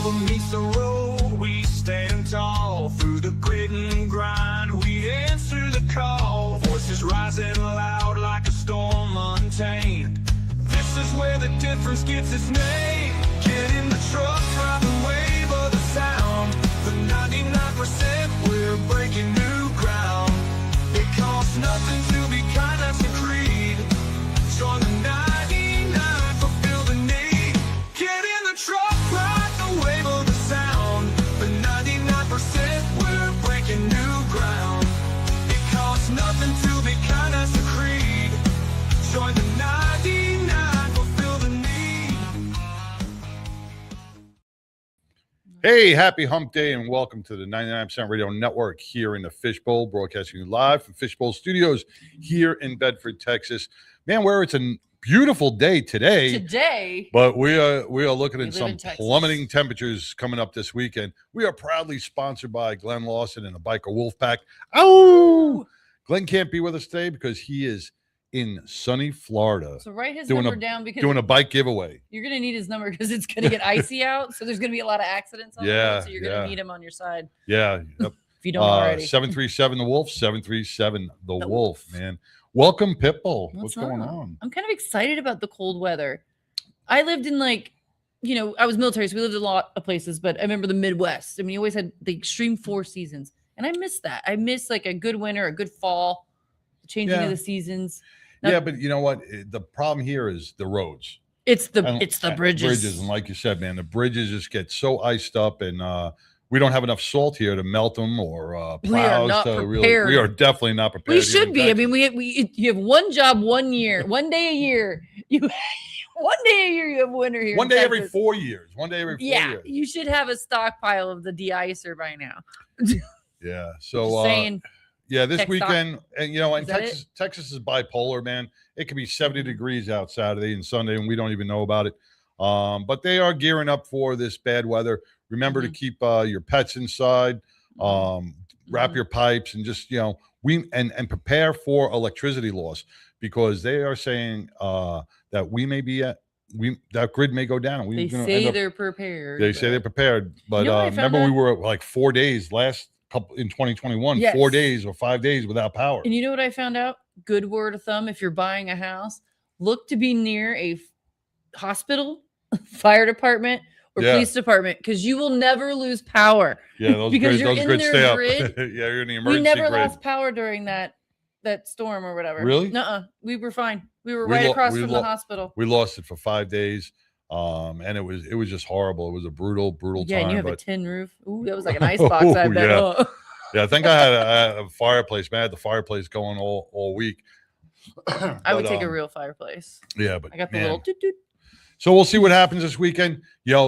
rubber meets the road, we stand tall. Through the grit and grind, we answer the call. Voices rising loud like a storm untamed. This is where the difference gets its name. Get in the truck, ride the wave of the sound. The 99%, we're breaking new ground. It costs nothing to be kind, that's the creed. Join the 99, fulfill the need. Get in the truck, ride the wave of the sound. The 99%, we're breaking new ground. It costs nothing to be kind, that's the creed. Join the 99, fulfill the need. Hey, happy hump day and welcome to the 99% Radio Network here in the Fishbowl, broadcasting live from Fishbowl Studios here in Bedford, Texas. Man, where it's a beautiful day today, but we are looking at some plummeting temperatures coming up this weekend. We are proudly sponsored by Glenn Lawson and the Biker Wolfpack. Ow! Glenn can't be with us today because he is in sunny Florida. So write his number down because doing a bike giveaway. You're going to need his number because it's going to get icy out. So there's going to be a lot of accidents on the road. So you're going to need him on your side. Yeah. Yep. If you don't already. 737 the Wolf, 737 the Wolf, man. Welcome, Pitbull. What's going on? I'm kind of excited about the cold weather. I lived in I was military, so we lived in a lot of places, but I remember the Midwest. I mean, you always had the extreme 4 seasons. And I miss that. I miss like a good winter, a good fall, the changing of the seasons. Now, but you know what? The problem here is the roads. It's the bridges. And like you said, man, the bridges just get so iced up, and we don't have enough salt here to melt them or plows. We are not prepared. We are definitely not prepared. We should be. I mean, you have one job 1 year, 1 day a year. You 1 day a year you have winter here. 1 day every 4 years. 1 day every 4 years. Yeah, you should have a stockpile of the de-icer by now. Yeah. So this weekend, and Texas is bipolar, man. It could be 70 degrees out Saturday and Sunday, and we don't even know about it. But they are gearing up for this bad weather. Remember to keep your pets inside, wrap your pipes, and just and prepare for electricity loss, because they are saying that we may be that grid may go down. They say they're prepared. They say they're prepared, but remember we were like 4 days in 2021, yes. 4 days or 5 days without power. And you know what I found out? Good word of thumb: if you're buying a house, look to be near a hospital, fire department, or police department, because you will never lose power. Yeah, those grids stay up. Yeah, you're in the emergency. We never lost power during that storm or whatever. Really? Nuh-uh. We were fine. We were right across from the hospital. We lost it for 5 days. And it was just horrible. It was a brutal time. Yeah, and you have a tin roof. Ooh, that was like an icebox. I bet. Yeah. Yeah, I think I had a fireplace. Man, I had the fireplace going all week. I would take a real fireplace. Yeah, but I got the little toot-toot. So we'll see what happens this weekend.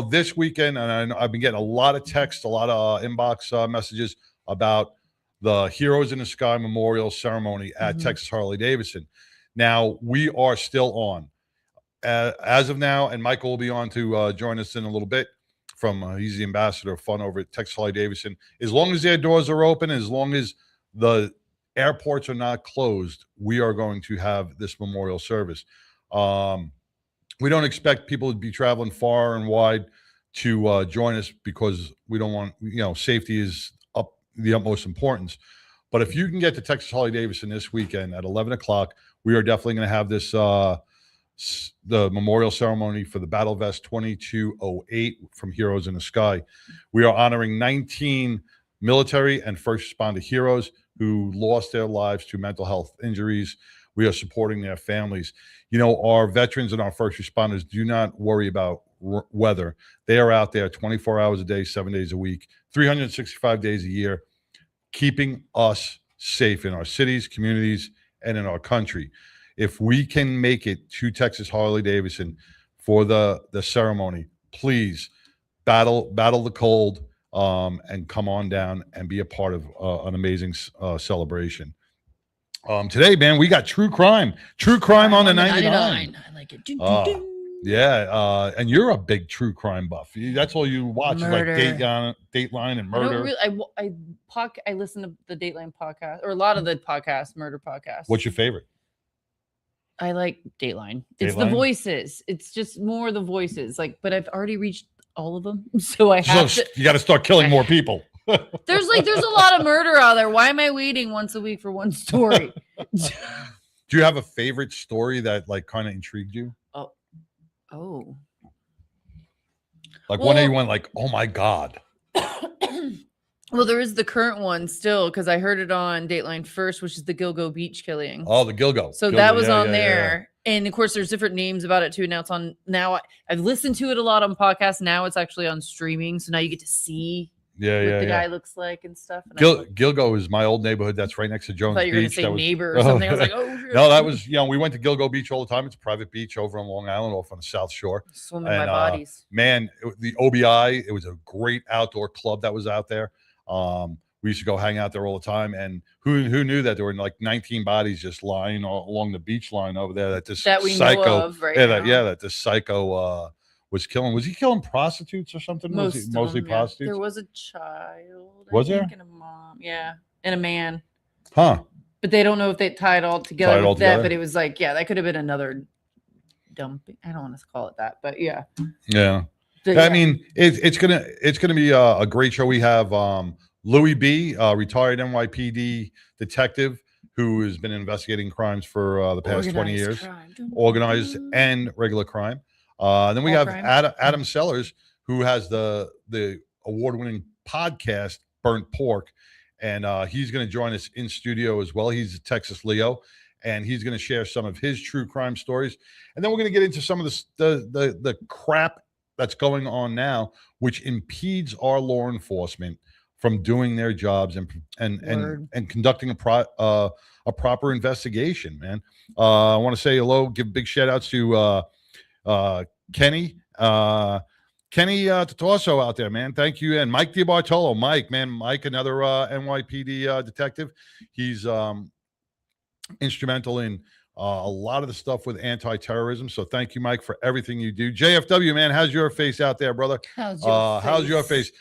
This weekend, and I've been getting a lot of text, a lot of inbox messages about the Heroes in the Sky Memorial Ceremony at Texas Harley-Davidson. Now, we are still on. As of now, and Michael will be on to join us in a little bit he's the ambassador of fun over at Texas Harley-Davidson. As long as their doors are open, as long as the airports are not closed, we are going to have this memorial service. We don't expect people to be traveling far and wide to join us, because we don't want, safety is the utmost importance. But if you can get to Texas Harley-Davidson this weekend at 11 o'clock, we are definitely going to have this the memorial ceremony for the Battle Vest 2208 from Heroes in the Sky. We are honoring 19 military and first responder heroes who lost their lives to mental health injuries. We are supporting their families. Our veterans and our first responders do not worry about weather. They are out there 24 hours a day, 7 days a week, 365 days a year, keeping us safe in our cities, communities, and in our country. If we can make it to Texas Harley-Davidson for the ceremony, please battle the cold and come on down and be a part of an amazing celebration. Today, man, we got true crime on the 99. I like it. Yeah, and you're a big true crime buff. That's all you watch, murder. Is like Dateline and murder. I listen to the Dateline podcast, or a lot of the podcasts, murder podcasts. What's your favorite? I like Dateline. It's the voices. It's just more the voices. But I've already reached all of them. So I have So to. you got to start killing more people. There's a lot of murder out there. Why am I waiting once a week for one story? Do you have a favorite story that like kind of intrigued you? Oh. Like one day you went like, oh my God. Well, there is the current one still because I heard it on Dateline first, which is the Gilgo Beach killing. Oh, the Gilgo. So that was on there. And of course, there's different names about it too. Now it's on. Now I've listened to it a lot on podcasts. Now it's actually on streaming. So now you get to see what the guy looks like and stuff. And Gilgo is my old neighborhood. That's right next to Jones I thought you were Beach. Gonna say neighbor or something. I was like, oh, shit. No, that was, we went to Gilgo Beach all the time. It's a private beach over on Long Island off on the South Shore. Swimming my bodies. Man, the OBI, it was a great outdoor club that was out there. We used to go hang out there all the time. And who knew that there were like 19 bodies just lying along the beach line over there that we psycho, know of right now. that this psycho was killing. Was he killing prostitutes or something? Mostly prostitutes? There was a child. Was there? And a mom. Yeah. And a man. Huh. But they don't know if they tied all together with that. But it was like, that could have been another dumping. I don't want to call it that, but yeah. Yeah. I mean, it's gonna be a great show. We have Louis B, retired NYPD detective who has been investigating crimes for the past 20 years, organized and regular crime. Then we have Adam Cellars, who has the award-winning podcast Burnt Pork, and he's going to join us in studio as well. He's a Texas Leo, and he's going to share some of his true crime stories. And then we're going to get into some of the crap that's going on now, which impedes our law enforcement from doing their jobs and conducting a proper investigation, man. I want to say hello, give big shout outs to Kenny Totorso out there, man. Thank you. And Mike DiBartolo. Mike, another NYPD detective. He's instrumental in a lot of the stuff with anti-terrorism. So thank you, Mike, for everything you do. JFW, man, how's your face out there, brother? How's your face?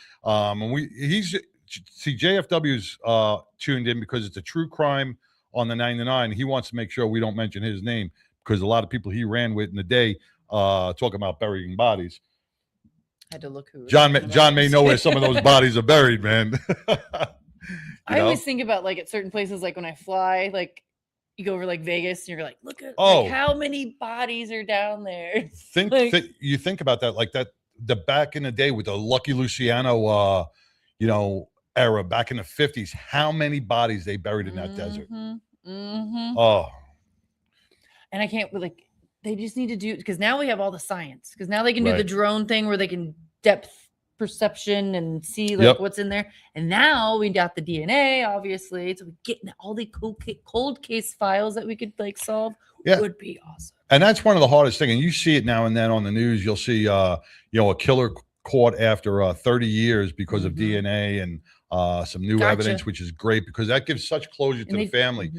JFW's tuned in because it's a true crime on the 99. He wants to make sure we don't mention his name because a lot of people he ran with in the day talking about burying bodies. I had to look who. John may know where some of those bodies are buried, man. I always think about like at certain places, like when I fly, like you go over like Vegas and you're like, look at like, how many bodies are down there. You think about that, like that the back in the day with the Lucky Luciano era back in the 50s, how many bodies they buried in that desert. Oh, and I can't they just need to do, because now we have all the science, because now they can do the drone thing where they can depth perception and see what's in there. And now we got the DNA, obviously, so we get all the cold case files that we could solve. Would be awesome. And that's one of the hardest things. And you see it now and then on the news. You'll see a killer caught after 30 years because of DNA and some new evidence, which is great because that gives such closure to the family.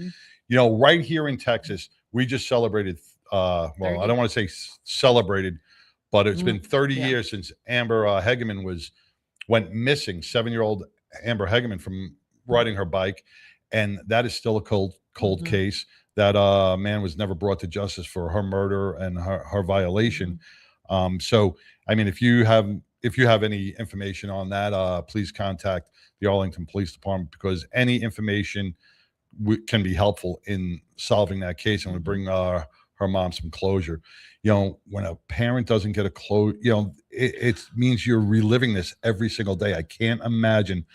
Right here in Texas, we just celebrated I don't want to say celebrated, but it's been 30 years since Amber Hegeman went missing. 7-year-old Amber Hegeman from riding her bike, and that is still a cold case. That man was never brought to justice for her murder and her violation. So I mean, if you have any information on that, please contact the Arlington Police Department because any information can be helpful in solving that case and would bring her mom some closure. When a parent doesn't get a close, it means you're reliving this every single day. I can't imagine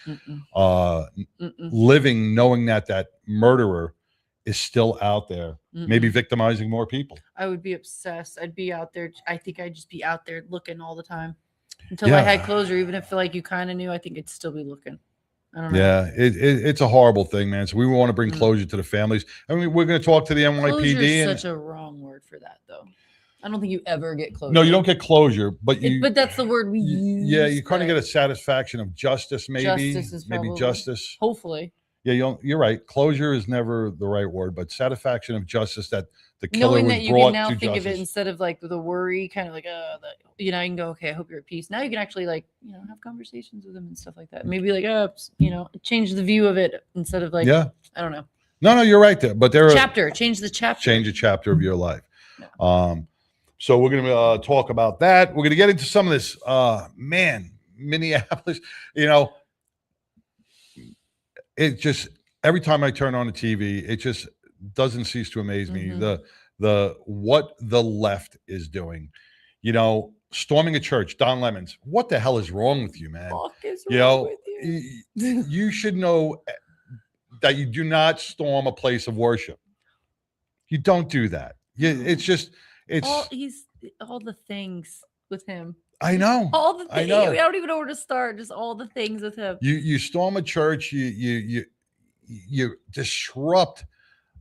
living knowing that murderer is still out there, maybe victimizing more people. I would be obsessed. I'd be out there. I think I'd just be out there looking all the time until I had closure. Even if you kind of knew, I think I'd still be looking. I don't know. Yeah, it's a horrible thing, man. So we want to bring closure to the families. I mean, we're going to talk to the NYPD. Closure is such a wrong word for that, though. I don't think you ever get closure. No, you don't get closure, but but that's the word we use. Yeah, you kind of get a satisfaction of justice, maybe. Justice. Hopefully. Yeah, you're right. Closure is never the right word, but satisfaction of justice that the killer was brought to justice. Knowing that you can now think of it instead of the worry, kind of you can go, okay, I hope you're at peace. Now you can actually have conversations with them and stuff like that. Maybe change the view of it instead of I don't know. No, you're right there. But change the chapter. Change a chapter of your life. So we're going to talk about that. We're going to get into some of this. Man, Minneapolis, it just, every time I turn on the TV, it just doesn't cease to amaze me. The what the left is doing, storming a church. Don Lemons, what the hell is wrong with you, man? Fuck is wrong with you? You should know that you do not storm a place of worship. You don't do that. It's all the things with him. I know. All the things. I know. I don't even know where to start. Just all the things with him. You storm a church. You disrupt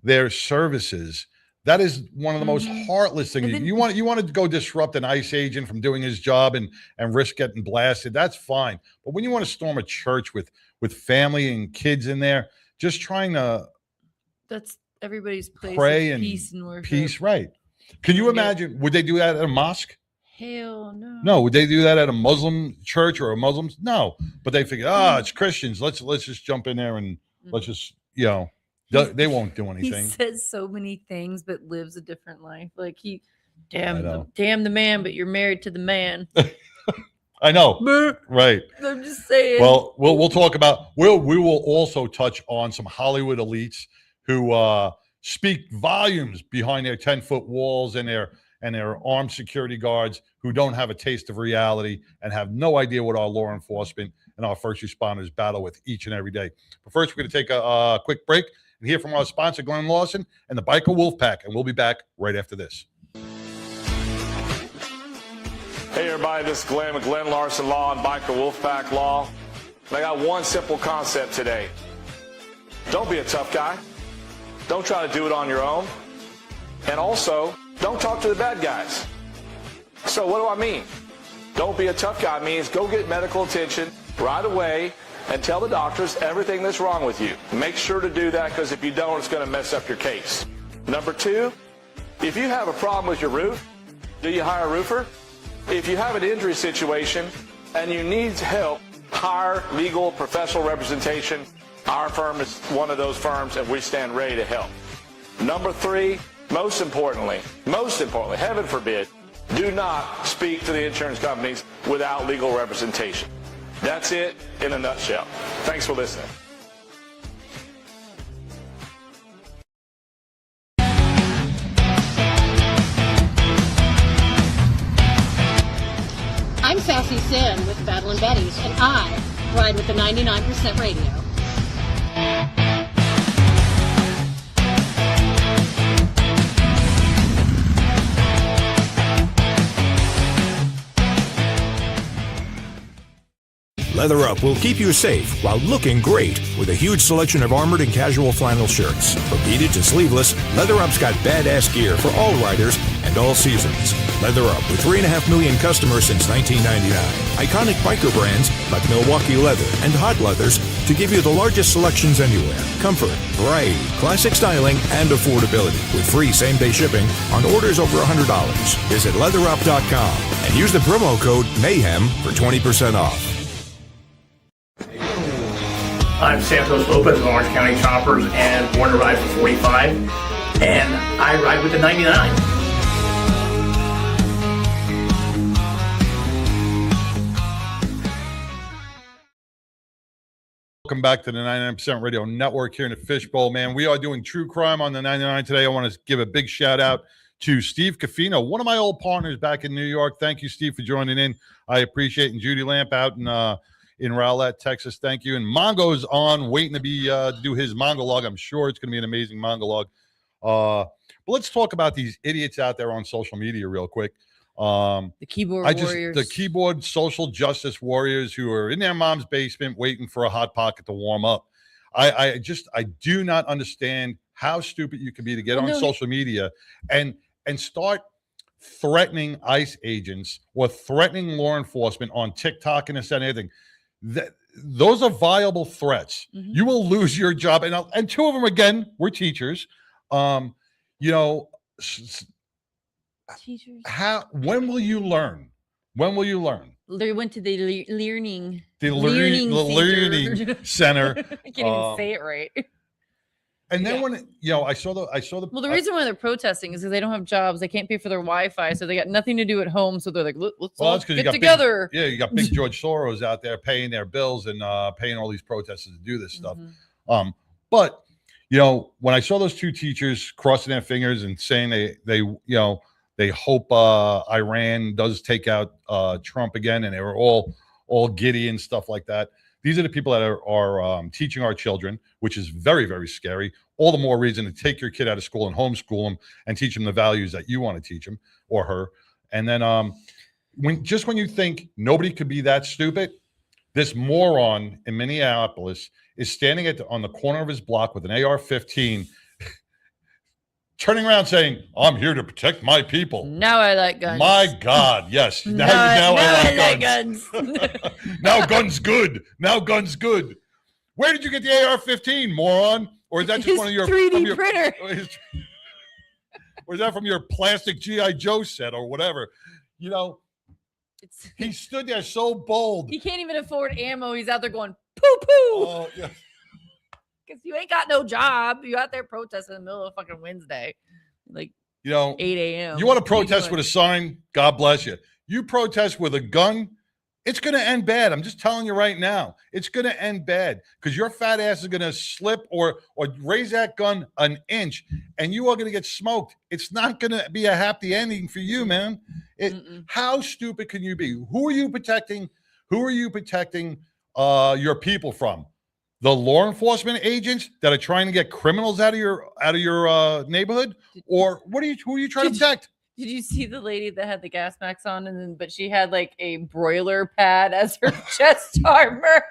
their services. That is one of the most heartless things. You want to go disrupt an ICE agent from doing his job and risk getting blasted. That's fine. But when you want to storm a church with family and kids in there, just trying to that's everybody's place pray of and peace and worship. Peace, right? Can you imagine? Would they do that at a mosque? Hell no. No. Would they do that at a Muslim church or a Muslim? No. But they figure, it's Christians. Let's just jump in there and let's just they won't do anything. He says so many things, but lives a different life. Like damn the man, but you're married to the man. I know, right? I'm just saying. Well, we'll talk about. We will also touch on some Hollywood elites who speak volumes behind their 10-foot walls and their armed security guards who don't have a taste of reality and have no idea what our law enforcement and our first responders battle with each and every day. But first, we're going to take a quick break and hear from our sponsor, Glenn Lawson, and the Biker Wolfpack, and we'll be back right after this. Hey everybody, this is Glenn with Glenn Larson Law and Biker Wolfpack Law. And I got one simple concept today. Don't be a tough guy. Don't try to do it on your own. And also, don't talk to the bad guys. So what do I mean? Don't be a tough guy means go get medical attention right away and tell the doctors everything that's wrong with you. Make sure to do that, because if you don't, it's going to mess up your case. Number two, if you have a problem with your roof, do you hire a roofer? If you have an injury situation and you need help, hire legal professional representation. Our firm is one of those firms, and we stand ready to help. Number three, most importantly, heaven forbid, do not speak to the insurance companies without legal representation. That's it in a nutshell. Thanks for listening. I'm Sassy Sin with Battle and Betty's, and I ride with the 99% Radio. Leather Up will keep you safe while looking great with a huge selection of armored and casual flannel shirts. From beaded to sleeveless, Leather Up's got badass gear for all riders and all seasons. Leather Up with 3.5 million customers since 1999. Iconic biker brands like Milwaukee Leather and Hot Leathers to give you the largest selections anywhere. Comfort, variety, classic styling, and affordability with free same-day shipping on orders over $100. Visit leatherup.com and use the promo code MAYHEM for 20% off. I'm Santos Lopez of Orange County Choppers and born to ride for 45, and I ride with the 99. Welcome back to the 99% Radio Network here in the Fishbowl, man. We are doing true crime on the 99 today. I want to give a big shout out to Steve Caffino, one of my old partners back in New York. Thank you, Steve, for joining in. I appreciate it. And Judy Lamp out in Rowlett, Texas. Thank you. And Mongo's on, waiting to be do his Mongo log. I'm sure it's going to be an amazing Mongo log. But let's talk about these idiots out there on social media real quick. The keyboard warriors. The keyboard social justice warriors who are in their mom's basement waiting for a Hot Pocket to warm up. I do not understand how stupid you can be to get on social media and start threatening ICE agents or threatening law enforcement on TikTok and this and anything. Those are viable threats. Mm-hmm. You will lose your job. And two of them, again, were teachers. Teachers. When will you learn? When will you learn? They went to the learning. The learning center. I can't even say it right. And then Yeah. when I saw the Well, the reason why they're protesting is because they don't have jobs. They can't pay for their Wi-Fi, so they got nothing to do at home. So they're like, let's all that's 'cause you get got together. you got big George Soros out there paying their bills and paying all these protesters to do this stuff. Mhm. But when I saw those two teachers crossing their fingers and saying they hope Iran does take out Trump again, and they were all giddy and stuff like that. These are the people that are teaching our children, which is very, very scary. All the more reason to take your kid out of school and homeschool them and teach them the values that you want to teach him or her. And then when you think nobody could be that stupid, this moron in Minneapolis is standing on the corner of his block with an AR-15, turning around saying, "I'm here to protect my people." Now I like guns. My God, yes. Now I like guns. Now guns good. Now guns good. Where did you get the AR-15, moron? Or is that just His one of your 3D printer? Or is that from your plastic G.I. Joe set or whatever? He stood there so bold. He can't even afford ammo. He's out there going poo poo. Oh, yeah. Because you ain't got no job. You out there protesting in the middle of fucking Wednesday, like 8 a.m. You want to protest with a sign? God bless you. You protest with a gun, it's going to end bad. I'm just telling you right now. It's going to end bad because your fat ass is going to slip or raise that gun an inch, and you are going to get smoked. It's not going to be a happy ending for you, man. How stupid can you be? Who are you protecting? Who are you protecting your people from? The law enforcement agents that are trying to get criminals out of your neighborhood, or who are you trying to protect? Did you see the lady that had the gas masks on, but she had like a broiler pad as her chest armor?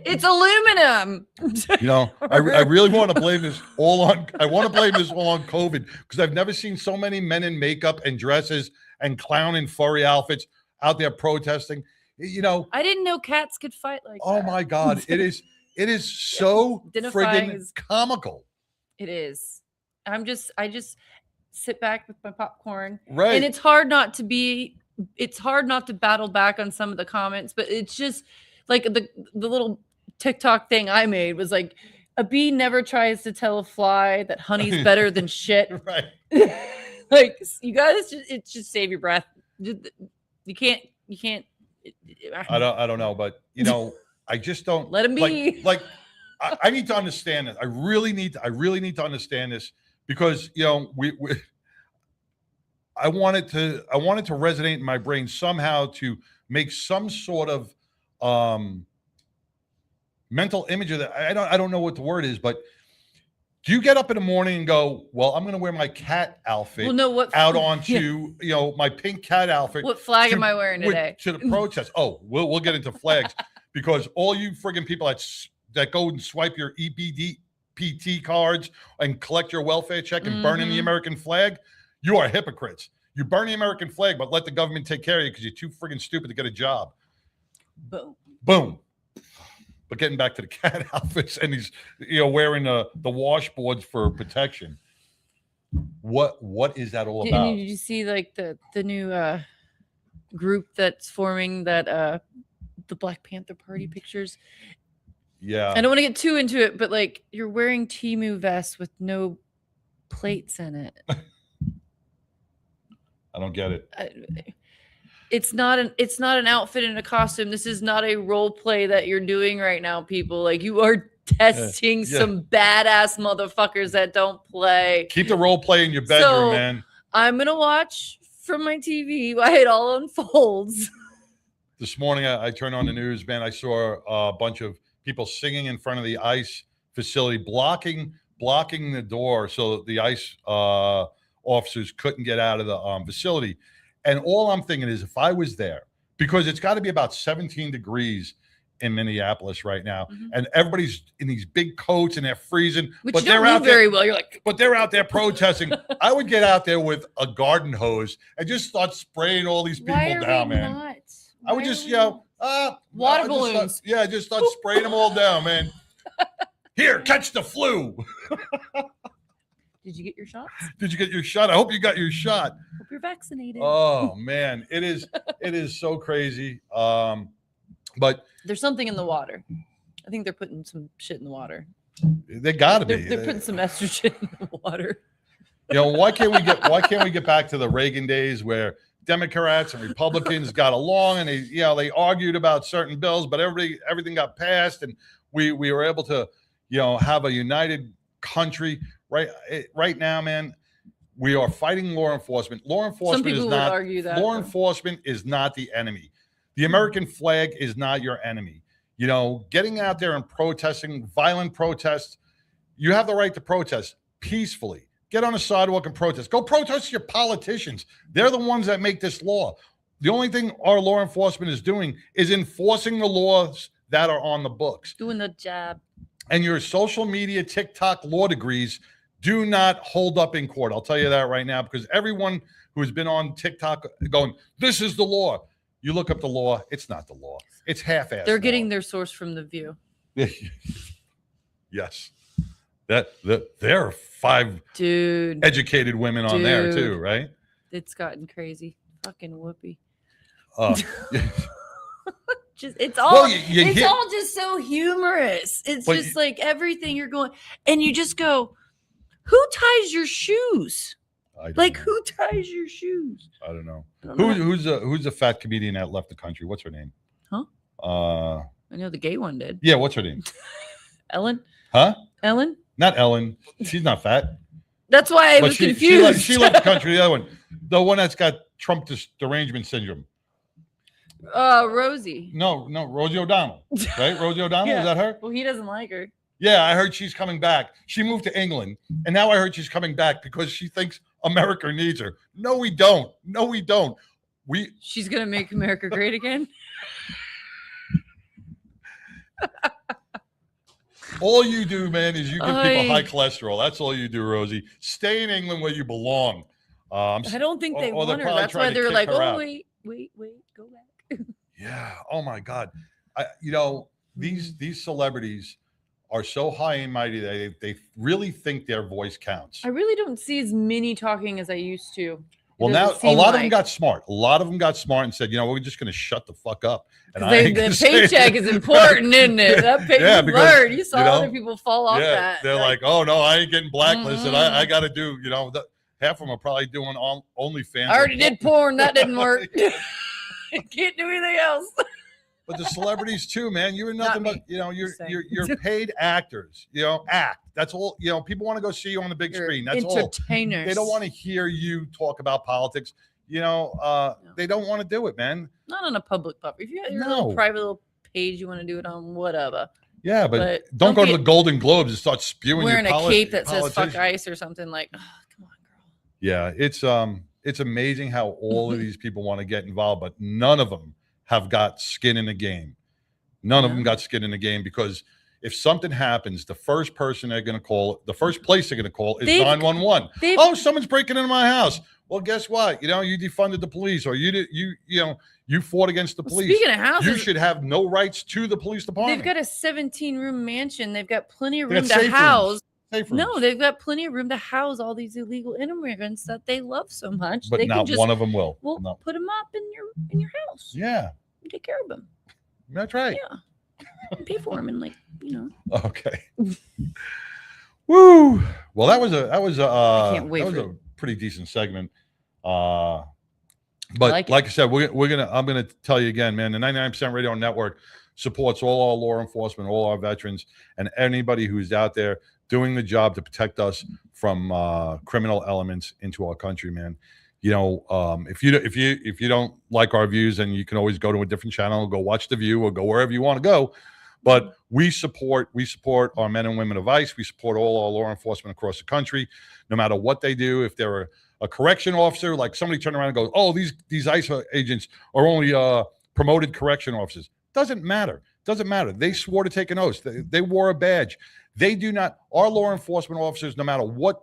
It's aluminum. I really want to blame this all on. I want to blame this all on COVID because I've never seen so many men in makeup and dresses and clown and furry outfits out there protesting. I didn't know cats could fight like that. Oh my God, it is so friggin' comical. It is. I just sit back with my popcorn, right? And it's hard not to battle back on some of the comments, but it's just like the little TikTok thing I made was like, a bee never tries to tell a fly that honey's better than shit. Right. Like, you guys just save your breath. You can't. I don't know, but I just don't let him be. I need to understand this. I really need to understand this because I want it to resonate in my brain somehow to make some sort of mental image of that. I don't know what the word is, but do you get up in the morning and go, well, I'm going to wear my cat outfit out onto, my pink cat outfit. What flag am I wearing today? To the protest. Oh, we'll get into flags because all you friggin' people that go and swipe your EBD-PT cards and collect your welfare check and burn in the American flag, you are hypocrites. You burn the American flag, but let the government take care of you because you're too friggin' stupid to get a job. Boom. But getting back to the cat outfits and he's wearing the washboards for protection. What is that all about? Did you see like the new group that's forming that the Black Panther Party pictures? Yeah. I don't want to get too into it, but like you're wearing Temu vests with no plates in it. I don't get it. It's not an outfit and a costume. This is not a role play that you're doing right now, people. Like you are testing some badass motherfuckers that don't play. Keep the role play in your bedroom, man. I'm gonna watch from my TV while it all unfolds. This morning, I turned on the news, man. I saw a bunch of people singing in front of the ICE facility, blocking the door so that the ICE officers couldn't get out of the facility. And all I'm thinking is if I was there, because it's got to be about 17 degrees in Minneapolis right now, and everybody's in these big coats and they're freezing. Which but you don't move very well. You're like, but they're out there protesting. I would get out there with a garden hose and just start spraying all these people down, man. I would just water balloons. Just start spraying them all down, man. Here, catch the flu. Did you get your shots? Did you get your shot? I hope you got your shot. Hope you're vaccinated. Oh man, it is so crazy. But There's something in the water. I think they're putting some shit in the water. they got to be. They're putting some estrogen in the water. Why can't we get back to the Reagan days where Democrats and Republicans got along and they argued about certain bills, but everything got passed and we were able to have a united country. Right now, man, we are fighting law enforcement. Law enforcement is not argue that, law enforcement is not the enemy. The American flag is not your enemy. Getting out there and protesting, violent protests, you have the right to protest peacefully. Get on a sidewalk and protest. Go protest your politicians. They're the ones that make this law. The only thing our law enforcement is doing is enforcing the laws that are on the books. Doing the job. And your social media, TikTok law degrees do not hold up in court. I'll tell you that right now, because everyone who has been on TikTok going, this is the law. You look up the law. It's not the law. It's half-assed. They're getting their source from The View. Yes. There are 5 educated women on there too, right? It's gotten crazy. Fucking whoopee. It's all just so humorous. It's just like everything you're going, and you just go, who ties your shoes? Who ties your shoes? I don't know. Who's a fat comedian that left the country? What's her name? Huh? I know the gay one did. Yeah, what's her name? Ellen? Huh? Ellen? Not Ellen. She's not fat. That's why I was confused. She left the country. The one that's got Trump derangement syndrome. Rosie. No, Rosie O'Donnell. Right? Rosie O'Donnell? Yeah. Is that her? Well, he doesn't like her. Yeah, I heard she's coming back. She moved to England, and now I heard she's coming back because she thinks America needs her. No, we don't. She's gonna make America great again. All you do, man, is you give people high cholesterol. That's all you do, Rosie. Stay in England where you belong. I don't think they want her. That's why they're like, wait, go back. Yeah. Oh my God. These celebrities are so high and mighty that they really think their voice counts. I really don't see as many talking as I used to. Well, now a lot of them got smart. A lot of them got smart and said, we're just going to shut the fuck up. And the paycheck is important, isn't it? That paycheck learned. You saw other people fall off that. They're like, oh no, I ain't getting blacklisted. I got to do, half of them are probably doing OnlyFans. I already did porn. That didn't work. Can't do anything else. But the celebrities too, man. You're nothing but you're paid actors. Act. That's all. People want to go see you on the big screen. That's entertainers. All. They don't want to hear you talk about politics. They don't want to do it, man. Not on a public puppy. If you have your little private little page, you want to do it on whatever. Yeah, but don't go to the Golden Globes and start spewing wearing your a cape that says "fuck ICE" or something like. Oh, come on, girl. Yeah, it's amazing how all of these people want to get involved, but none of them have got skin in the game. None of them got skin in the game because if something happens, the first person they're going to call, the first place they're going to call is 911. Oh, someone's breaking into my house. Well, guess what? You defunded the police, or you fought against the police. Speaking of houses, you should have no rights to the police department. They've got a 17-room mansion. They've got plenty of room to house. No, they've got plenty of room to house all these illegal immigrants that they love so much. But not one of them will. Well, no. Put them up in your house. Yeah. You take care of them. That's right. Yeah. Pay for them and Okay. Woo. Well, that was a pretty decent segment. But like I said, I'm gonna tell you again, man. The 99% Radio Network supports all our law enforcement, all our veterans, and anybody who's out there doing the job to protect us from criminal elements into our country, man. If you don't like our views, then you can always go to a different channel, go watch The View, or go wherever you want to go. But we support our men and women of ICE. We support all our law enforcement across the country, no matter what they do. If they're a correction officer, like somebody turn around and goes, oh, these ICE agents are only promoted correction officers. Doesn't matter. They swore to take an oath. They wore a badge. They do not. Our law enforcement officers, no matter what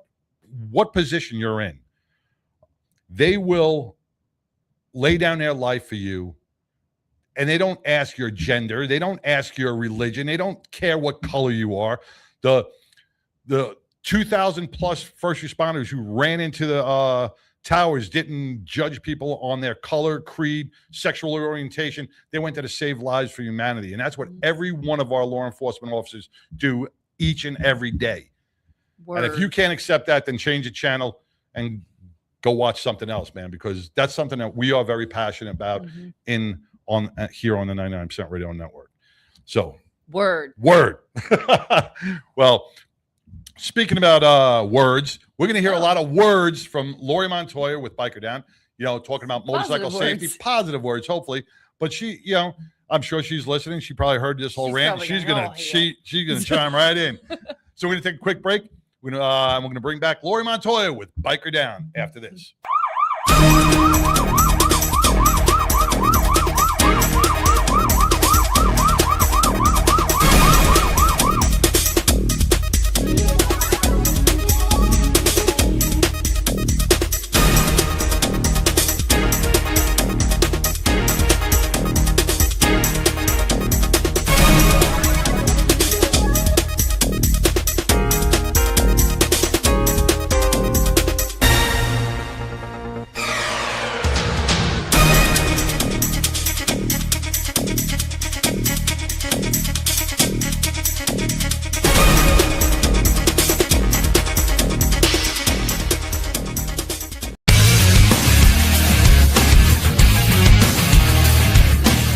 position you're in, they will lay down their life for you, and they don't ask your gender. They don't ask your religion. They don't care what color you are. The 2,000 plus first responders who ran into the towers didn't judge people on their color, creed, sexual orientation. They went there to save lives for humanity. And that's what every one of our law enforcement officers do each and every day. Word. And if you can't accept that, then change the channel and go watch something else, man, because that's something that we are very passionate about here on the 99% Radio Network. So Word. Well, speaking about words, we're going to hear a lot of words from Lori Montoya with Biker Down, talking about motorcycle safety, positive words, hopefully. But she, I'm sure she's listening. She probably heard this whole rant. She's gonna chime right in. So we're going to take a quick break. We're going to bring back Lori Montoya with Biker Down after this.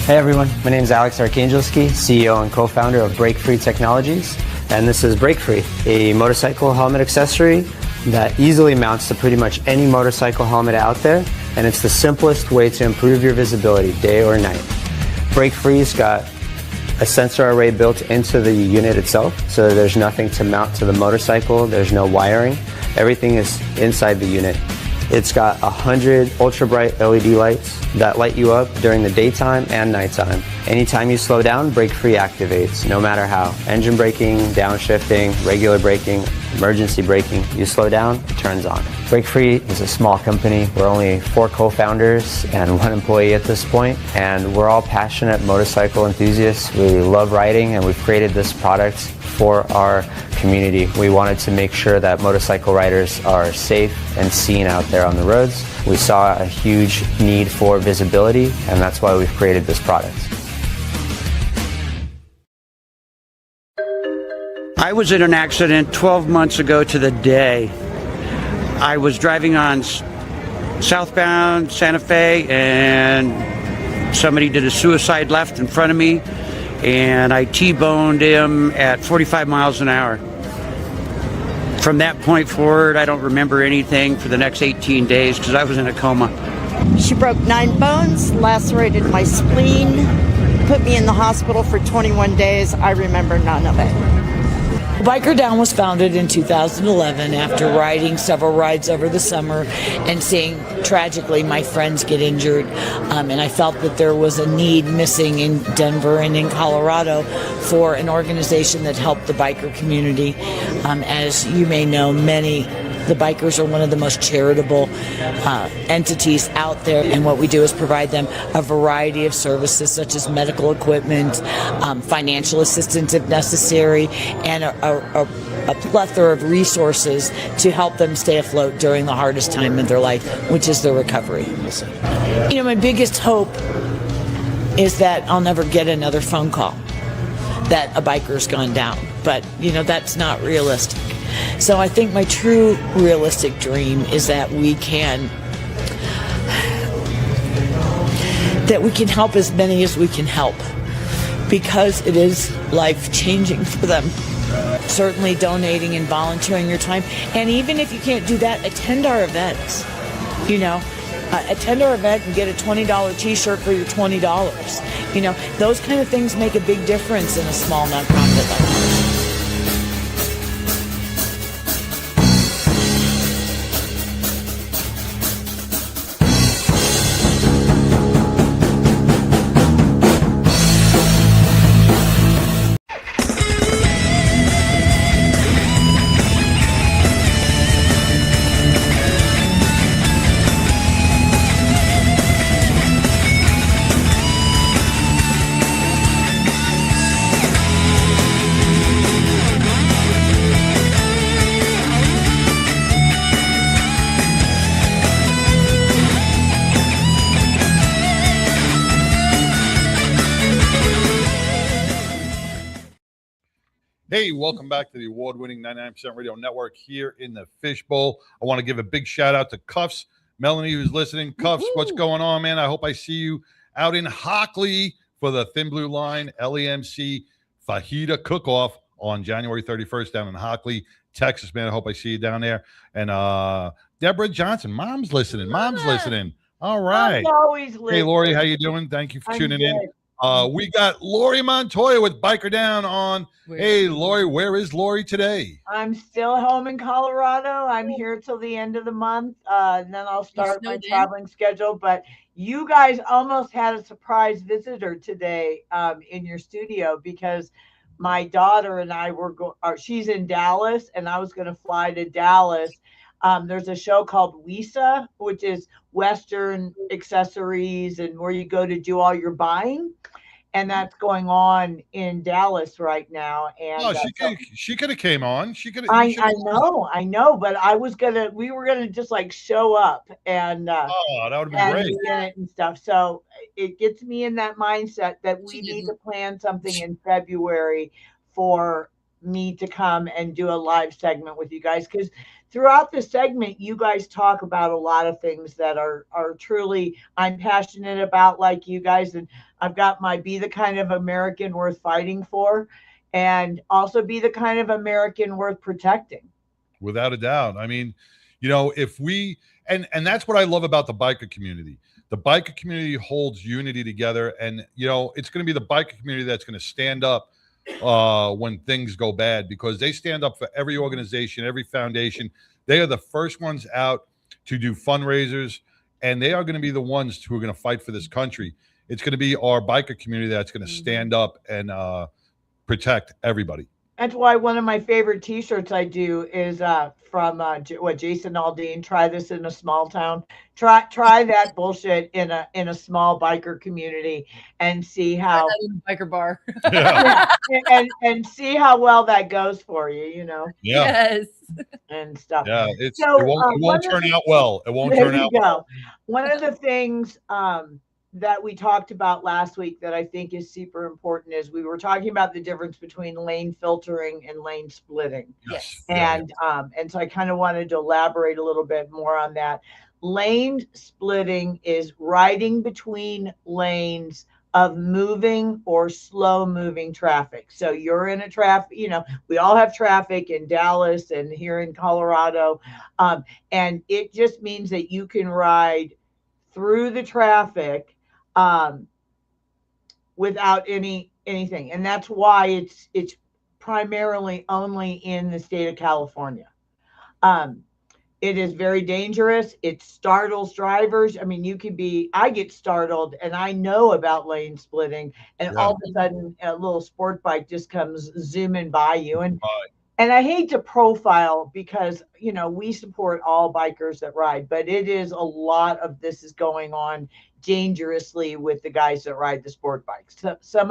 Hey everyone, my name is Alex Arkangelski, CEO and co-founder of Break Free Technologies, and this is Break Free, a motorcycle helmet accessory that easily mounts to pretty much any motorcycle helmet out there, and it's the simplest way to improve your visibility day or night. Break Free's got a sensor array built into the unit itself, so there's nothing to mount to the motorcycle, there's no wiring, everything is inside the unit. It's got 100 ultra bright LED lights that light you up during the daytime and nighttime. Anytime you slow down, Break Free activates, no matter how. Engine braking, downshifting, regular braking, emergency braking, you slow down, it turns on. Break Free is a small company. We're only 4 co-founders and 1 employee at this point, and we're all passionate motorcycle enthusiasts. We love riding, and we've created this product for our community. We wanted to make sure that motorcycle riders are safe and seen out there on the roads. We saw a huge need for visibility, and that's why we've created this product. I was in an accident 12 months ago to the day. I was driving on southbound Santa Fe, and somebody did a suicide left in front of me, and I T-boned him at 45 miles an hour. From that point forward, I don't remember anything for the next 18 days because I was in a coma. She broke 9 bones, lacerated my spleen, put me in the hospital for 21 days. I remember none of it. Biker Down was founded in 2011 after riding several rides over the summer and seeing, tragically, my friends get injured. And I felt that there was a need missing in Denver and in Colorado for an organization that helped the biker community. As you may know, the bikers are one of the most charitable entities out there, and what we do is provide them a variety of services such as medical equipment, financial assistance if necessary, and a plethora of resources to help them stay afloat during the hardest time in their life, which is their recovery. My biggest hope is that I'll never get another phone call that a biker's gone down, but that's not realistic. So I think my true realistic dream is that we can help as many as we can help, because it is life-changing for them. Certainly donating and volunteering your time, and even if you can't do that, attend our events. Attend our event and get a $20 t-shirt for your $20. Those kind of things make a big difference in a small nonprofit like ours. Hey, welcome back to the award-winning 99% Radio Network here in the Fishbowl. I want to give a big shout out to Cuffs, Melanie, who's listening. Cuffs, what's going on, man? I hope I see you out in Hockley for the Thin Blue Line LEMC Fajita Cook-Off on January 31st down in Hockley, Texas, man. I hope I see you down there. And Deborah Johnson, mom's listening. Mom's listening. All right. I'm always listening. Hey, Lori, how you doing? Thank you for tuning in. Good. We got Lori Montoya with Biker Down on. Hey, Lori, where is Lori today? I'm still home in Colorado. I'm here till the end of the month. And then I'll start my traveling schedule. But you guys almost had a surprise visitor today in your studio because my daughter and I were she's in Dallas, and I was going to fly to Dallas. There's a show called WISA, which is Western accessories and where you go to do all your buying. And that's going on in Dallas right now. And she could have came on. She could. I know, but we were gonna just like show up and that would have been great and stuff. So it gets me in that mindset that we need to plan something in February for me to come and do a live segment with you guys, because throughout the segment you guys talk about a lot of things that are truly I'm passionate about, like you guys. And I've got my Be the Kind of American Worth Fighting For, and also be the kind of American worth protecting. Without a doubt. I mean, if we and that's what I love about the biker community. The biker community holds unity together, and it's going to be the biker community that's going to stand up when things go bad, because they stand up for every organization, every foundation. They are the first ones out to do fundraisers, and they are going to be the ones who are going to fight for this country. It's going to be our biker community that's going to stand up and protect everybody. That's why one of my favorite T-shirts I do is from Jason Aldean. Try this in a small town. Try that bullshit in a small biker community and see how biker bar. and see how well that goes for you. Yeah. Yes. And stuff. Yeah. It won't turn out well. It won't turn out well. One of the things that we talked about last week that I think is super important is we were talking about the difference between lane filtering and lane splitting. Yes. And so I kind of wanted to elaborate a little bit more on that. Lane splitting is riding between lanes of moving or slow moving traffic. So you're in a traffic, we all have traffic in Dallas and here in Colorado. And it just means that you can ride through the traffic without anything. And that's why it's primarily only in the state of California. It is very dangerous. It startles drivers. I mean, I get startled and I know about lane splitting, and all of a sudden a little sport bike just comes zooming by you. And I hate to profile because, we support all bikers that ride, but it is a lot of this is going on dangerously with the guys that ride the sport bikes. So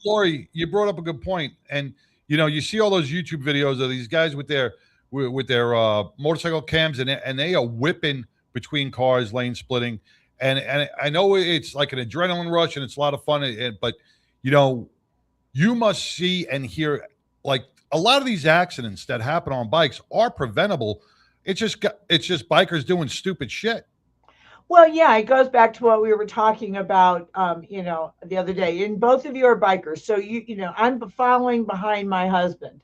Lori, you brought up a good point. And, you see all those YouTube videos of these guys with their motorcycle cams, and they are whipping between cars, lane splitting. And I know it's like an adrenaline rush and it's a lot of fun, but, you must see and hear, like, a lot of these accidents that happen on bikes are preventable. It's just bikers doing stupid shit. Well, yeah, it goes back to what we were talking about, the other day. And both of you are bikers. So, I'm following behind my husband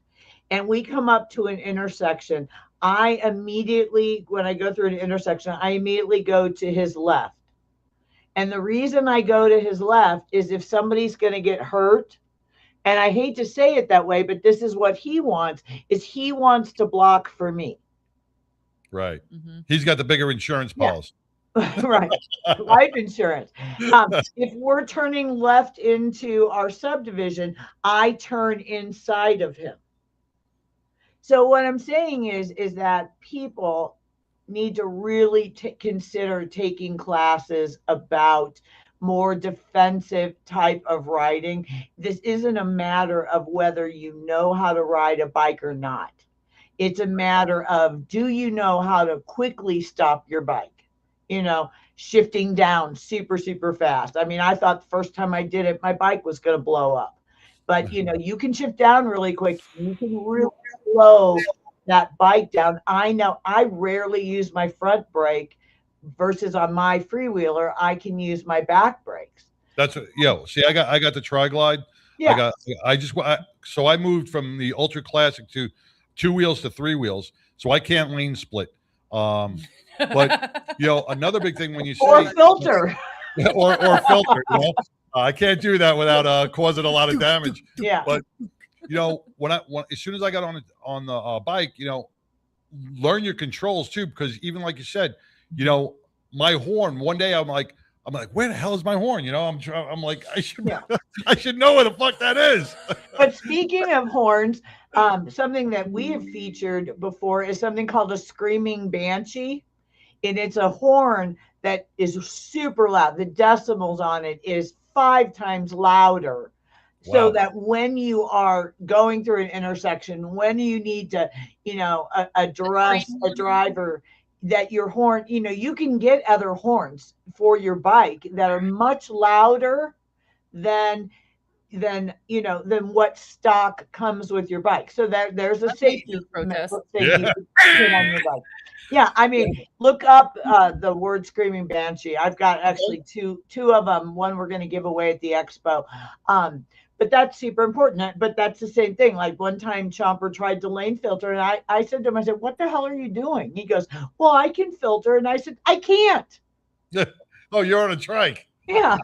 and we come up to an intersection. When I go through an intersection, I immediately go to his left. And the reason I go to his left is if somebody's going to get hurt, and I hate to say it that way, but this is what he wants, is he wants to block for me. Right. Mm-hmm. He's got the bigger insurance policy. Right. Life insurance. If we're turning left into our subdivision, I turn inside of him. So what I'm saying is that people need to really consider taking classes about more defensive type of riding. This isn't a matter of whether you know how to ride a bike or not. It's a matter of, do you know how to quickly stop your bike? Shifting down super, super fast. I mean, I thought the first time I did it, my bike was going to blow up. but you can shift down really quick. You can really slow that bike down. I know I rarely use my front brake versus on my freewheeler, I can use my back brakes. That's see, I got the tri-glide. Yeah. So I moved from the ultra classic to 2 wheels to 3 wheels. So I can't lane split. But another big thing when you say or filter or filter, I can't do that without causing a lot of damage. Yeah. But when as soon as I got on the bike, learn your controls too, because even like you said, my horn. One day I'm like, where the hell is my horn? I'm like, I should know where the fuck that is. But speaking of horns, something that we have featured before is something called a screaming banshee, and it's a horn that is super loud. The decibels on it is 5 times louder. Wow. So that when you are going through an intersection, when you need to, address a driver, that your horn, you can get other horns for your bike that are much louder than what stock comes with your bike. So there's a safety protest. On your bike. Yeah, I mean, look up the word screaming banshee. I've got actually two of them. One we're going to give away at the expo. But that's super important. But that's the same thing. Like one time Chomper tried to lane filter, and I said to him, I said, what the hell are you doing? He goes, well, I can filter. And I said, I can't. Oh, you're on a trike. Yeah,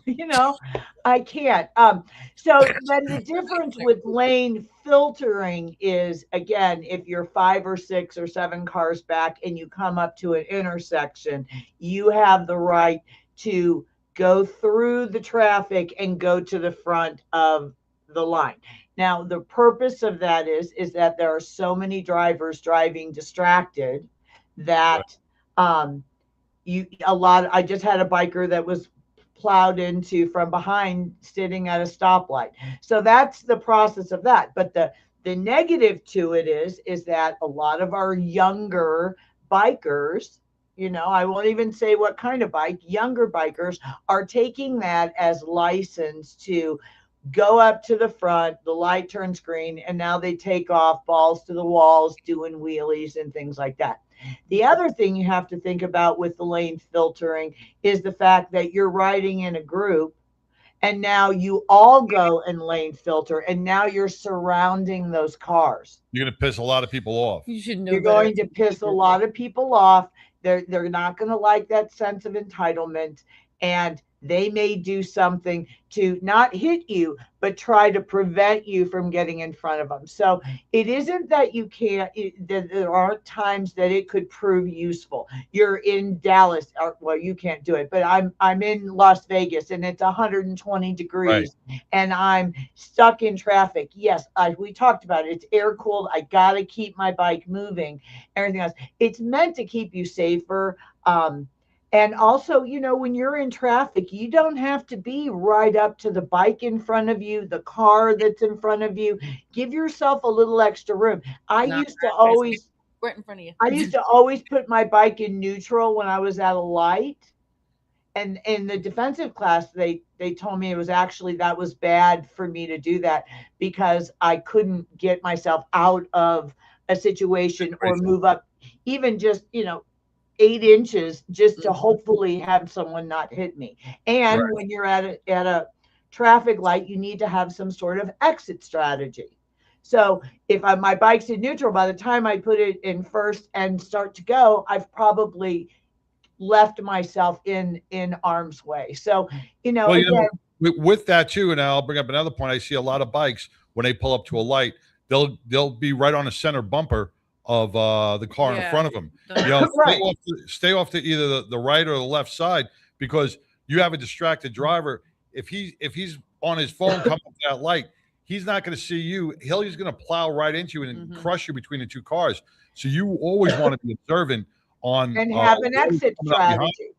I can't. So then the difference with lane filtering is, again, if you're 5 or 6 or 7 cars back and you come up to an intersection, you have the right to go through the traffic and go to the front of the line. Now, the purpose of that is that there are so many drivers driving distracted that I just had a biker that was plowed into from behind sitting at a stoplight. So that's the process of that. But the negative to it is that a lot of our younger bikers, I won't even say what kind of bike, younger bikers are taking that as license to go up to the front, the light turns green, and now they take off balls to the walls, doing wheelies and things like that. The other thing you have to think about with the lane filtering is the fact that you're riding in a group and now you all go and lane filter and now you're surrounding those cars. You're going to piss a lot of people off. You should know You're going to piss a lot of people off. They're not going to like that sense of entitlement, and they may do something to not hit you, but try to prevent you from getting in front of them. So it isn't that you can't, there aren't times that it could prove useful. You're in Dallas, well, you can't do it, but I'm in Las Vegas and it's 120 degrees and I'm stuck in traffic. Yes, we talked about it. It's air cooled. I got to keep my bike moving, everything else. It's meant to keep you safer. And also, when you're in traffic, you don't have to be right up to the bike in front of you, the car that's in front of you. Give yourself a little extra room. I used to always right in front of you. I used to always put my bike in neutral when I was at a light. And in the defensive class, they told me that was bad for me to do that because I couldn't get myself out of a situation or move up even just, 8 inches just to hopefully have someone not hit me. And when you're at a traffic light, you need to have some sort of exit strategy. So if my bike's in neutral, by the time I put it in first and start to go, I've probably left myself in harm's way. So, again, with that too, and I'll bring up another point. I see a lot of bikes when they pull up to a light, they'll be right on the center bumper of the car in front of them. Stay off to either the right or the left side, because you have a distracted driver. If he's on his phone coming to that light, he's not going to see you. He's going to plow right into you and crush you between the 2 cars. So you always want to be observant on and have an exit strategy.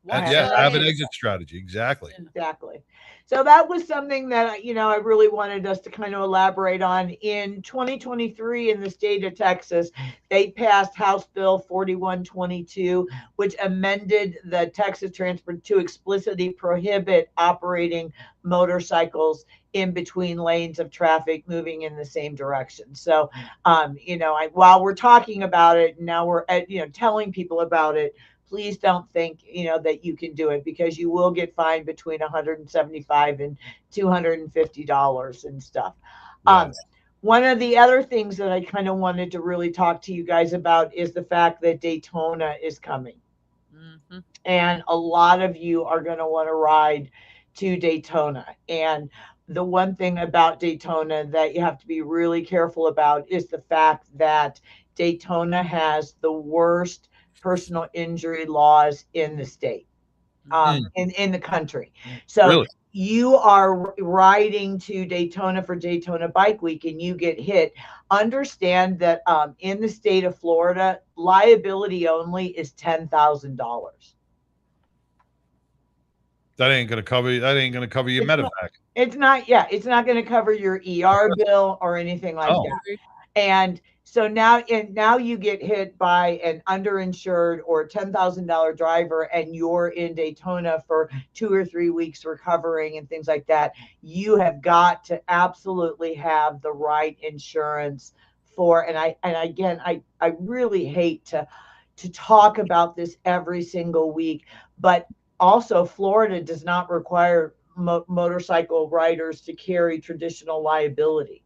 And Watch yeah, that. have an exit strategy. Exactly. Exactly. So that was something that, I really wanted us to kind of elaborate on. In 2023 in the state of Texas, they passed House Bill 4122, which amended the Texas Transport to explicitly prohibit operating motorcycles in between lanes of traffic moving in the same direction. So, while we're talking about it, now we're telling people about it. Please don't think, that you can do it, because you will get fined between $175 and $250 and stuff. Yes. One of the other things that I kind of wanted to really talk to you guys about is the fact that Daytona is coming. Mm-hmm. And a lot of you are going to want to ride to Daytona. And the one thing about Daytona that you have to be really careful about is the fact that Daytona has the worst personal injury laws in the state, in the country. So Really? you are riding to Daytona for Daytona Bike Week and you get hit. Understand that in the state of Florida, liability only is $10,000. That ain't gonna cover you. That ain't gonna cover your medevac. It's not going to cover your ER bill or anything like Oh. that. And so now you get hit by an underinsured or $10,000 driver, and you're in Daytona for 2 or 3 weeks recovering and things like that. You have got to absolutely have the right insurance for. And I really hate to talk about this every single week, but also Florida does not require motorcycle riders to carry traditional liability.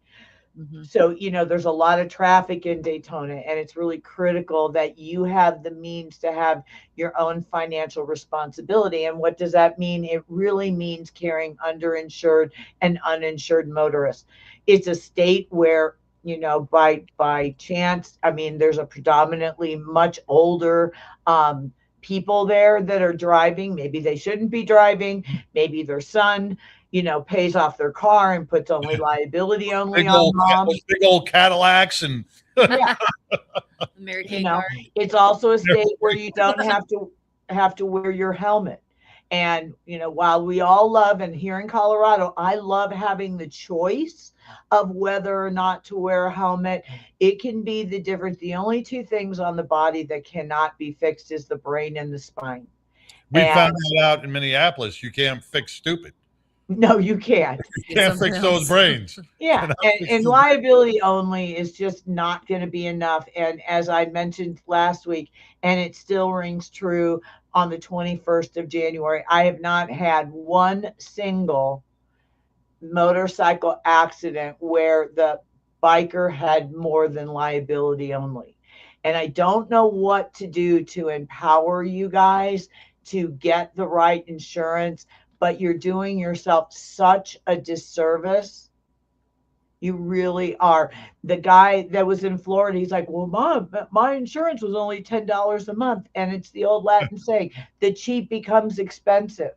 Mm-hmm. So, there's a lot of traffic in Daytona, and it's really critical that you have the means to have your own financial responsibility. And what does that mean? It really means carrying underinsured and uninsured motorists. It's a state where, by chance, there's a predominantly much older people there that are driving. Maybe they shouldn't be driving. Maybe their son pays off their car and puts only liability only on mom. Big old Cadillacs and It's also a state where you don't have to wear your helmet. And while we all love, and here in Colorado, I love having the choice of whether or not to wear a helmet. It can be the difference. The only two things on the body that cannot be fixed is the brain and the spine. We found that out in Minneapolis. You can't fix stupid. No, you can't. You can't fix those brains. Yeah, and liability only is just not going to be enough. And as I mentioned last week, and it still rings true on the 21st of January, I have not had one single motorcycle accident where the biker had more than liability only. And I don't know what to do to empower you guys to get the right insurance, but you're doing yourself such a disservice. You really are. The guy that was in Florida, he's like, well, Mom, my insurance was only $10 a month. And it's the old Latin saying, the cheap becomes expensive.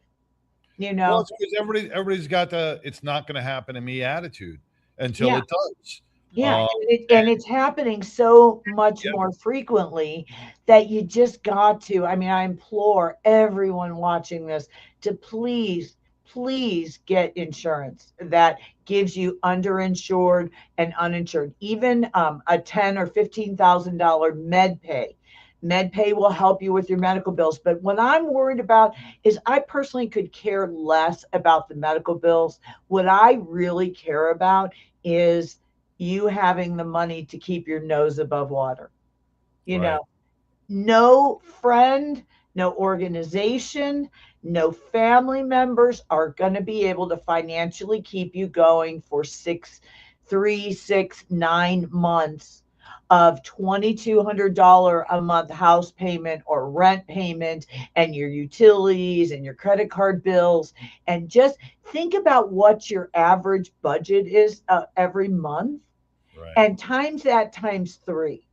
Well, it's because everybody's got the "it's not going to happen to me" attitude until it does. Yeah, and it's happening so much more frequently that you just got to. I implore everyone watching this to please get insurance that gives you underinsured and uninsured. Even a $10,000 or $15,000 med pay. MedPay will help you with your medical bills. But what I'm worried about is I personally could care less about the medical bills. What I really care about is you having the money to keep your nose above water. No friend, no organization, no family members are going to be able to financially keep you going for 3, 6, 9 months of $2,200 a month house payment or rent payment and your utilities and your credit card bills. And just think about what your average budget is every month, and times that times 3.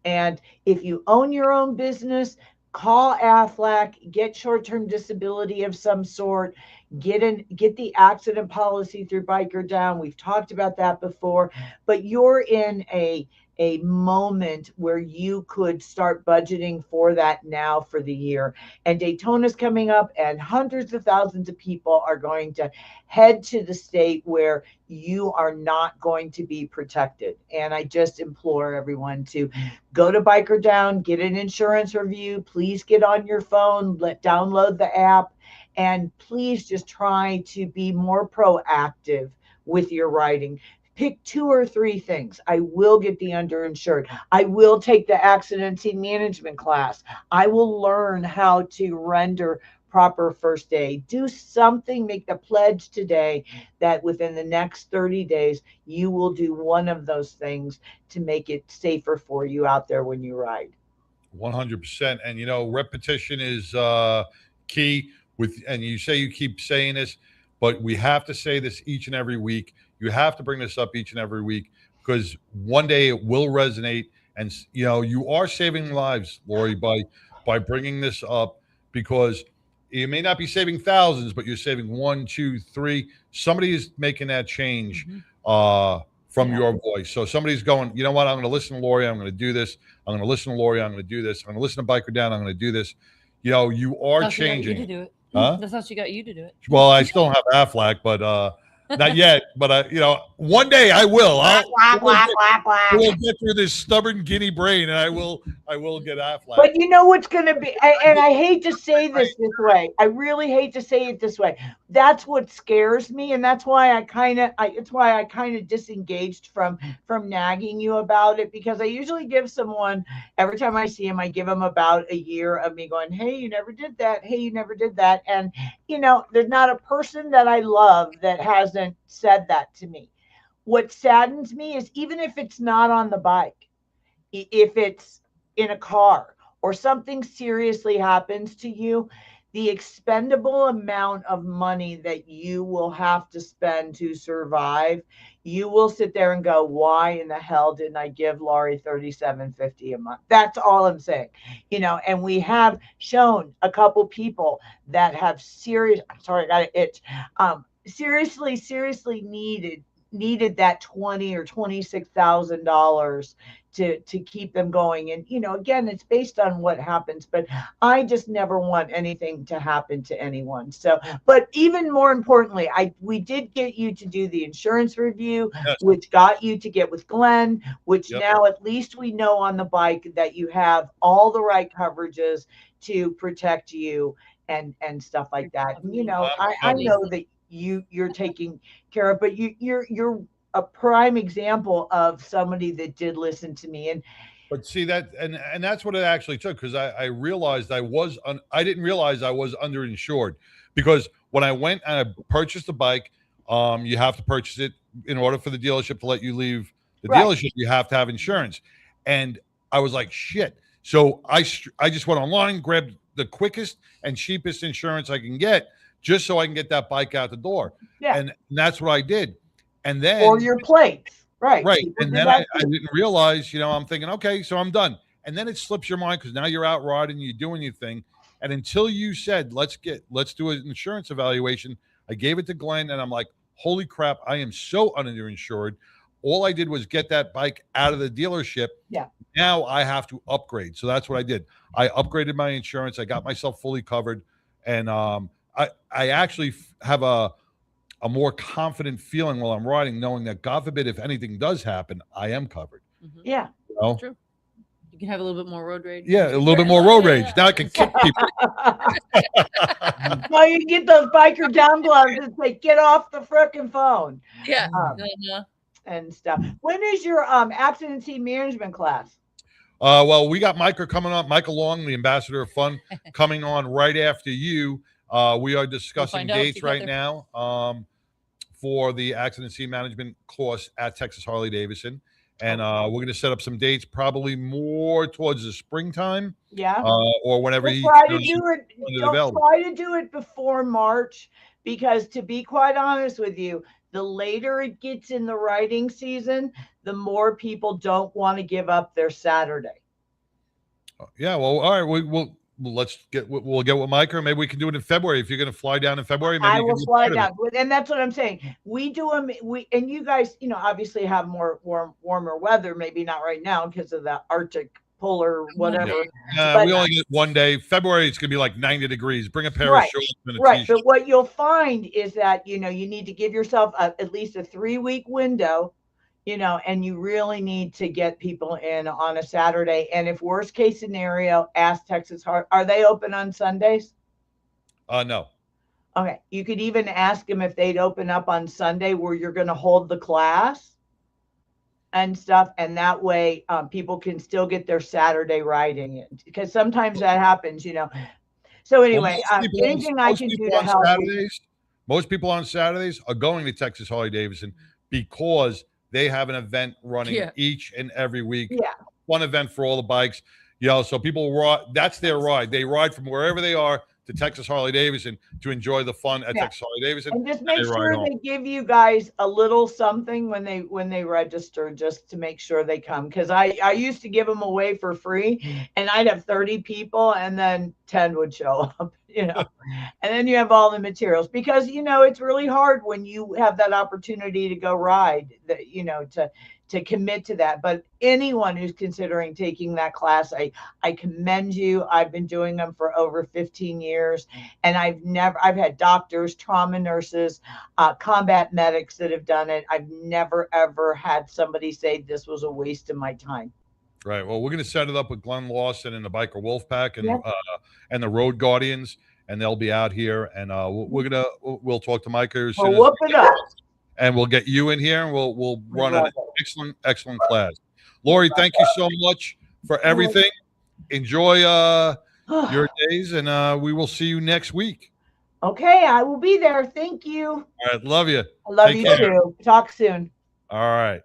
And if you own your own business, call AFLAC, get short-term disability of some sort, get the accident policy through Biker Down. We've talked about that before, but you're in a a moment where you could start budgeting for that now for the year. And Daytona's coming up, and hundreds of thousands of people are going to head to the state where you are not going to be protected. And I just implore everyone to go to Biker Down, get an insurance review. Please get on your phone, download the app, and please just try to be more proactive with your writing. Pick 2 or 3 things. I will get the underinsured. I will take the accident scene management class. I will learn how to render proper first aid. Do something, make the pledge today that within the next 30 days, you will do one of those things to make it safer for you out there when you ride. 100%. And, repetition is key and you say you keep saying this, but we have to say this each and every week. You have to bring this up each and every week because one day it will resonate. And, you are saving lives, Lori, by bringing this up, because you may not be saving thousands, but you're saving 1, 2, 3. Somebody is making that change from your voice. So somebody's going, you know what? I'm going to listen to Lori. I'm going to do this. I'm going to listen to Lori. I'm going to do this. I'm going to listen to Biker Down. I'm going to do this. You are That's changing. you to do it. Huh? That's how she got you to do it. Well, I still don't have Affleck, but not yet. But one day I will. We'll get through this stubborn guinea brain, and I will get Affleck. But you know what's going to be, and I hate to say this way. I really hate to say it this way. That's what scares me, and that's why I kind of disengaged from nagging you about it, because I usually give someone, every time I see him, I give them about a year of me going, hey, you never did that. Hey, you never did that. And there's not a person that I love that hasn't said that to me. What saddens me is, even if it's not on the bike, if it's in a car or something seriously happens to you, the expendable amount of money that you will have to spend to survive, you will sit there and go, why in the hell didn't I give Laurie $37.50 a month? That's all I'm saying. And we have shown a couple people that have seriously needed that $20,000 or $26,000 to keep them going. And again, it's based on what happens, but I just never want anything to happen to anyone. So, but even more importantly, we did get you to do the insurance review, which got you to get with Glenn, which now at least we know on the bike that you have all the right coverages to protect you and stuff like that. And, I know that you're taking care of, but you're a prime example of somebody that did listen to me. But see that, and that's what it actually took, because I realized I didn't realize I was underinsured, because when I went and I purchased a bike, you have to purchase it in order for the dealership to let you leave the dealership. You have to have insurance, and I was like, shit. So I just went online, grabbed the quickest and cheapest insurance I can get, just so I can get that bike out the door. Yeah. And that's what I did. And then, or your plates. Right. And then I didn't realize, I'm thinking, okay, so I'm done. And then it slips your mind, because now you're out riding, you're doing your thing. And until you said, let's do an insurance evaluation, I gave it to Glenn, and I'm like, holy crap, I am so underinsured. All I did was get that bike out of the dealership. Yeah. Now I have to upgrade. So that's what I did. I upgraded my insurance. I got myself fully covered. And I actually have a more confident feeling while I'm riding, knowing that, God forbid, if anything does happen, I am covered. Yeah. True. You can have a little bit more road rage. Yeah, a little bit more road rage. Now I can kick people. Now you get those Biker Down gloves and say, get off the frickin' phone. Yeah. And stuff. When is your accident scene management class? Well, we got Micah coming on, Micah Long, the ambassador of fun, coming on right after you. We are discussing dates right now for the accident scene management course at Texas Harley Davidson. And we're going to set up some dates, probably more towards the springtime. Yeah. Or whenever Don't try to do it before March, because, to be quite honest with you, the later it gets in the riding season, the more people don't want to give up their Saturday. Yeah. Well, all right. we'll get with Micah. Maybe we can do it in February. If you're going to fly down in February, maybe I you will can fly down. And that's what I'm saying. We do them. And you guys, obviously have more warmer weather. Maybe not right now because of the Arctic polar whatever. Yeah. We only get one day. February, it's going to be like 90 degrees. Bring a pair of shorts and a t-shirt. But what you'll find is that, you need to give yourself at least a 3-week window, and you really need to get people in on a Saturday. And if worst case scenario, ask Texas Heart, are they open on Sundays? No. Okay. You could even ask them if they'd open up on Sunday where you're going to hold the class and stuff, and that way people can still get their Saturday riding in, because sometimes that happens, So anyway, anything I can do to help. Most people on Saturdays are going to Texas Harley Davidson because they have an event running each and every week. Yeah, one event for all the bikes. So people that's their ride. They ride from wherever they are to Texas Harley Davidson to enjoy the fun at Texas Harley Davidson. And just make sure they give you guys a little something when they register, just to make sure they come. Because I used to give them away for free, and I'd have 30 people, and then 10 would show up, and then you have all the materials, because it's really hard when you have that opportunity to go ride, that to commit to that. But anyone who's considering taking that class, I commend you. I've been doing them for over 15 years, and I've had doctors, trauma nurses, combat medics that have done it. I've never, ever had somebody say this was a waste of my time. Right. Well, we're going to set it up with Glenn Lawson and the Biker Wolfpack and the Road Guardians, and they'll be out here, and we'll talk to Micah. Whoop it up. And we'll get you in here, and we'll run an excellent class. Lori, thank you so much for everything. Enjoy your days, and we will see you next week. Okay, I will be there. Thank you. All right, love you. I love you too. Talk soon. All right.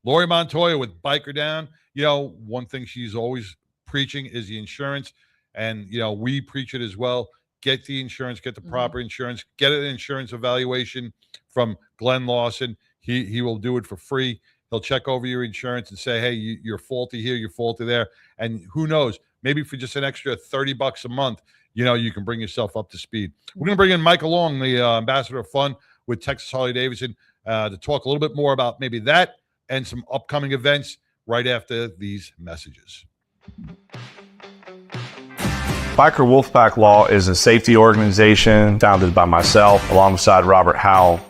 Lori Montoya with Biker Down. One thing she's always preaching is the insurance, and we preach it as well. Get the insurance, get the proper insurance, get an insurance evaluation from Glenn Lawson. He will do it for free. He'll check over your insurance and say, hey, you're faulty here, you're faulty there. And who knows, maybe for just an extra $30 a month, you can bring yourself up to speed. We're going to bring in Micah Long, the ambassador of fun with Texas Harley Davidson, to talk a little bit more about maybe that and some upcoming events right after these messages. Biker Wolfpack Law is a safety organization founded by myself alongside Robert Howell,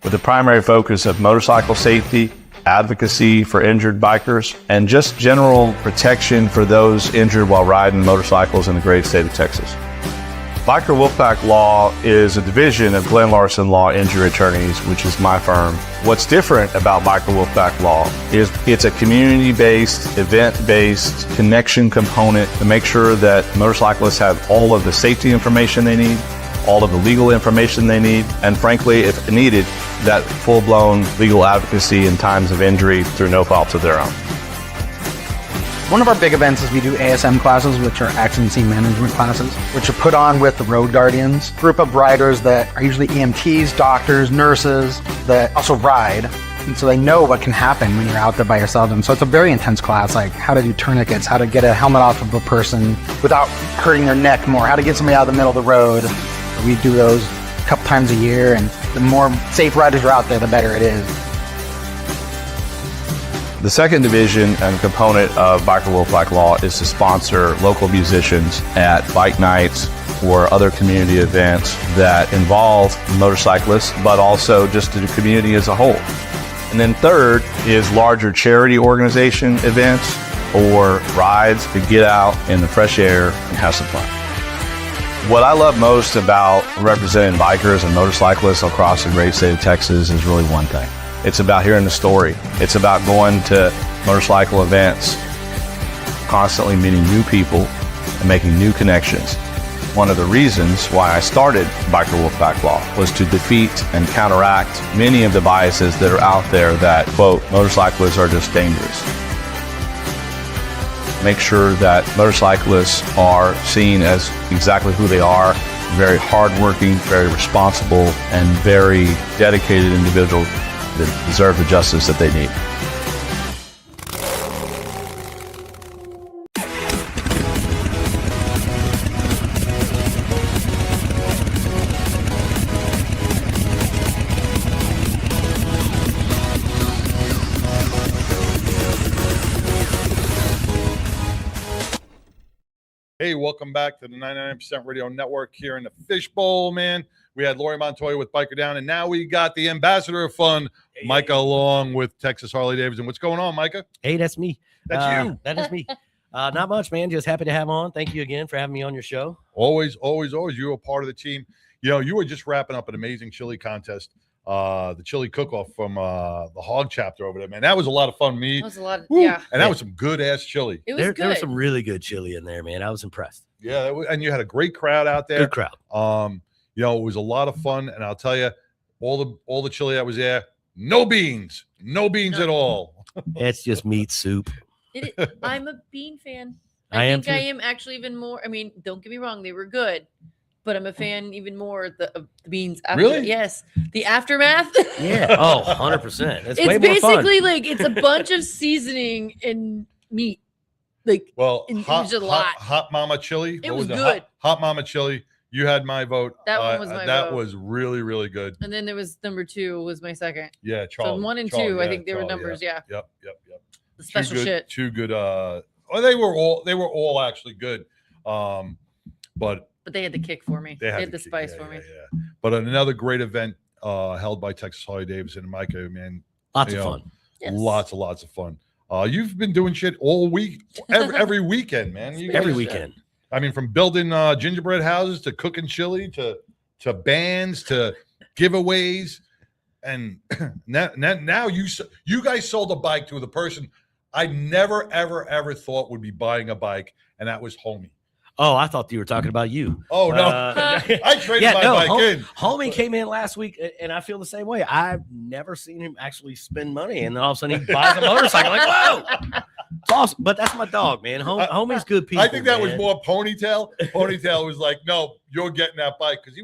with the primary focus of motorcycle safety, advocacy for injured bikers, and just general protection for those injured while riding motorcycles in the great state of Texas. Biker Wolfpack Law is a division of Glenn Larson Law Injury Attorneys, which is my firm. What's different about Biker Wolfpack Law is it's a community-based, event-based connection component to make sure that motorcyclists have all of the safety information they need, all of the legal information they need, and frankly, if needed, that full-blown legal advocacy in times of injury through no fault of their own. One of our big events is we do ASM classes, which are accident scene management classes, which are put on with the Road Guardians, group of riders that are usually EMTs, doctors, nurses that also ride. And so they know what can happen when you're out there by yourself. And so it's a very intense class, like how to do tourniquets, how to get a helmet off of a person without hurting their neck more, how to get somebody out of the middle of the road. We do those a couple times a year, and the more safe riders are out there, the better it is. The second division and component of Biker Wolfpack Law is to sponsor local musicians at bike nights or other community events that involve motorcyclists, but also just the community as a whole. And then third is larger charity organization events or rides to get out in the fresh air and have some fun. What I love most about representing bikers and motorcyclists across the great state of Texas is really one thing. It's about hearing the story. It's about going to motorcycle events, constantly meeting new people and making new connections. One of the reasons why I started Biker Wolfpack Law was to defeat and counteract many of the biases that are out there that, quote, motorcyclists are just dangerous. Make sure that motorcyclists are seen as exactly who they are, very hardworking, very responsible, and very dedicated individuals that deserve the justice that they need. Hey, welcome back to the 99% Radio Network here in the Fishbowl, man. We had Lori Montoya with Biker Down, and now we got the ambassador of fun, Micah, along with Texas Harley Davidson. What's going on, Micah? Hey, that's me. That's you. That is me. Not much, man. Just happy to have on. Thank you again for having me on your show. Always. You were a part of the team. You know, you were just wrapping up an amazing chili contest, the chili cook-off from the Hog chapter over there, man. That was a lot of fun. That was a lot. And that was some good-ass chili. It was good. There was some really good chili in there, man. I was impressed. Yeah, and you had a great crowd out there. Good crowd. You know, it was a lot of fun, and I'll tell you, all the chili that was there, no beans at all. It's just meat soup. I'm a bean fan. I think I am actually even more. I mean, don't get me wrong, they were good, but I'm a fan even more of the beans. After, really? Yes. The aftermath. Yeah. Oh, 100%. It's way more basically fun. like it's a bunch of seasoning and meat. Like, hot mama chili. It was good. Hot mama chili. You had my vote. That one was my That vote. was really, really good. And then there was number 2 was my second. Yeah, Charlie. So 1 and 2, Charlie, I think they were numbers. Yeah. Yep. The special shit. Two good. They were all actually good. But they had the kick for me. They had the spice for me. Yeah. But another great event held by Texas Harley Davidson and Micah, man. Lots of fun. Yes. Lots of fun. You've been doing shit all week, every weekend, man. Every weekend. I mean, from building gingerbread houses to cooking chili to bands to giveaways, and now you guys sold a bike to the person I never ever thought would be buying a bike, and that was Homie. Oh, I thought you were talking about you. Oh no, I traded my bike in. Homie came in last week, and I feel the same way. I've never seen him actually spend money, and then all of a sudden he buys a motorcycle. Like, whoa, it's awesome. But that's my dog, man. Homie's good people. I think that was man. more Ponytail. Ponytail was like, no, you're getting that bike because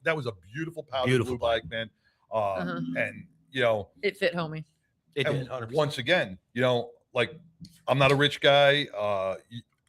that was a beautiful powder blue bike, man. And you know, it fit Homie. It and did. 100%. Once again, you know, like I'm not a rich guy,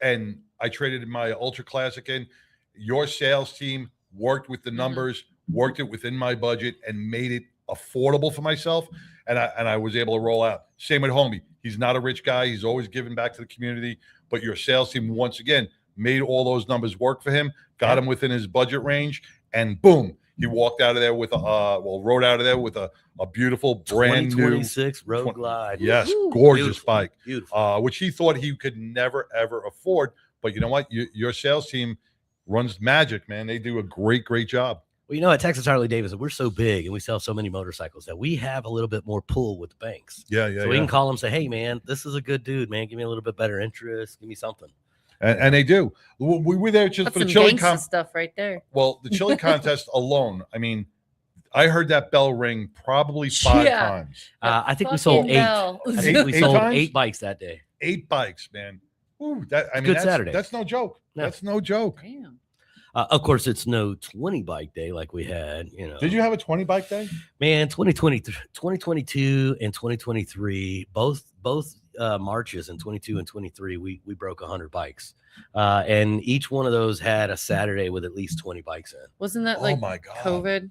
and I traded my Ultra Classic in. Your sales team worked with the numbers, worked it within my budget, and made it affordable for myself. And I was able to roll out. Same with Homie. He's not a rich guy. He's always giving back to the community. But your sales team, once again, made all those numbers work for him, got him within his budget range, and boom, he walked out of there with rode out of there with a beautiful brand new 2026 Road Glide. Yes, Woo. gorgeous Beautiful. bike. Beautiful. Which he thought he could never ever afford. But you know what? Your sales team runs magic, man. They do a great job. Well, you know, at Texas Harley Davidson, we're so big and we sell so many motorcycles that we have a little bit more pull with the banks. Yeah. So we can call them and say, hey, man, this is a good dude, man. Give me a little bit better interest. Give me something. And they do. We were there just That's for the some chili gangsta stuff right there. Well, the chili contest alone, I mean, I heard that bell ring probably 5 times. I think we sold 8. I think we sold times? 8 bikes that day. 8 bikes, man. Ooh, that's Saturday. That's no joke. No. That's no joke. Damn. Of course, it's no 20 bike day like we had. You know, Did you have a 20 bike day? Man, 2022 and 2023, both marches in 22 and 23, we broke 100 bikes, and each one of those had a Saturday with at least 20 bikes in. Wasn't that Oh my God. COVID?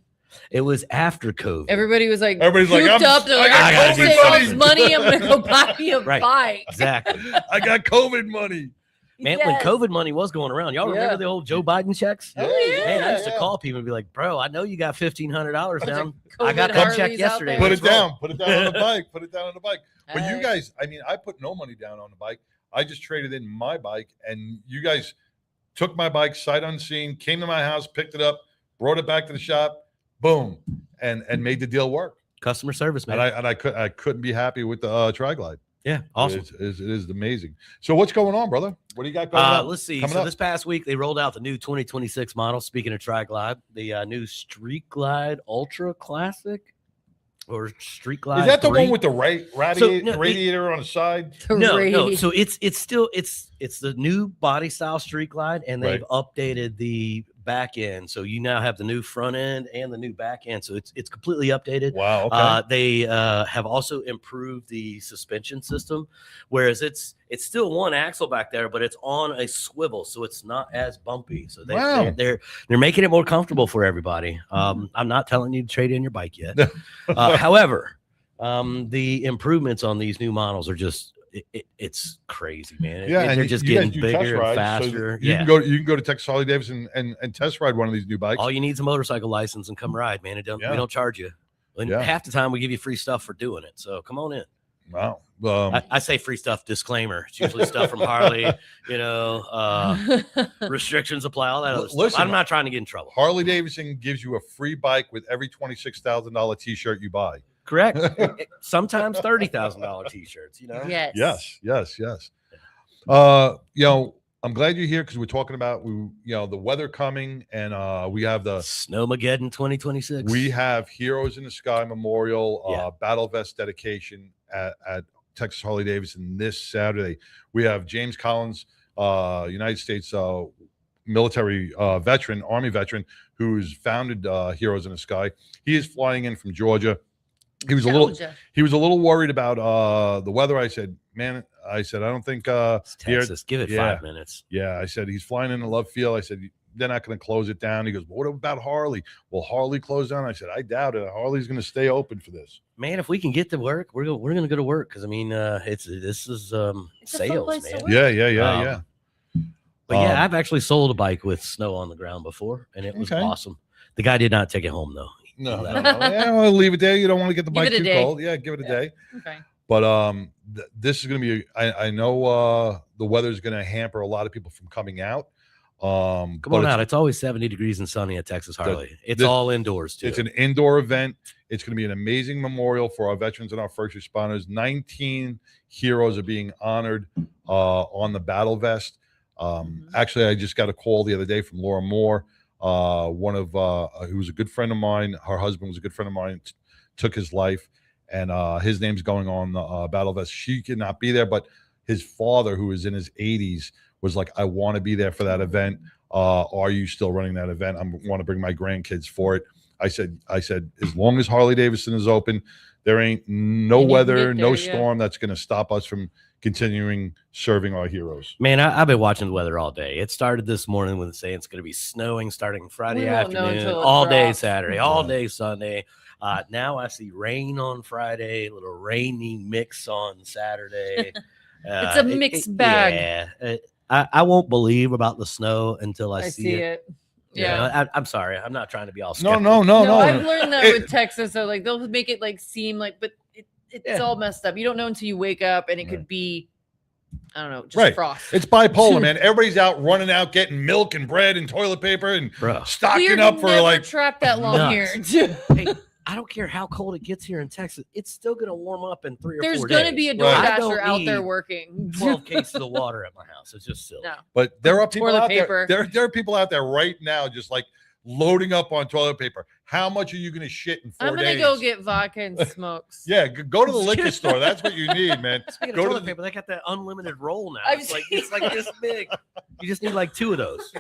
It was after COVID. Everybody was like, Everybody's like, cooped up. They're like, I I got gotta save all this money. I'm gonna go buy me a Right. bike. Exactly. I got COVID money. Man, Yes. when COVID money was going around, y'all remember the old Joe Biden checks? Oh, yeah. Man, I used to call people and be like, bro, I know you got $1,500 down. COVID I got that check Harleys out yesterday. there. Put Let's it down. roll." Put it down on the bike. Put it down on the bike. But you Hey. guys, I mean, I put no money down on the bike. I just traded in my bike, and you guys took my bike sight unseen, came to my house, picked it up, brought it back to the shop, boom, and made the deal work. Customer service, man. And I couldn't be happy with the Tri-Glide. Yeah, awesome. It is amazing. So what's going on, brother? What do you got going on? Let's see. Coming So up? this past week, they rolled out the new 2026 model. Speaking of Tri-Glide, the new Street Glide Ultra Classic or Street Glide. Is that the 3. one with the no, radiator on the side? No. So it's still the new body style Street Glide, and they've Right. updated the back end. So you now have the new front end and the new back end. So it's completely updated. Wow. Okay. They have also improved the suspension system, whereas it's still one axle back there, but it's on a swivel, so it's not as bumpy. So Wow. they're making it more comfortable for everybody. I'm not telling you to trade in your bike yet. However, the improvements on these new models are just it's crazy, man. Yeah, They're and just you guys getting do test bigger and rides, so faster. you Yeah. can go to Texas Harley Davidson and test ride one of these new bikes. All you need is a motorcycle license and come ride, man. We don't charge you. And half the time we give you free stuff for doing it. So come on in. Wow. I say free stuff, disclaimer. It's usually stuff from Harley, restrictions apply, all that other stuff. I'm not trying to get in trouble. Harley Davidson gives you a free bike with every $26,000 t-shirt you buy. Correct. Sometimes $30,000 t-shirts, Yes. Yes. I'm glad you're here because we're talking about the weather coming, and we have the Snowmageddon 2026. We have Heroes in the Sky Memorial Battle Vest dedication at Texas Harley Davidson this Saturday. We have James Collins, United States military veteran, Army veteran, who's founded Heroes in the Sky. He is flying in from Georgia. He was a little worried about the weather. I said, I don't think it's Texas. Give it 5 minutes. Yeah, I said he's flying in the Love Field. I said they're not going to close it down. He goes, well, what about Harley? Will Harley close down? I said, I doubt it. Harley's going to stay open for this. Man, if we can get to work, we're going to go to work because this is sales, man. Yeah. But I've actually sold a bike with snow on the ground before, and it was awesome. The guy did not take it home though. No. Yeah, well, leave it there. You don't want to get the bike too cold. Yeah, give it a day. Okay. But this is going to be. I know the weather is going to hamper a lot of people from coming out. Come on out. It's always 70 degrees and sunny at Texas Harley. It's all indoors too. It's an indoor event. It's going to be an amazing memorial for our veterans and our first responders. 19 heroes are being honored on the battle vest. Actually, I just got a call the other day from Laura Moore, one of who was a good friend of mine. Her husband was a good friend of mine. Took his life, and his name's going on the battle vest. She could not be there, but his father, who is in his 80s, was like, I want to be there for that event. Are you still running that event? I want to bring my grandkids for it. I said, as long as Harley Davidson is open, there ain't no weather, no storm that's going to stop us from continuing serving our heroes. Man, I've been watching the weather all day. It started this morning with saying it's going to be snowing starting Friday afternoon, all day Saturday, all day Sunday. Now I see rain on Friday, a little rainy mix on Saturday. It's a mixed bag. Yeah. I won't believe about the snow until I see it. Yeah. I'm sorry. I'm not trying to be all skeptical. No. I've learned that with Texas. So like they'll make it like seem like, but it's all messed up. You don't know until you wake up, and it could be, I don't know, just frost. It's bipolar, man. Everybody's out running out, getting milk and bread and toilet paper and stocking up for like trapped that long here. Hey, I don't care how cold it gets here in Texas. It's still going to warm up in 3 or 4 days. There's going to be a DoorDasher out there working. 12 cases of water at my house. It's just silly. No. But there are people Toilet out paper. there are people out there right now just like loading up on toilet paper. How much are you going to shit in 4 days? I'm going to go get vodka and smokes. Yeah, go to the liquor store. That's what you need, man. Speaking of toilet paper, they got that unlimited roll now. It's like this big. You just need like 2 of those.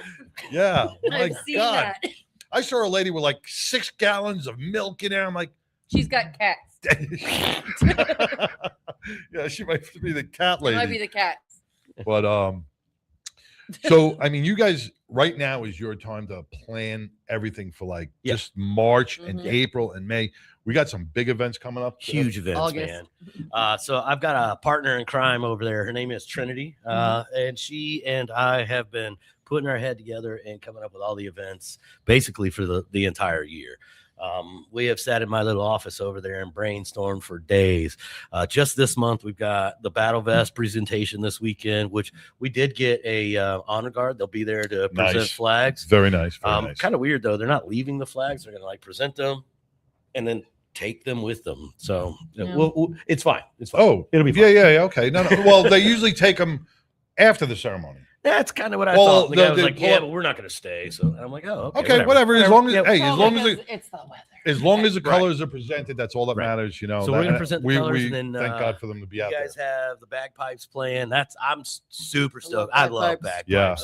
Yeah. I've seen that. I saw a lady with like 6 gallons of milk in there. I'm like, she's got cats. Yeah, she might be the cat lady. She might be the cats. But so I mean, you guys right now is your time to plan everything for like just March and April and May. We got some big events coming up. Huge events, man. So I've got a partner in crime over there. Her name is Trinity, and she and I have been putting our head together and coming up with all the events basically for the entire year. We have sat in my little office over there and brainstormed for days. Just this month, we've got the Battle Vest presentation this weekend, which we did get a honor guard. They'll be there to present flags. Very nice. Very nice. Kind of weird though. They're not leaving the flags. They're going to like present them and then take them with them. So it's fine. It's fine. Oh, it'll be fine. Yeah. Okay. No. Well, they usually take them after the ceremony. That's kind of what I thought. The guy was like, "Yeah, but we're not going to stay." So I'm like, "Oh, okay, whatever." As long as it's the weather. As long as the colors are presented, that's all that matters, you know. So we're going to present the colors, and then thank God for them to be out there. You guys have the bagpipes playing. I'm super stoked. I love bagpipes. Yeah,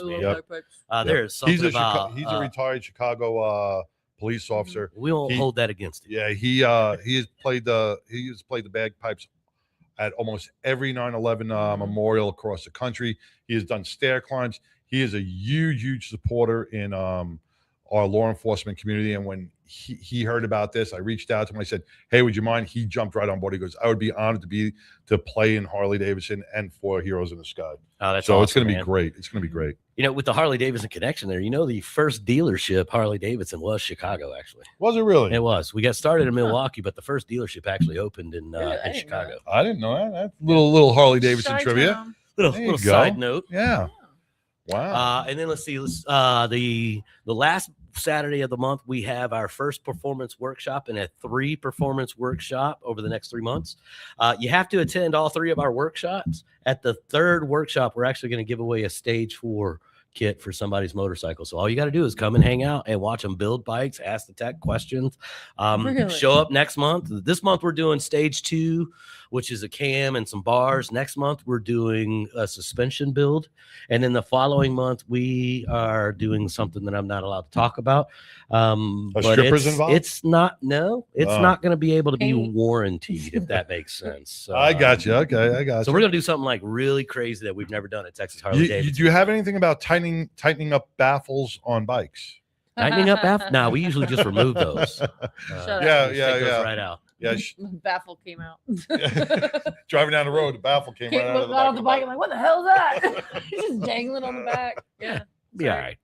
there's something about he's a retired Chicago police officer. We won't hold that against him. Yeah, he has played the bagpipes at almost every 9/11 memorial across the country. He has done stair climbs. He is a huge supporter in our our law enforcement community. And when he heard about this, I reached out to him. I said, hey, would you mind? He jumped right on board. He goes, I would be honored to play in Harley Davidson and for Heroes in the Sky. Oh, that's so awesome, it's going to be man. great. It's going to be great. You know, with the Harley Davidson connection there, you know, the first dealership Harley Davidson was Chicago, actually. Was it really? It was. We got started in Milwaukee, but the first dealership actually opened in Chicago. I didn't know that. That's little Harley Davidson trivia. Little side note. Yeah. Wow. And then let's see. The last Saturday of the month, we have our first performance workshop and a 3 performance workshop over the next 3 months. You have to attend all 3 of our workshops. At the 3rd workshop, we're actually going to give away a stage 4 kit for somebody's motorcycle. So all you got to do is come and hang out and watch them build bikes, ask the tech questions. Really? Show up next month. This month we're doing stage 2, which is a cam and some bars. Next month we're doing a suspension build, and then the following month we are doing something that I'm not allowed to talk about. But strippers involved? It's not. No, it's not going to be able to be warranted, if that makes sense. I got you. Okay, I got you. So we're going to do something like really crazy that we've never done at Texas Harley Davidson. Do you have anything about tightening up baffles on bikes? Tightening up baffles? No, we usually just remove those. Yeah. Right out. Yeah. Baffle came out. Driving down the road, the baffle came right out of the back. the bike. I'm like, what the hell is that? Just dangling on the back. Yeah. Be all right.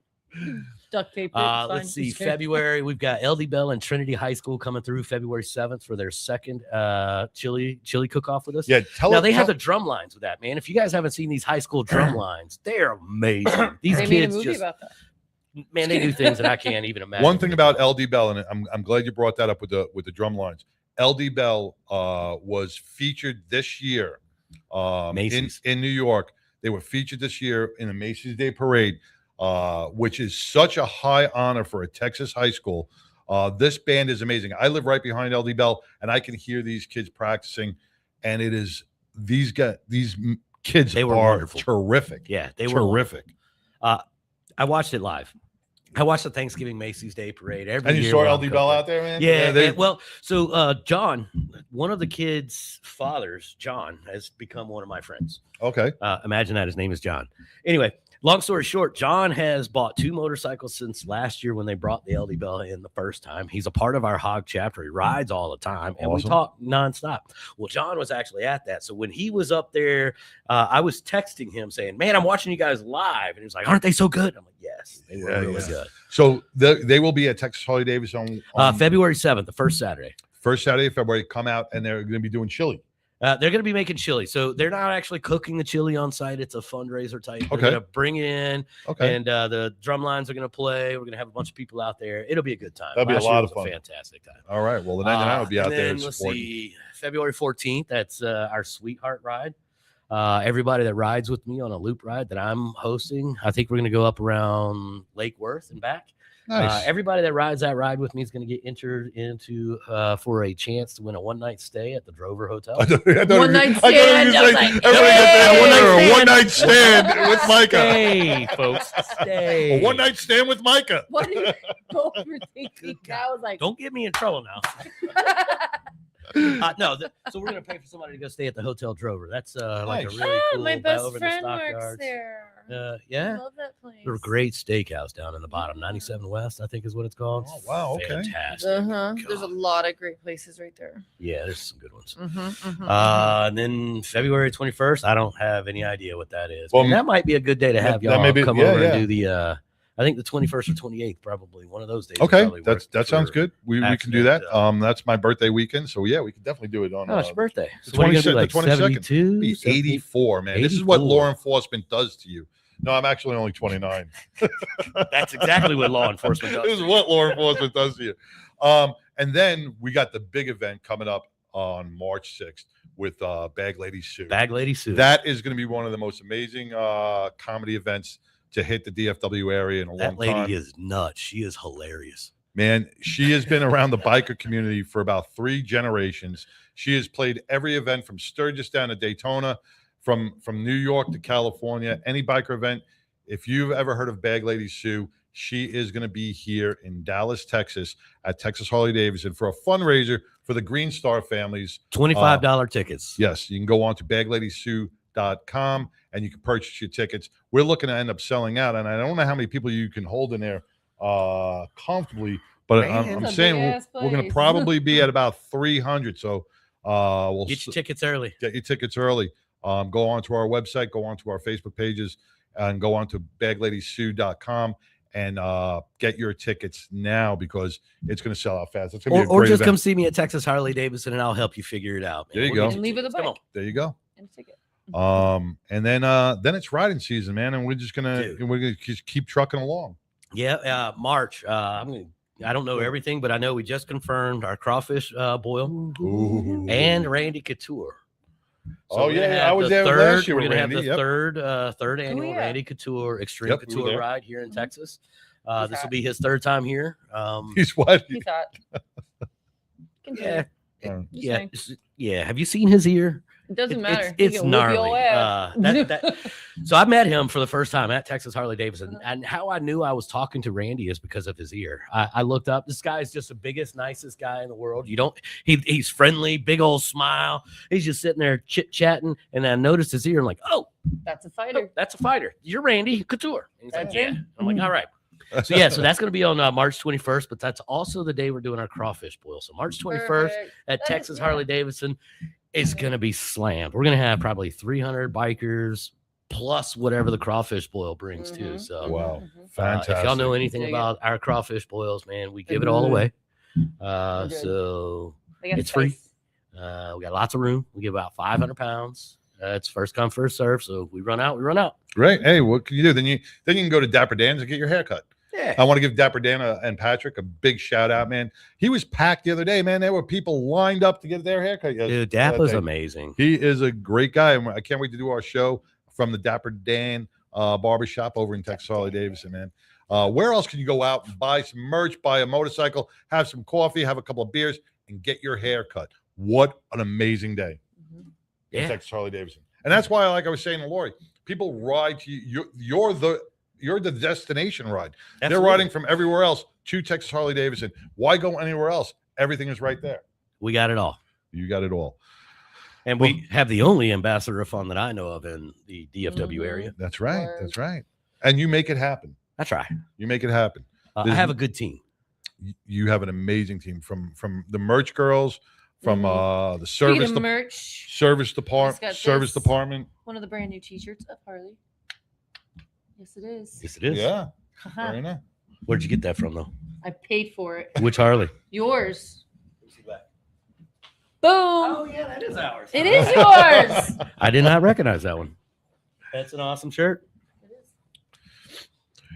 Duct tape. Fine. Let's see. Just kidding. February, we've got LD Bell and Trinity High School coming through February 7th for their second chili cook-off with us. Yeah, they have the drum lines with that, man. If you guys haven't seen these high school drum lines, they're amazing. These They kids made a movie just about that. man, they do things that I can't even imagine. One thing about LD Bell, and I'm glad you brought that up with the drum lines. LD Bell was featured this year in New York. They were featured this year in the Macy's Day Parade, which is such a high honor for a Texas high school. This band is amazing. I live right behind LD Bell, and I can hear these kids practicing, and it is these kids They were are wonderful. terrific. Yeah, they were terrific. I watched it live. I watched the Thanksgiving Macy's Day Parade every And you year saw while LD I'm Bell cooking. out there, man? Yeah. Yeah, So John, one of the kids' fathers, John, has become one of my friends. Okay. Imagine that his name is John. Anyway, long story short, John has bought 2 motorcycles since last year when they brought the LD Bell in the first time. He's a part of our Hog chapter. He rides all the time, and we Awesome. talk nonstop. Well, John was actually at that. So when he was up there, I was texting him saying, man, I'm watching you guys live. And he was like, aren't they so good? I'm like, yes, they were really good. So they will be at Texas Harley Davidson on February 7th, the first Saturday. First Saturday of February. Come out, and they're going to be doing chili. They're going to be making chili. So they're not actually cooking the chili on site. It's a fundraiser type. They're Okay. going to bring it in, Okay. and the drum lines are going to play. We're going to have a bunch of people out there. It'll be a good time. That'll be a Last year lot was of fun. Fantastic time. All right. Well, then I will be out and there then let's supporting. see, February 14th. That's our Sweetheart ride. Everybody that rides with me on a loop ride that I'm hosting, I think we're going to go up around Lake Worth and back. Nice. Everybody that rides that ride with me is going to get entered into for a chance to win a one-night stay at the Drover Hotel. One night stand. A one-night stand with Micah. Stay, folks. Stay. A one-night stand with Micah. What are you overthinking? I was like, Don't get me in trouble now. So we're gonna pay for somebody to go stay at the Hotel Drover. That's like a really cool. my best over in the friend works stockyards. there. Yeah, I love that place. they're a great steakhouse down in the bottom, 97 West, I think is what it's called. Oh, wow, okay. Fantastic. There's a lot of great places right there. Yeah, there's some good ones. Mm-hmm. And then February 21st, I don't have any idea what that is. Well, Well, that might be a good day to have that y'all may be- come yeah, over yeah. and do the. I think the 21st or 28th, probably one of those days. Okay, probably work that sounds for good. We can do that. accident, That's my birthday weekend, so yeah, we can definitely do it on. Oh, it's your birthday. The So what are you 22nd. gonna do, like 22nd. 72? Be 84, man. This is what law enforcement does to you. No, I'm actually only 29. That's exactly what law enforcement does. This is what law enforcement does to you. And then we got the big event coming up on March 6th with Bag Lady Sue. Bag Lady Sue. That is going to be one of the most amazing comedy events to hit the DFW area in a long That lady time. is nuts. She is hilarious. Man, she has been around the biker community for about 3 generations. She has played every event from Sturgis down to Daytona, from New York to California, any biker event. If you've ever heard of Bag Lady Sue, she is going to be here in Dallas, Texas at Texas Harley Davidson for a fundraiser for the Green Star families. $25 tickets. Yes, you can go on to bagladysue.com and you can purchase your tickets. We're looking to end up selling out, and I don't know how many people you can hold in there comfortably. But Man, I'm it's a saying big-ass we're going to place. probably be at about 300. So we'll Get your tickets early. get your tickets early. Go onto our website, go onto our Facebook pages, and go onto bagladysue.com and get your tickets now because it's going to sell out fast. It's going to be a Or great just event. come see me at Texas Harley Davidson and I'll help you figure it out. Man. There you We'll go. get And leave with a tickets. Come bike. on. There you go. And a ticket. And then it's riding season, man, and we're gonna just keep trucking along. Yeah, March. I don't know everything, but I know we just confirmed our crawfish boil and Randy Couture. Oh, we're gonna yeah, have I was the there third, last year We're with gonna have Randy, the yep. third annual yeah. Randy Couture Extreme Yep, we were Couture there. ride here in Texas. This will be his third time here. He's what? He thought. Yeah, Um, yeah. Have you seen his ear? It doesn't matter. He It's can whoop your gnarly. ass. So I met him for the first time at Texas Harley Davidson, and how I knew I was talking to Randy is because of his ear. I looked up. This guy is just the biggest, nicest guy in the world. He's friendly, big old smile. He's just sitting there chit chatting, and I noticed his ear. I'm like, oh, That's a fighter. that's a fighter. You're Randy Couture. And he's like, That's yeah. him. I'm like, all right. So yeah, so that's going to be on March 21st, but that's also the day we're doing our crawfish boil. So March 21st Perfect. at That Texas is- Harley Davidson is going to be slammed. We're going to have probably 300 bikers plus whatever the crawfish boil brings too. So Wow, if fantastic! y'all know anything Dig it. about our crawfish boils, man, we give it all away. good. So They got it's free. space. We got lots of room. We give about 500 pounds. It's first come, first serve. So we run out, we run out. Great. Hey, what can you do? Then you can go to Dapper Dan's and get your hair cut. Yeah. I want to give Dapper Dan and Patrick a big shout out, man. He was packed the other day, man. There were people lined up to get their haircut. Dude, Dapper's amazing. He is a great guy. And I can't wait to do our show from the Dapper Dan barbershop over in Texas Harley Davidson, man. Where else can you go out and buy some merch, buy a motorcycle, have some coffee, have a couple of beers, and get your hair cut? What an amazing day in Yeah. Texas Harley Davidson. And that's why, like I was saying to Lori, people ride to you. You're the destination ride. Absolutely. They're riding from everywhere else to Texas Harley Davidson. Why go anywhere else? Everything is right there. We got it all. You got it all. And we have the only ambassador of fun that I know of in the DFW area. That's right. That's right. And you make it happen. That's right. You make it happen. I have a good team. You have an amazing team from the merch girls, from the Speaking service of merch, service just got service this. department. One of the brand new T-shirts of Harley. Yes, it is. Yes, it is. Yeah. Uh-huh. Very nice. Where'd you get that from, though? I paid for it. Which Harley? Yours. Boom. Oh, yeah, that is ours. It is yours. I did not recognize that one. That's an awesome shirt.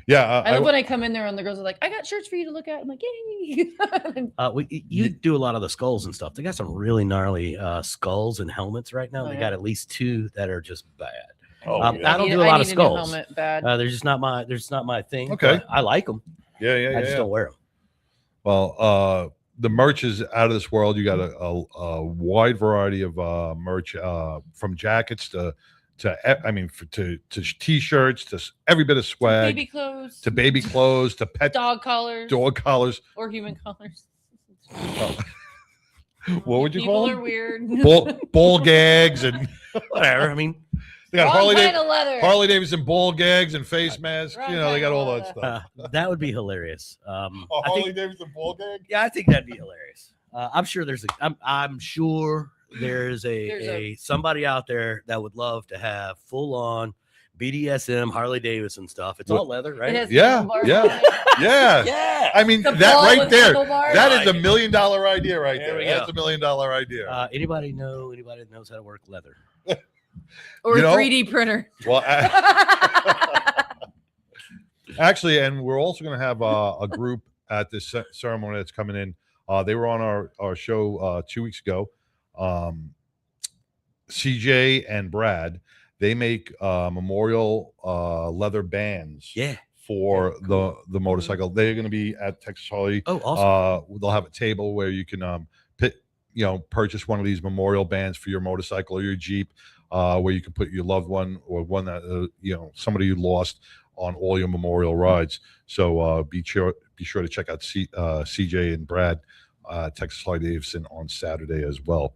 Yeah. I love when I come in there and the girls are like, I got shirts for you to look at. I'm like, yay. You do a lot of the skulls and stuff. They got some really gnarly skulls and helmets right now. Oh, They yeah. got at least 2 that are just bad. Oh, I don't do a I lot of need a new skulls. helmet bad. They're just not my thing. Okay. but I like them. Yeah. I just don't wear them. Well, the merch is out of this world. You got a wide variety of merch, from jackets to t-shirts to every bit of swag, Baby clothes. to baby clothes to pet Dog collars. dog collars. Or human collars. What would you People call are them? weird. Ball gags and Whatever. I mean, they got Wrong kind of leather. Harley Davidson ball gags and face masks. Wrong You know, they got kind all of that leather. stuff. that would be hilarious. I Harley think, Davidson ball gag. yeah, I think that'd be hilarious. I'm sure I'm sure there's There's a somebody out there that would love to have full on BDSM Harley Davidson stuff. It's all leather, right? It has Yeah, handlebars yeah. on it. Yeah. Yeah. I mean, The that ball right with there, handlebars? that is $1 million idea right There there. we That's go. $1 million idea. Anybody that knows how to work leather? Or You know- a 3D printer. Well, actually, and we're also going to have a group at this ceremony that's coming in. They were on our show 2 weeks ago. CJ and Brad, they make memorial leather bands. Yeah. For the motorcycle, they're going to be at Texas Harley. Oh, awesome. They'll have a table where you can purchase one of these memorial bands for your motorcycle or your Jeep, where you can put your loved one or one that somebody you lost on all your memorial rides. So be sure to check out CJ and Brad, Texas Harley Davidson on Saturday as well.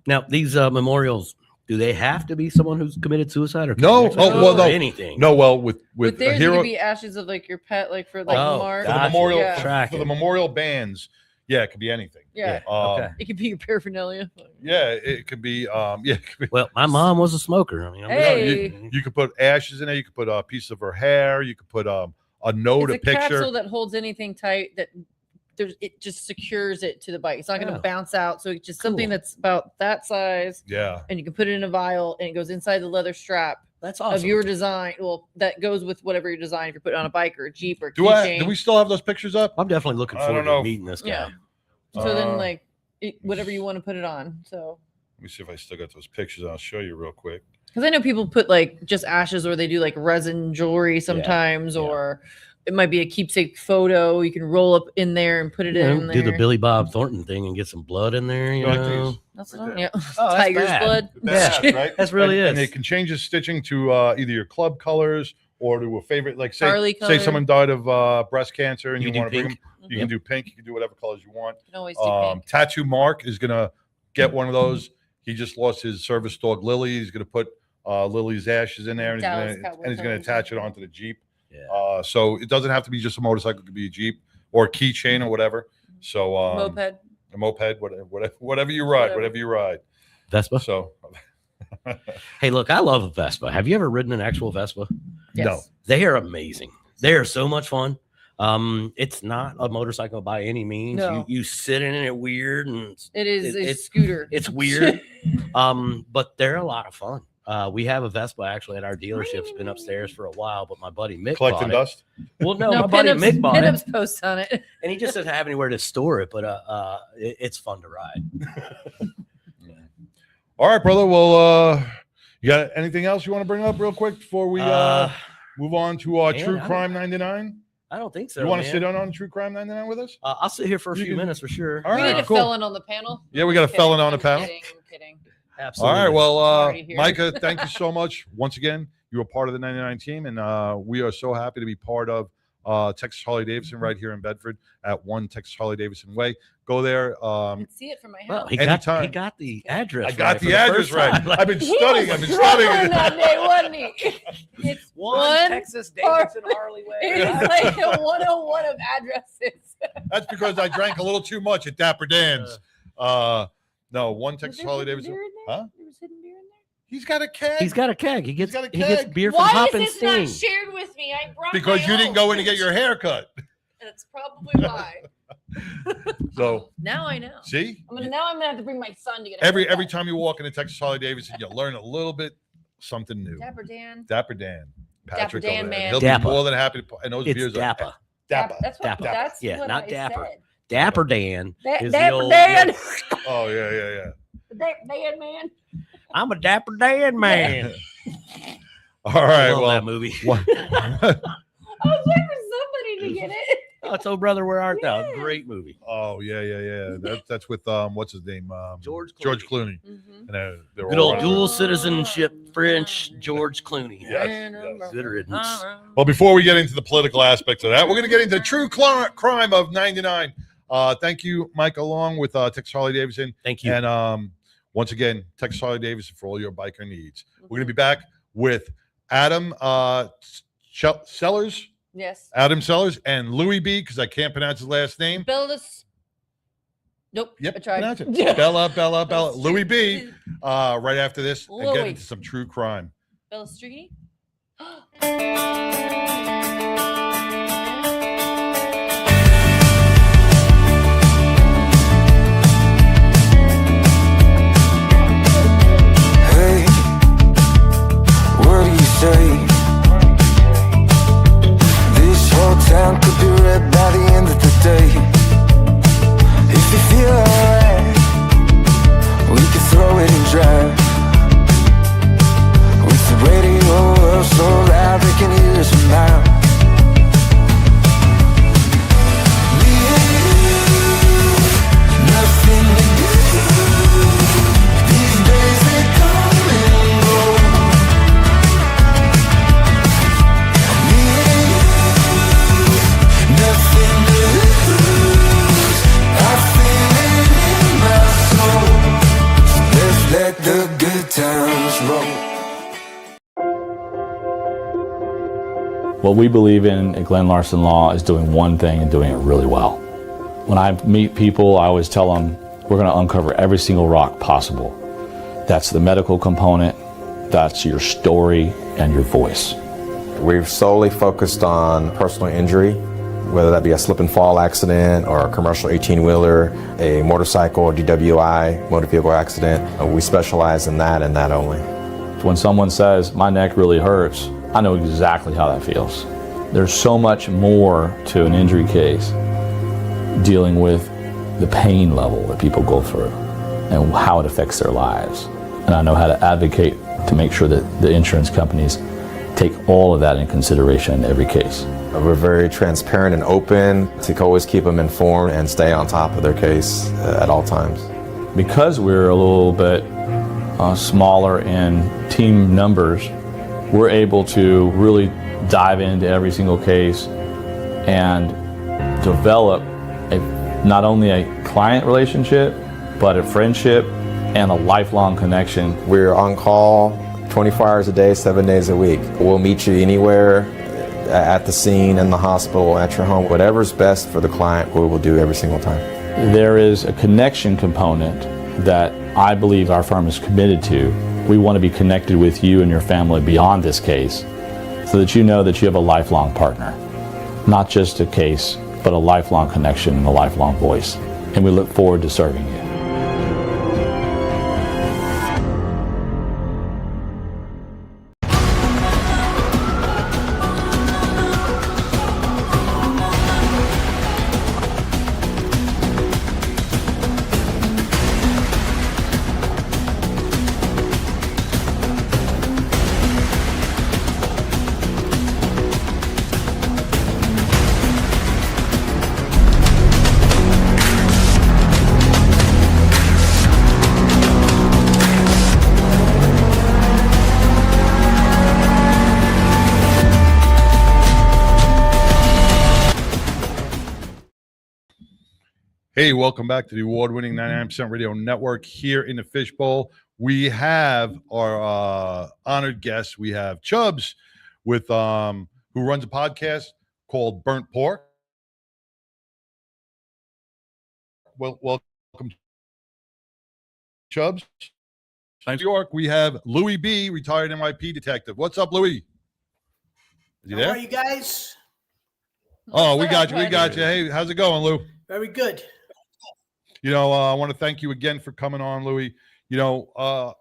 Now these memorials, Do they have to be someone who's committed suicide or No. no, anything? No, well, with theirs, a hero, it could be ashes of like your pet, like for like Mark. for the memorial Yeah. for the memorial bands. Yeah, it could be anything. Yeah. Okay. It could be your paraphernalia. Yeah, it could be. It could be. Well, my mom was a smoker. I mean, Hey. You could put ashes in there. You could put a piece of her hair. You could put a note, It's a picture. capsule that holds anything tight that it just secures it to the bike. It's not going to bounce out. So it's just something that's about that size. Yeah. And you can put it in a vial and it goes inside the leather strap. That's Of awesome. your design. Well, that goes with whatever your design. If you're putting on a bike or a Jeep or Do keychain. we still have those pictures up? I'm definitely looking I forward don't know. to meeting this guy. Yeah. So then, like, whatever you want to put it on. So, Let me see if I still got those pictures. I'll show you real quick. because I know people put like just ashes, or they do like resin jewelry sometimes, or it might be a keepsake photo. You can roll up in there and put it in there. Do the Billy Bob Thornton thing and get some blood in there. You Like know, these. That's what yeah. Oh, that's Tiger's bad. blood. That's right. That's really and is. they can change the stitching to either your club colors or to a favorite. Like Charlie say color. someone died of breast cancer and You you, can want do to bring them. pink. You can do pink. You can do whatever colors you want. You can always do pink. Tattoo Mark is gonna get one of those. He just lost his service dog Lily. He's gonna put Lily's ashes in there, and Dallas he's Cowboy gonna colors. attach it onto the Jeep. Yeah. So it doesn't have to be just a motorcycle; it could be a Jeep or a keychain or whatever. So Moped. a moped, whatever you ride, whatever you ride. Vespa. So Hey, look, I love a Vespa. Have you ever ridden an actual Vespa? Yes. No. They are amazing. They are so much fun. It's not a motorcycle by any means. No. You sit in it weird and It is a it's scooter. It's weird. But they're a lot of fun. We have a Vespa actually at our dealership. It's been upstairs for a while, but my buddy Mick collecting bought it. dust. Well, no, my buddy pinups, Mick bought it, pinups post on it. and he just doesn't have anywhere to store it. But it's fun to ride. All right, brother. Well, you got anything else you want to bring up real quick before we move on to man, True I Crime 99? I don't think so. You want to man. sit down on True Crime 99 with us? I'll sit here for a You few can- minutes for sure. All We right, need a cool. felon on the panel. Yeah, we got a I'm felon kidding. on the I'm panel. kidding. I'm kidding. Absolutely. All right. Well, Already here. Micah, thank you so much once again. You were part of the 99 team, and we are so happy to be part of Texas Harley Davidson right here in Bedford at 1 Texas Harley Davidson Way. Go there. I can see it from my house. Well, he Anytime. got the address. I got right for the address first right. time. Like, I've been He studying. was I've been struggling studying. that day, wasn't he? It's one Texas Har- Davidson Harley Way. It's like a 101 of addresses. That's because I drank a little too much at Dapper Dan's. No, 1 Texas Harley Davidson. Huh? There was hidden beer in there? He's got a keg. He's got a keg. He gets got a he gets keg. beer from Why Hop is and this not Sting. shared with me? I brought Because my you didn't own. go in to get your hair cut. That's probably why. So Now I know. see, Now I'm gonna have to bring my son to get a every haircut. time you walk into Texas Harley Davidson, you learn a little bit something new. Dapper Dan. Dapper Dan, Patrick Dan, over there. man. He'll Dapper. be more than happy to. And those It's beers Dapper. are Dapper. That's what. Dapper. That's Yeah, what not I Dapper. said. Dapper Dan is the Dapper old. Dan. Oh yeah. Dapper Dan, man. I'm a Dapper Dan man. All right. I love Well, that movie. what- I was waiting for somebody to get it. Oh, it's Oh Brother, Where Art Thou? Great movie. oh yeah. That's with what's his name? George Clooney. George Clooney. Mhm. And they're Good all old running. dual citizenship French George Clooney. Yes. Good riddance. Well, before we get into the political aspects of that, we're going to get into True Crime of 99. Thank you, Mike, along with Texas Harley Davidson. Thank you. And once again, Texas Harley Davidson for all your biker needs. We're going to be back with Adam Cellars, Yes. Adam Cellars, and Louis B, because I can't pronounce his last name. Bellis. Nope. Yep, I tried. pronounce it. Bella. Louis B. Right after this, and get Louis. into some true crime. Balestrieri. Hey, what do you say? This whole town could be red by the end of the day. If you feel alright, we could throw it and drive. With the radio up so loud they can hear us from miles. What we believe in at Glenn Larson Law is doing one thing and doing it really well. When I meet people, I always tell them we're going to uncover every single rock possible. That's the medical component, that's your story, and your voice. We've solely focused on personal injury, whether that be a slip and fall accident or a commercial 18-wheeler, a motorcycle or DWI, motor vehicle accident. We specialize in that and that only. When someone says, my neck really hurts, I know exactly how that feels. There's so much more to an injury case dealing with the pain level that people go through and how it affects their lives. And I know how to advocate to make sure that the insurance companies take all of that in consideration in every case. We're very transparent and open to always keep them informed and stay on top of their case at all times. Because we're a little bit smaller in team numbers, we're able to really dive into every single case and develop not only a client relationship, but a friendship and a lifelong connection. We're on call 24 hours a day, 7 days a week. We'll meet you anywhere, at the scene, in the hospital, at your home. Whatever's best for the client, we will do every single time. There is a connection component that I believe our firm is committed to. We want to be connected with you and your family beyond this case so that you know that you have a lifelong partner. Not just a case, but a lifelong connection and a lifelong voice. And we look forward to serving you. Hey, welcome back to the award-winning 99% Radio Network here in the Fishbowl. We have our honored guest. We have Chubbs with who runs a podcast called Burnt Pork. Well, welcome, Chubbs. Thanks, New York. We have Louis B., retired NYPD detective. What's up, Louis? Is he there? How are you guys? Oh, we got you. We got you. Hey, how's it going, Lou? Very good. You know, I want to thank you again for coming on, Louis. You know,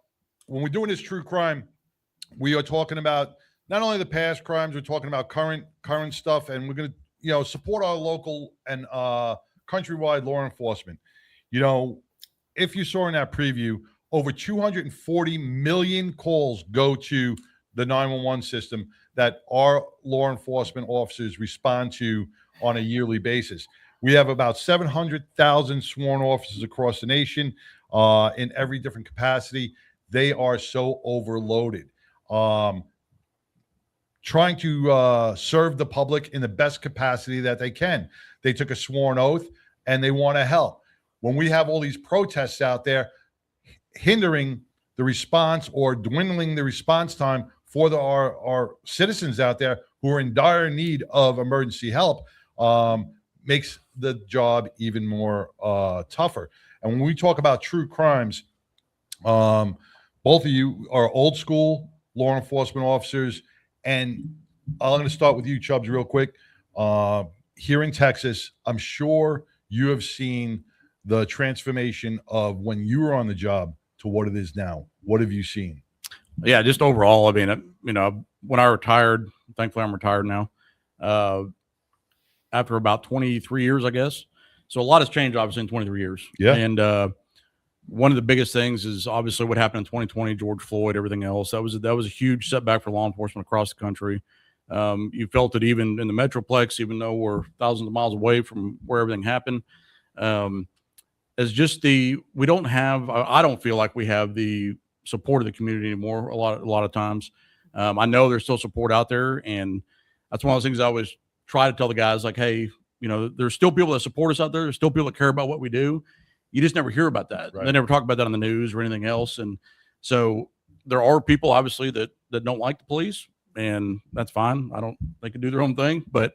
when we're doing this true crime, we are talking about not only the past crimes, we're talking about current stuff, and we're going to, you know, support our local and countrywide law enforcement. You know, if you saw in that preview, over 240 million calls go to the 911 system that our law enforcement officers respond to on a yearly basis. We have about 700,000 sworn officers across the nation in every different capacity. They are so overloaded. Trying to serve the public in the best capacity that they can. They took a sworn oath and they want to help. When we have all these protests out there hindering the response or dwindling the response time for our citizens out there who are in dire need of emergency help, makes the job even more tougher. And when we talk about true crimes, both of you are old school law enforcement officers, and I'm going to start with you, Chubbs, real quick. Here in Texas, I'm sure you have seen the transformation of when you were on the job to what it is now. What have you seen? Yeah, just overall, I mean, you know, when I retired, thankfully I'm retired now, after about 23 years, I guess. So a lot has changed, obviously, in 23 years. Yeah. And one of the biggest things is obviously what happened in 2020, George Floyd, everything else. That was a huge setback for law enforcement across the country. You felt it even in the Metroplex, even though we're thousands of miles away from where everything happened. As just we don't have, I don't feel like we have the support of the community anymore a lot of times. I know there's still support out there, and that's one of those things I always try to tell the guys, like, hey, you know, there's still people that support us out there. There's still people that care about what we do. You just never hear about that. Right. They never talk about that on the news or anything else. And so there are people, obviously, that don't like the police. and that's fine. They can do their own thing, but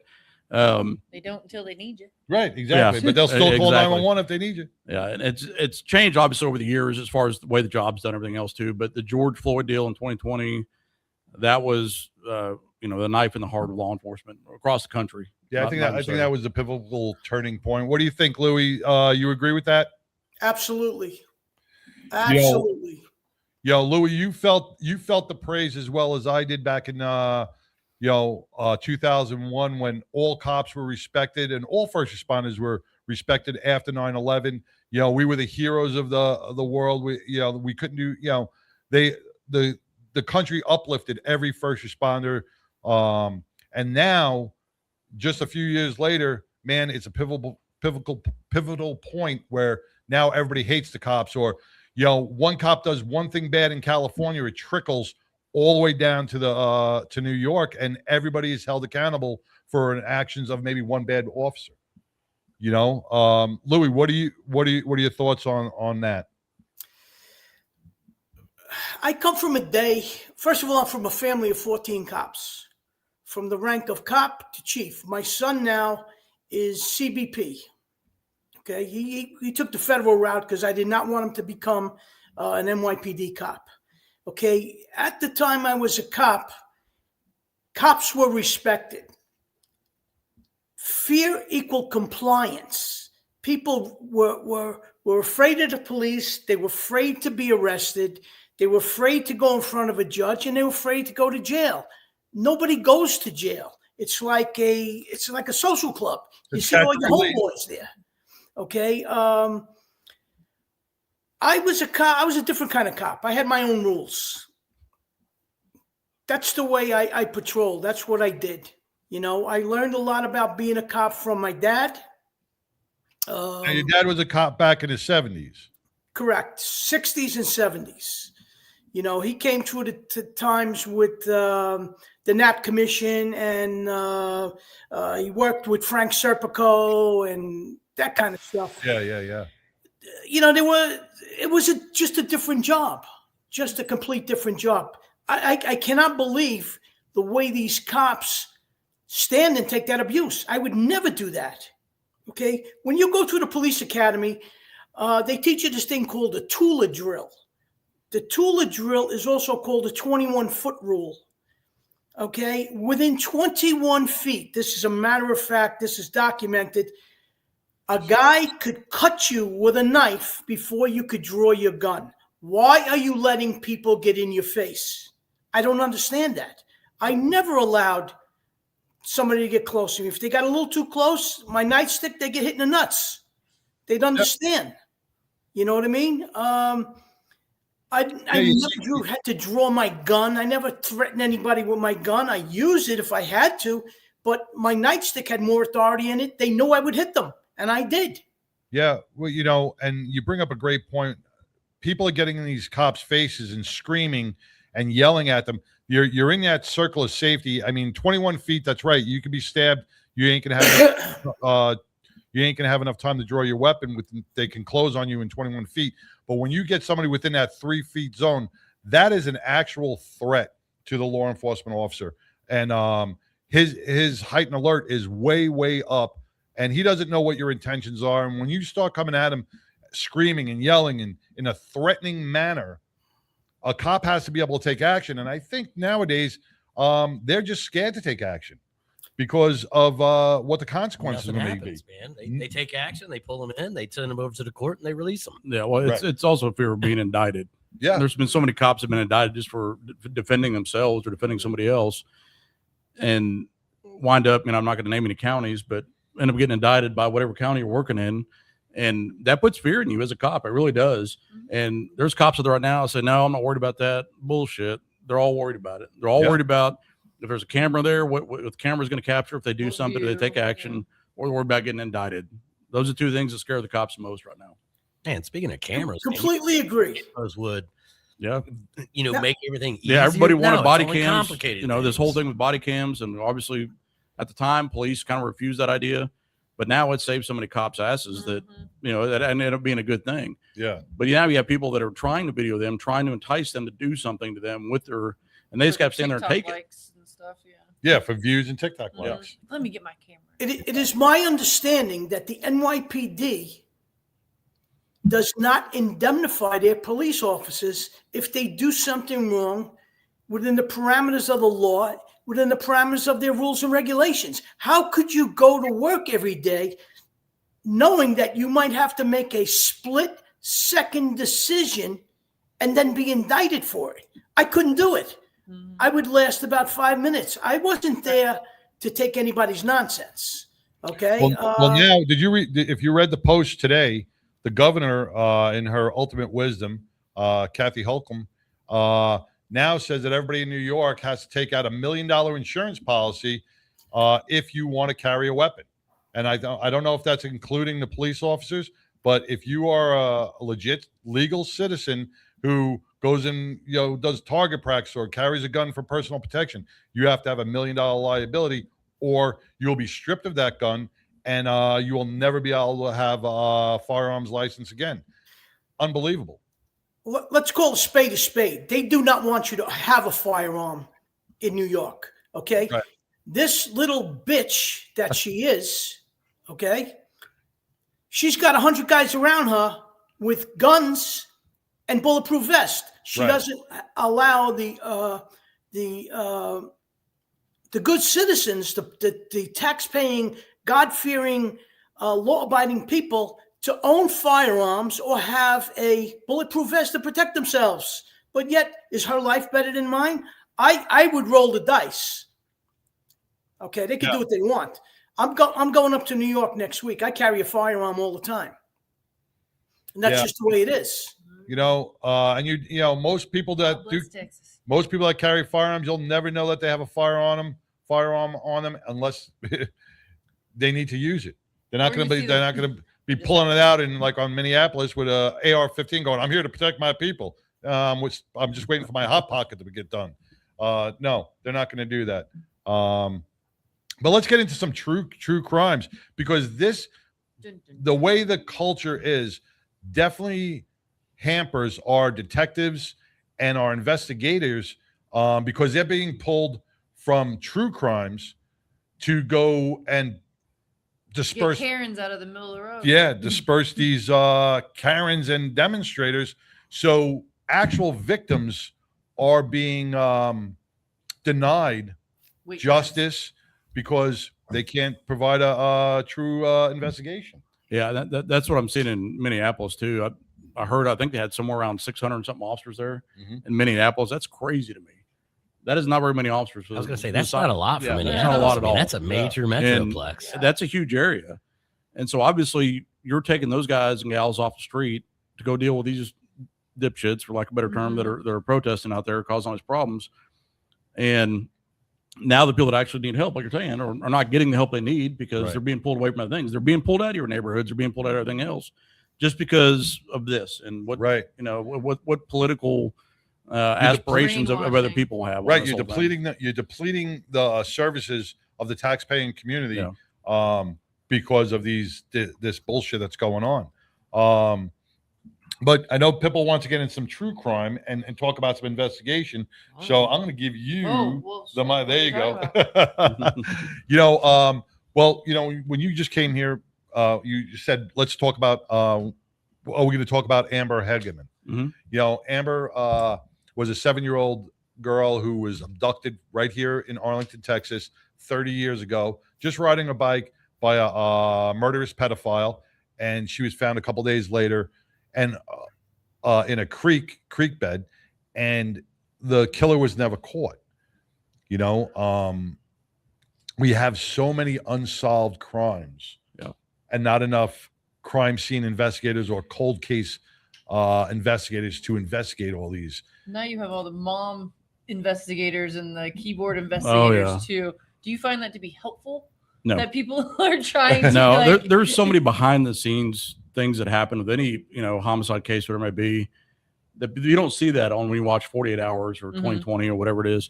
they don't until they need you. Right, exactly. But they'll still call 911 if they need you. Yeah, and it's changed obviously over the years as far as the way the job's done, everything else too. But the George Floyd deal in 2020, that was the knife in the heart of law enforcement across the country. Yeah, I think that was the pivotal turning point. What do you think, Louis? You agree with that? Absolutely. Louis, you felt the praise as well as I did back in 2001 when all cops were respected and all first responders were respected after 9/11. We were the heroes of the world. We couldn't do. The country uplifted every first responder, and now, just a few years later, man, it's a pivotal point where now everybody hates the cops, or one cop does one thing bad in California, it trickles all the way down to New York, and everybody is held accountable for an actions of maybe one bad officer. Louis, what are your thoughts on that? I come from a day. First of all, I'm from a family of 14 cops, from the rank of cop to chief. My son now is CBP. Okay, he took the federal route because I did not want him to become an NYPD cop. Okay, at the time I was a cop, cops were respected. Fear equal compliance. People were afraid of the police. They were afraid to be arrested. They were afraid to go in front of a judge, and they were afraid to go to jail. Nobody goes to jail. It's like a social club. You see all your homeboys there. Okay. I was a cop. I was a different kind of cop. I had my own rules. That's the way I patrolled. That's what I did. I learned a lot about being a cop from my dad. And your dad was a cop back in the 70s. Correct. 60s and 70s. He came through the times with the Knapp Commission, and he worked with Frank Serpico and that kind of stuff. Yeah. It was just a different job, just a complete different job. I cannot believe the way these cops stand and take that abuse. I would never do that. Okay. When you go through the police academy, they teach you this thing called the Tula drill. The Tula drill is also called the 21-foot rule. Okay. Within 21 feet, this is a matter of fact, this is documented. A guy could cut you with a knife before you could draw your gun. Why are you letting people get in your face? I don't understand that. I never allowed somebody to get close to me. If they got a little too close, my nightstick, they get hit in the nuts. They'd understand. You know what I mean? I never had to draw my gun. I never threatened anybody with my gun. I use it if I had to, but my nightstick had more authority in it. They knew I would hit them, and I did. Yeah, well, and you bring up a great point. People are getting in these cops' faces and screaming and yelling at them. You're in that circle of safety. I mean, 21 feet. That's right. You could be stabbed. You ain't gonna have. You ain't gonna have enough time to draw your weapon. They can close on you in 21 feet. But when you get somebody within that 3 feet zone, that is an actual threat to the law enforcement officer. And his heightened alert is way up, and he doesn't know what your intentions are. And when you start coming at him, screaming and yelling and in a threatening manner, a cop has to be able to take action. And I think nowadays they're just scared to take action because of what the consequences may be. Man. They take action, they pull them in, they send them over to the court, and they release them. Yeah, well, it's also a fear of being indicted. Yeah, there's been so many cops have been indicted just for defending themselves or defending somebody else, and wind up. I'm not going to name any counties, but end up getting indicted by whatever county you're working in. And that puts fear in you as a cop. It really does. And there's cops out there right now that say, no, I'm not worried about that. Bullshit. They're all worried about it. They're all worried about if there's a camera there, what the camera's going to capture, if they do something, do they take action, or they're worried about getting indicted. Those are two things that scare the cops the most right now. Man, speaking of cameras. Completely agree. Those would, make everything easier. Yeah, everybody wanted body it's cams. Complicated this whole thing with body cams. And obviously, at the time, police kind of refused that idea. But now it saves so many cops' asses that ended up being a good thing. Yeah. But now you have people that are trying to video them, trying to entice them to do something to them with their, and they just got to stand there and take it. stuff. Yeah. Yeah, for views and TikTok likes. Let me get my camera. It is my understanding that the NYPD does not indemnify their police officers if they do something wrong within the parameters of the law, within the parameters of their rules and regulations. How could you go to work every day knowing that you might have to make a split-second decision and then be indicted for it? I couldn't do it. I would last about 5 minutes. I wasn't there to take anybody's nonsense. Okay. Well, now, did you read? If you read the post today, the governor, in her ultimate wisdom, Kathy Holcomb, now says that everybody in New York has to take out $1 million insurance policy if you want to carry a weapon. And I don't know if that's including the police officers, but if you are a legit legal citizen who goes in, does target practice or carries a gun for personal protection, you have to have $1 million liability, or you'll be stripped of that gun, and you will never be able to have a firearms license again. Unbelievable. Let's call a spade a spade. They do not want you to have a firearm in New York. Okay. Right. This little bitch that she is, okay, she's got 100 guys around her with guns and bulletproof vest. She doesn't allow the good citizens, the tax-paying, God-fearing, law-abiding people to own firearms or have a bulletproof vest to protect themselves. But yet, is her life better than mine? I would roll the dice. Okay, they can do what they want. I'm going up to New York next week. I carry a firearm all the time, and that's just the way it is. And most people that most people that carry firearms, you'll never know that they have a firearm on them unless they need to use it. They're not going to be pulling it out in, like, on Minneapolis with a AR-15 going, I'm here to protect my people. Which I'm just waiting for my hot pocket to get done. No, they're not going to do that. But let's get into some true crimes, because the way the culture is definitely hampers our detectives and our investigators, because they're being pulled from true crimes to go and disperse Karens out of the middle of the road. Yeah, disperse these Karens and demonstrators. So actual victims are being denied justice because they can't provide a true investigation. Yeah, that's what I'm seeing in Minneapolis too. I think they had somewhere around 600 and something officers there in Minneapolis. That's crazy to me. That is not very many officers. I was going to say, that's not a lot for Minneapolis. That's not a lot at all. That's a major metroplex. And that's a huge area. And so obviously you're taking those guys and gals off the street to go deal with these dipshits, for lack of a better term, that are protesting out there, causing all these problems. And now the people that actually need help, like you're saying, are not getting the help they need because they're being pulled away from other things. They're being pulled out of your neighborhoods. They're being pulled out of everything else just because of this and what political aspirations of other people have. Right. You're depleting the services of the taxpaying community because of this bullshit that's going on. But I know Pipple wants to get in some true crime and talk about some investigation. So I'm going to give you the mic. There you go. When you just came here, you said, let's talk about, we're going to talk about Amber Hegeman. Amber was a 7-year-old girl who was abducted right here in Arlington, Texas, 30 years ago, just riding a bike by a murderous pedophile. And she was found a couple days later and in a creek bed, and the killer was never caught. We have so many unsolved crimes, and not enough crime scene investigators or cold case investigators to investigate all these. Now you have all the mom investigators and the keyboard investigators too. Do you find that to be helpful? No. That people are trying to No, there's so many behind the scenes things that happen with any, homicide case, whatever it may be, that you don't see that on when you watch 48 Hours or 2020 or whatever it is.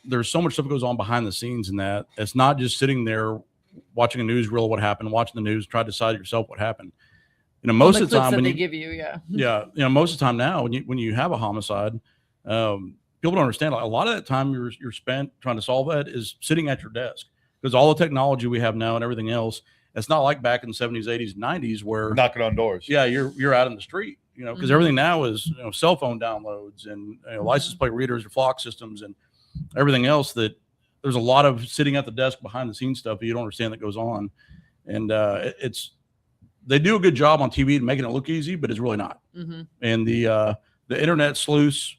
There's so much stuff that goes on behind the scenes in that. It's not just sitting there watching a newsreel of what happened, watching the news, try to decide yourself what happened. Most of the time when they give you, most of the time now when you have a homicide, people people don't understand. A lot of that time you're spent trying to solve that is sitting at your desk, because all the technology we have now and everything else, it's not like back in the 70s, 80s, 90s where knocking on doors. Yeah, you're out in the street, because everything now is cell phone downloads and license plate readers or flock systems and everything else. That there's a lot of sitting at the desk behind the scenes stuff that you don't understand that goes on, and they do a good job on TV making it look easy, but it's really not. And the internet sleuths,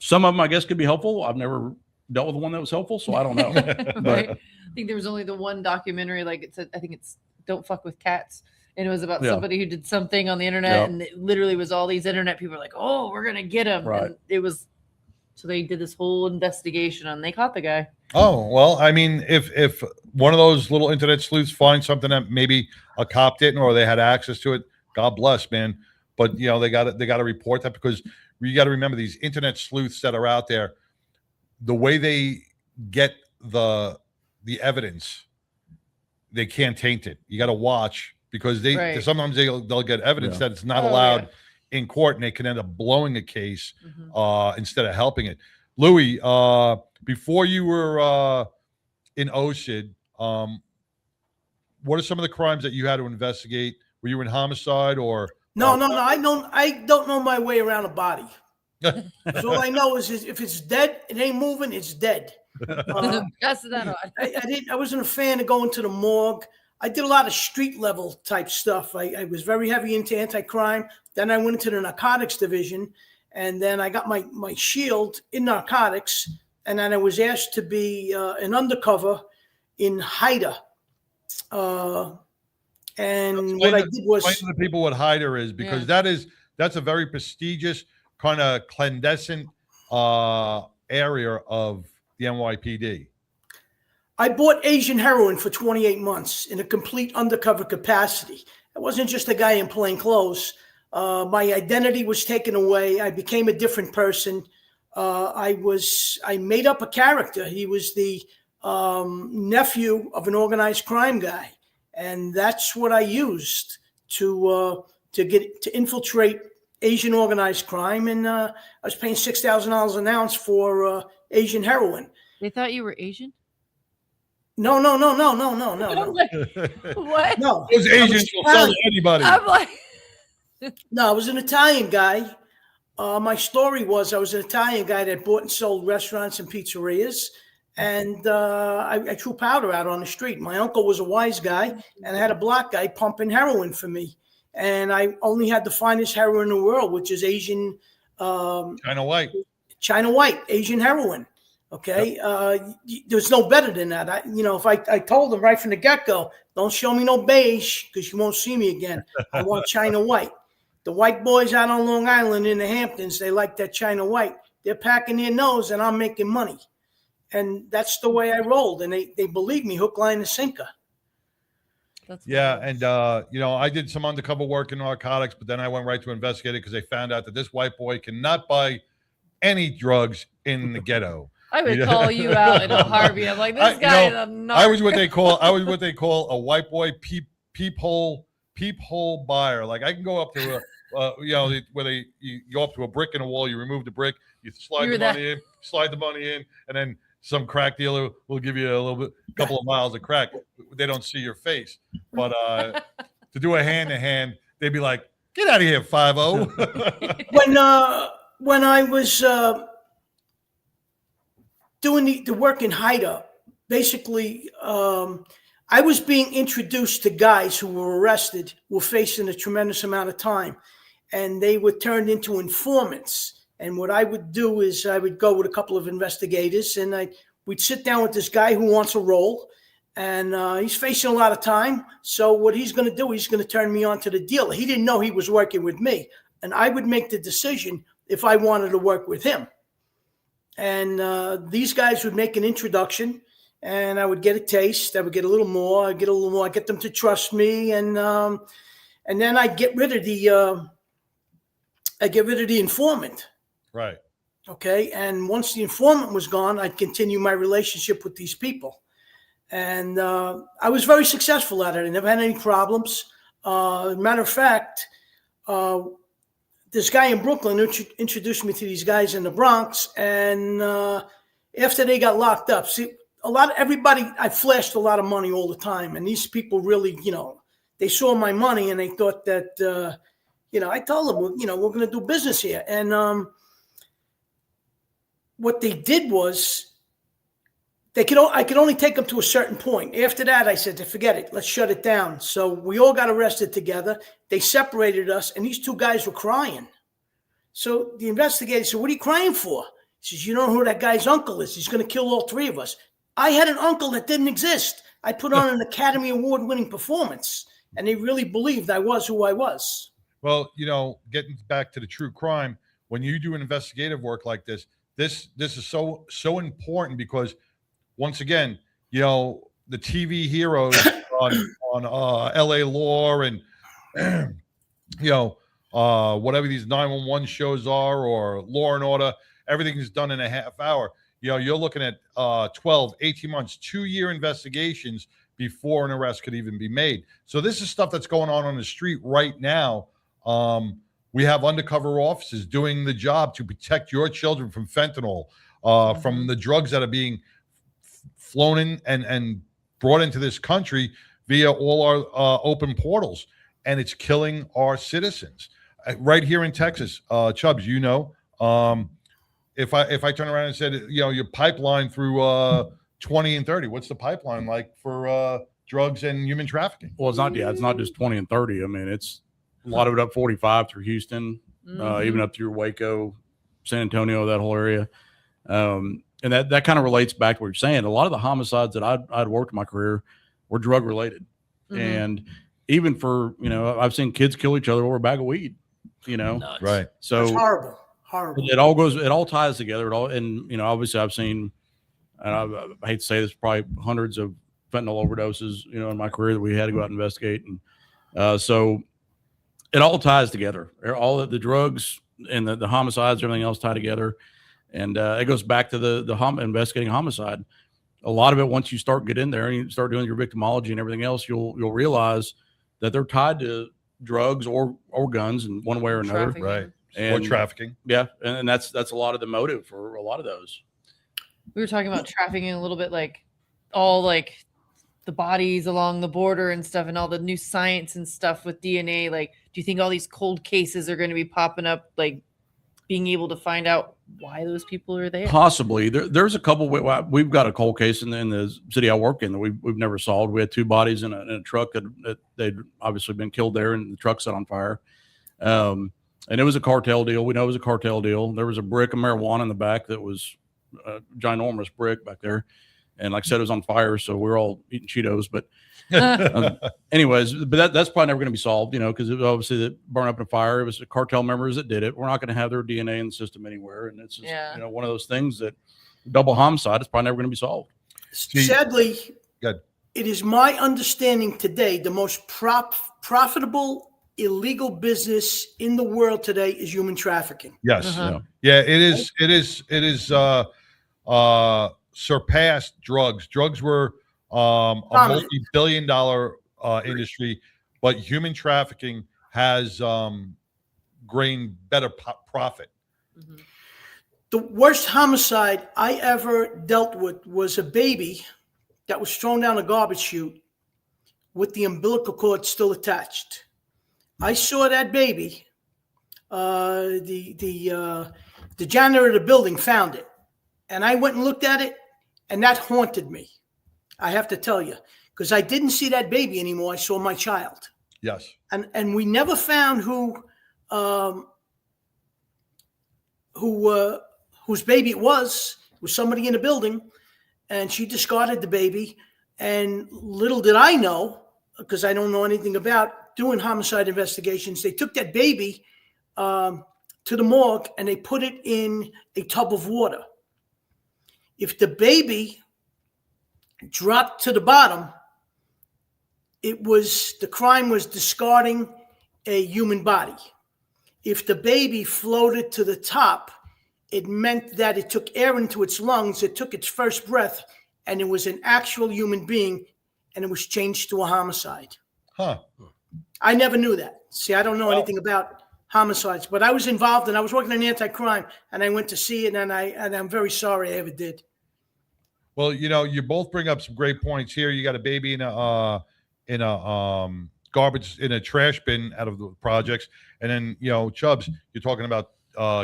some of them I guess could be helpful. I've never dealt with one that was helpful, so I don't know. Right. I think there was only the one documentary, like it said, I think it's Don't Fuck with Cats. And it was about somebody who did something on the internet, and it literally was all these internet people were like, oh, we're going to get him. Right. And it was, so they did this whole investigation and they caught the guy. Oh, well, I mean, if one of those little internet sleuths finds something that maybe a cop didn't, or they had access to it, God bless, man. But they got to report that, because you got to remember these internet sleuths that are out there, the way they get the evidence, they can't taint it. You got to watch, because sometimes they'll get evidence that it's not allowed in court, and they can end up blowing a case instead of helping it. Louis, before you were in OSID, what are some of the crimes that you had to investigate? Were you in homicide or? No. I don't know my way around a body. So all I know is if it's dead, it ain't moving, it's dead. Pass that on. I wasn't a fan of going to the morgue. I did a lot of street level type stuff. I was very heavy into anti-crime. Then I went into the narcotics division, and then I got my shield in narcotics, and then I was asked to be an undercover in Haida. And what I did was explain to the people what Haida is, because that's a very prestigious kind of clandestine area of the NYPD. I bought Asian heroin for 28 months in a complete undercover capacity. I wasn't just a guy in plain clothes. My identity was taken away. I became a different person. I made up a character. He was the nephew of an organized crime guy, and that's what I used to infiltrate Asian organized crime. And I was paying $6,000 an ounce for Asian heroin. They thought you were Asian? No. I'm like, what? No. Those Asians will sell to anybody. I'm like, no, I was an Italian guy. My story was I was an Italian guy that bought and sold restaurants and pizzerias, and I threw powder out on the street. My uncle was a wise guy, and I had a black guy pumping heroin for me. And I only had the finest heroin in the world, which is Asian. China White, Asian heroin. Okay. Yep. There's no better than that. If I told them right from the get-go, don't show me no beige, because you won't see me again. I want China White. The white boys out on Long Island in the Hamptons, they like that China White. They're packing their nose, and I'm making money. And that's the way I rolled. And they believe me, hook, line, and sinker. And I did some undercover work in narcotics, but then I went right to investigate it, because they found out that this white boy cannot buy any drugs in the ghetto. I would call you out in a Harvey. I'm like, this guy is a narc. I was what they call a white boy peephole buyer. Like, I can go up to you go up to a brick in a wall, you remove the brick, you slide the money in, and then some crack dealer will give you a couple of miles of crack. They don't see your face, but to do a hand-to-hand, they'd be like, "Get out of here, 5-0." When I was doing the work in Haida, basically, I was being introduced to guys who were arrested, were facing a tremendous amount of time, and they were turned into informants. And what I would do is I would go with a couple of investigators, and we'd sit down with this guy who wants a role, and he's facing a lot of time. So what he's going to do, he's going to turn me on to the dealer. He didn't know he was working with me, and I would make the decision if I wanted to work with him. And these guys would make an introduction, and I would get a taste. I would get a little more. I get them to trust me, and then I get rid of the informant. Right. Okay. And once the informant was gone, I'd continue my relationship with these people. And I was very successful at it. I never had any problems. Matter of fact, this guy in Brooklyn introduced me to these guys in the Bronx, and after they got locked up, see, everybody, I flashed a lot of money all the time, and these people really, they saw my money and they thought that, I told them, we're going to do business here. And what they did was I could only take them to a certain point. After that, I said, forget it. Let's shut it down. So we all got arrested together. They separated us, and these two guys were crying. So the investigator said, what are you crying for? He says, you don't know who that guy's uncle is. He's going to kill all three of us. I had an uncle that didn't exist. I put on an Academy Award-winning performance, and they really believed I was who I was. Well, getting back to the true crime, when you do investigative work like this is so important because once again, the TV heroes on LA Law and whatever these 911 shows are or Law and Order, everything is done in a half hour. You're looking at 12, 18 months, 2-year investigations before an arrest could even be made. So this is stuff that's going on the street right now. We have undercover officers doing the job to protect your children from fentanyl, from the drugs that are being flown in and brought into this country via all our open portals, and it's killing our citizens right here in Texas. Chubbs, if I turn around and said, your pipeline through 20 and 30, what's the pipeline like for drugs and human trafficking? Well, it's not just 20 and 30. I mean, it's a lot of it up 45 through Houston, even up through Waco, San Antonio, that whole area. And that kind of relates back to what you're saying. A lot of the homicides that I'd worked in my career were drug related. And even for, I've seen kids kill each other over a bag of weed, Nuts. Right. So it's horrible. It all ties together. Obviously I've seen, and I hate to say this, probably hundreds of fentanyl overdoses, in my career that we had to go out and investigate. And so it all ties together. All the drugs and the homicides, everything else tie together. And it goes back to the investigating homicide. A lot of it, once you start get in there and you start doing your victimology and everything else, you'll realize that they're tied to drugs or guns in one way or another. Trafficking. Right. And or trafficking. Yeah. And that's a lot of the motive for a lot of those. We were talking about trafficking a little bit, like all like the bodies along the border and stuff and all the new science and stuff with DNA. Like, do you think all these cold cases are going to be popping up, like being able to find out why those people are there? Possibly. There's a couple. We've got a cold case in the city I work in that we've never solved. We had 2 bodies in a truck that they'd obviously been killed there, and the truck set on fire. And it was a cartel deal. We know it was a cartel deal. There was a brick of marijuana in the back that was a ginormous brick back there. And like I said, it was on fire, so we were all eating Cheetos. But anyways, but that's probably never going to be solved, because it was obviously that burned up in a fire. It was the cartel members that did it. We're not going to have their DNA in the system anywhere. And it's just, one of those things that double homicide is probably never going to be solved. Sadly, Good. It is my understanding today the most profitable illegal business in the world today is human trafficking. Yes. Yeah, it is surpassed drugs. Drugs were a multi-billion-dollar industry, but human trafficking has gained better profit. The worst homicide I ever dealt with was a baby that was thrown down a garbage chute with the umbilical cord still attached. I saw that baby. The janitor of the building found it, and I went and looked at it, and that haunted me. I have to tell you, because I didn't see that baby anymore. I saw my child. Yes. And we never found whose baby it was. It was somebody in the building, and she discarded the baby. And little did I know, because I don't know anything about doing homicide investigations, they took that baby to the morgue and they put it in a tub of water. If the baby dropped to the bottom, the crime was discarding a human body. If the baby floated to the top, it meant that it took air into its lungs, it took its first breath, and it was an actual human being, and it was changed to a homicide. Huh. I never knew that. See, I don't know anything about homicides. But I was involved, and I was working on anti-crime, and I went to see it, and I'm very sorry I ever did. Well, you both bring up some great points here. You got a baby in a garbage in a trash bin out of the projects, and then Chubbs, you're talking about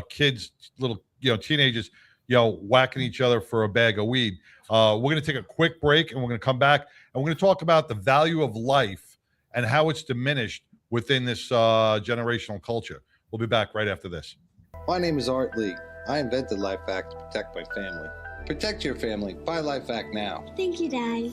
kids, little teenagers, whacking each other for a bag of weed. We're going to take a quick break, and we're going to come back, and we're going to talk about the value of life and how it's diminished within this generational culture. We'll be back right after this. My name is Art Lee. I invented LifeVac to protect my family. Protect your family. Buy LifeVac now. Thank you, Daddy.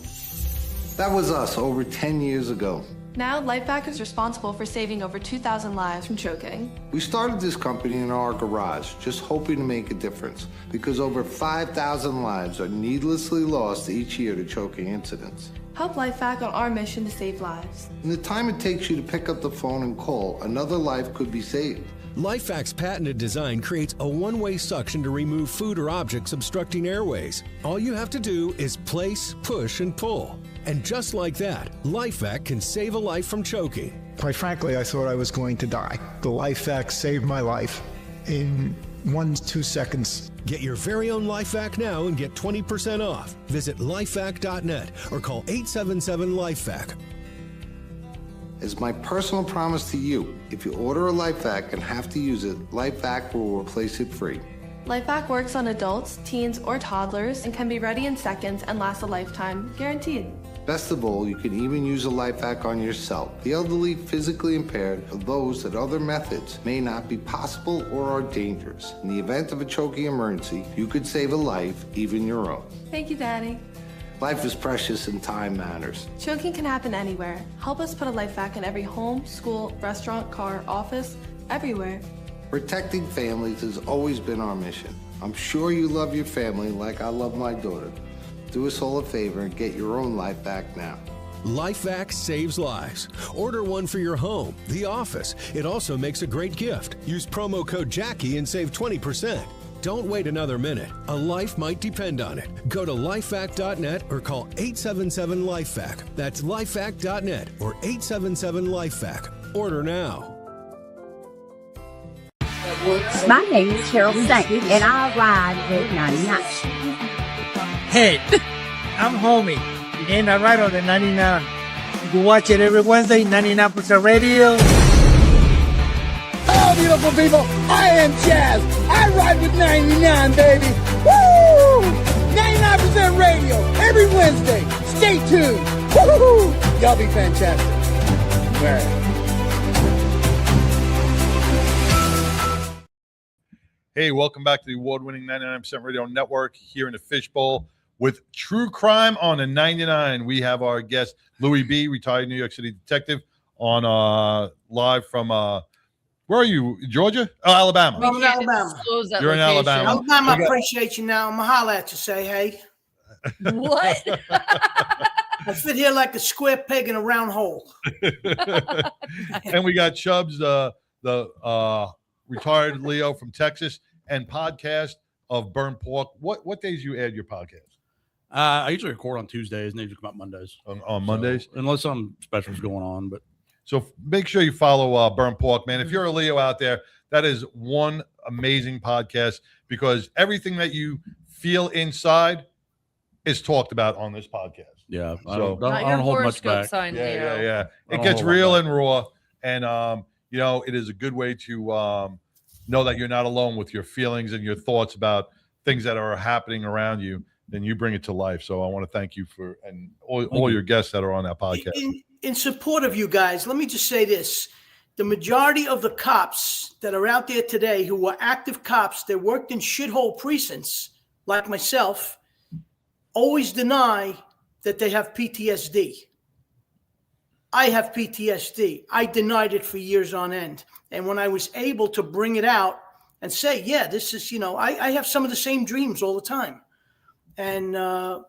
That was us over 10 years ago. Now, LifeVac is responsible for saving over 2,000 lives from choking. We started this company in our garage, just hoping to make a difference, because over 5,000 lives are needlessly lost each year to choking incidents. Help LifeVac on our mission to save lives. In the time it takes you to pick up the phone and call, another life could be saved. LifeVac's patented design creates a one-way suction to remove food or objects obstructing airways. All you have to do is place, push, and pull. And just like that, LifeVac can save a life from choking. Quite frankly, I thought I was going to die. The LifeVac saved my life in 1-2 seconds. Get your very own LifeVac now and get 20% off. Visit lifevac.net or call 877-LifeVac. As my personal promise to you, if you order a LifeVac and have to use it, LifeVac will replace it free. LifeVac works on adults, teens, or toddlers and can be ready in seconds and last a lifetime, guaranteed. Best of all, you can even use a LifeVac on yourself, the elderly, physically impaired, or those that other methods may not be possible or are dangerous. In the event of a choking emergency, you could save a life, even your own. Thank you, Daddy. Life is precious and time matters. Choking can happen anywhere. Help us put a LifeVac in every home, school, restaurant, car, office, everywhere. Protecting families has always been our mission. I'm sure you love your family like I love my daughter. Do us all a favor and get your own LifeVac now. LifeVac saves lives. Order one for your home, the office. It also makes a great gift. Use promo code Jackie and save 20%. Don't wait another minute. A life might depend on it. Go to lifevac.net or call 877-LifeVac. That's lifevac.net or 877-LifeVac. Order now. My name is Carol Saint, and I ride with 99. Hey, I'm Homie, and I ride on the 99. You can watch it every Wednesday, 99% Radio. Hello, beautiful people. I am Chaz. I ride with 99, baby. Woo! 99% Radio every Wednesday. Stay tuned. Woo! Y'all be fantastic. Right. Hey, welcome back to the award-winning 99% Radio Network here in the Fishbowl with True Crime on the 99. We have our guest, Louis B., retired New York City detective, on live from, where are you, Georgia? Oh, Alabama. I'm in Alabama. You're in Alabama. Alabama, I appreciate you now. I'm going to holler at you, say hey. What? I fit here like a square peg in a round hole. And we got Chubbs, the retired Leo from Texas, and podcast of Burn Pork. What days you add your podcast? I usually record on Tuesdays, and they usually come out Mondays. On Mondays? Unless some specials going on. But so make sure you follow Burn Pork, man. If you're a Leo out there, that is one amazing podcast because everything that you feel inside is talked about on this podcast. Yeah. So I don't hold much back. Yeah. It gets real and raw. And, it is a good way to know that you're not alone with your feelings and your thoughts about things that are happening around you. Then you bring it to life. So I want to thank you for and all your guests that are on that podcast. In support of you guys, let me just say this. The majority of the cops that are out there today who were active cops that worked in shithole precincts, like myself, always deny that they have PTSD. I have PTSD. I denied it for years on end. And when I was able to bring it out and say, yeah, this is, I have some of the same dreams all the time. And I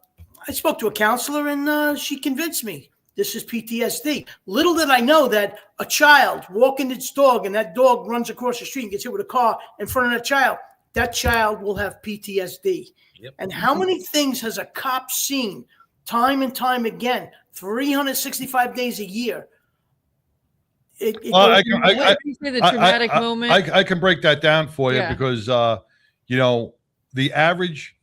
spoke to a counselor and she convinced me this is PTSD. Little did I know that a child walking its dog and that dog runs across the street and gets hit with a car in front of that child will have PTSD. Yep. And how many things has a cop seen time and time again, 365 days a year? I the traumatic moment. I can break that down for you Yeah. because the average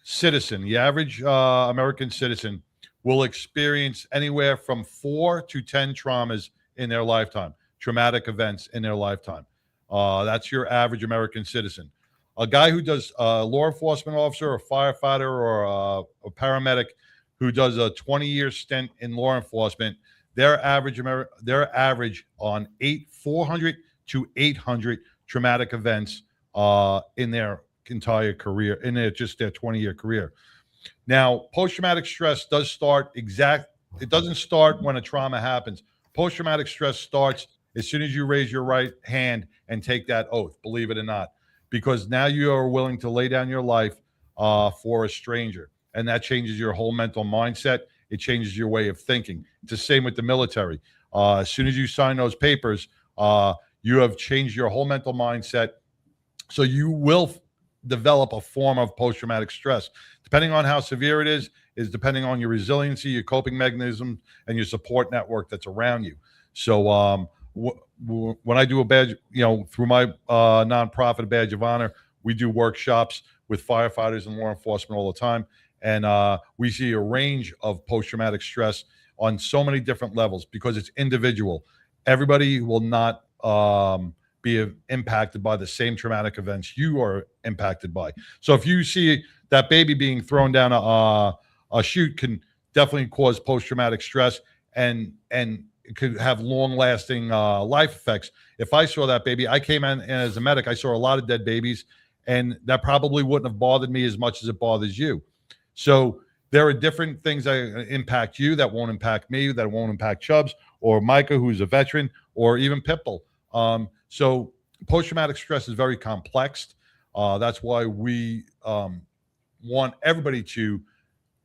citizen, the average American citizen, will experience anywhere from 4 to 10 traumas in their lifetime, traumatic events in their lifetime. That's your average American citizen. A guy who does law enforcement officer, a firefighter, or a paramedic who does a 20-year stint in law enforcement, their average on 400 to 800 traumatic events in their entire career, in their 20-year career. Now, post-traumatic stress does start it doesn't start when a trauma happens. Post-traumatic stress starts as soon as you raise your right hand and take that oath, believe it or not, because now you are willing to lay down your life for a stranger. And that changes your whole mental mindset. It changes your way of thinking. It's the same with the military. As soon as you sign those papers, you have changed your whole mental mindset. So you will develop a form of post-traumatic stress. Depending on how severe it is depending on your resiliency, your coping mechanism, and your support network that's around you. So when I do a badge, through my nonprofit, a Badge of Honor, we do workshops with firefighters and law enforcement all the time. And we see a range of post-traumatic stress on so many different levels because it's individual. Everybody will not be impacted by the same traumatic events you are impacted by. So if you see that baby being thrown down a chute, can definitely cause post-traumatic stress, and it could have long-lasting life effects. If I saw that baby, I came in as a medic, I saw a lot of dead babies, and that probably wouldn't have bothered me as much as it bothers you. So there are different things that impact you that won't impact me, that won't impact Chubbs or Micah, who's a veteran, or even Pitbull. So post-traumatic stress is very complex. That's why we want everybody to,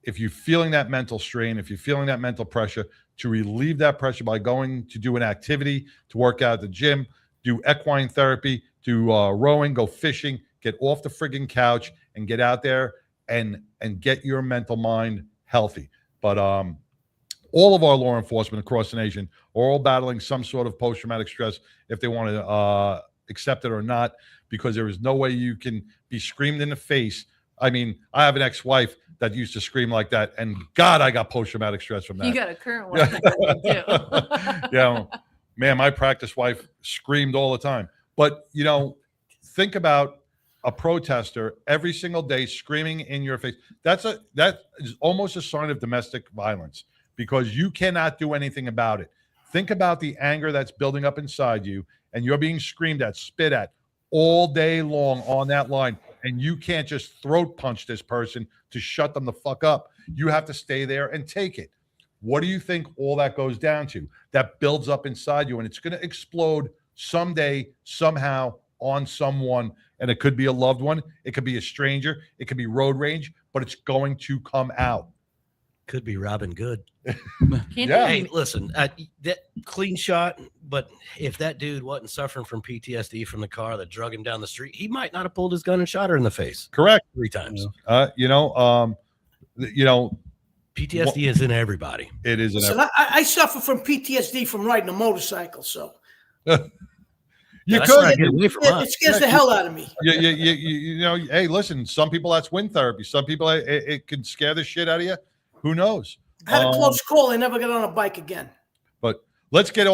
if you're feeling that mental strain, if you're feeling that mental pressure, to relieve that pressure by going to do an activity, to work out at the gym, do equine therapy, do rowing, go fishing, get off the friggin' couch and get out there and get your mental mind healthy. But all of our law enforcement across the nation are all battling some sort of post-traumatic stress, if they want to accept it or not, because there is no way you can be screamed in the face. I mean, I have an ex-wife that used to scream like that, and God, I got post-traumatic stress from that. You got a current one too. Yeah, man, my practice wife screamed all the time. But think about a protester every single day screaming in your face. That is almost a sign of domestic violence, because you cannot do anything about it. Think about the anger that's building up inside you, and you're being screamed at, spit at all day long on that line, and you can't just throat punch this person to shut them the fuck up. You have to stay there and take it. What do you think all that goes down to? That builds up inside you, and it's going to explode someday, somehow, on someone. And it could be a loved one, it could be a stranger, it could be road rage, but it's going to come out. Could be Robin Good. Yeah. Hey, listen, that clean shot, but if that dude wasn't suffering from PTSD from the car that drug him down the street, he might not have pulled his gun and shot her in the face. Correct. 3 times. PTSD is in everybody. It is in Listen, I suffer from PTSD from riding a motorcycle, so You That's could not getting away from us. it scares the hell out of me. Hey, listen, some people that's wind therapy. Some people it can scare the shit out of you. Who knows? I had a close call. I never got on a bike again. But let's get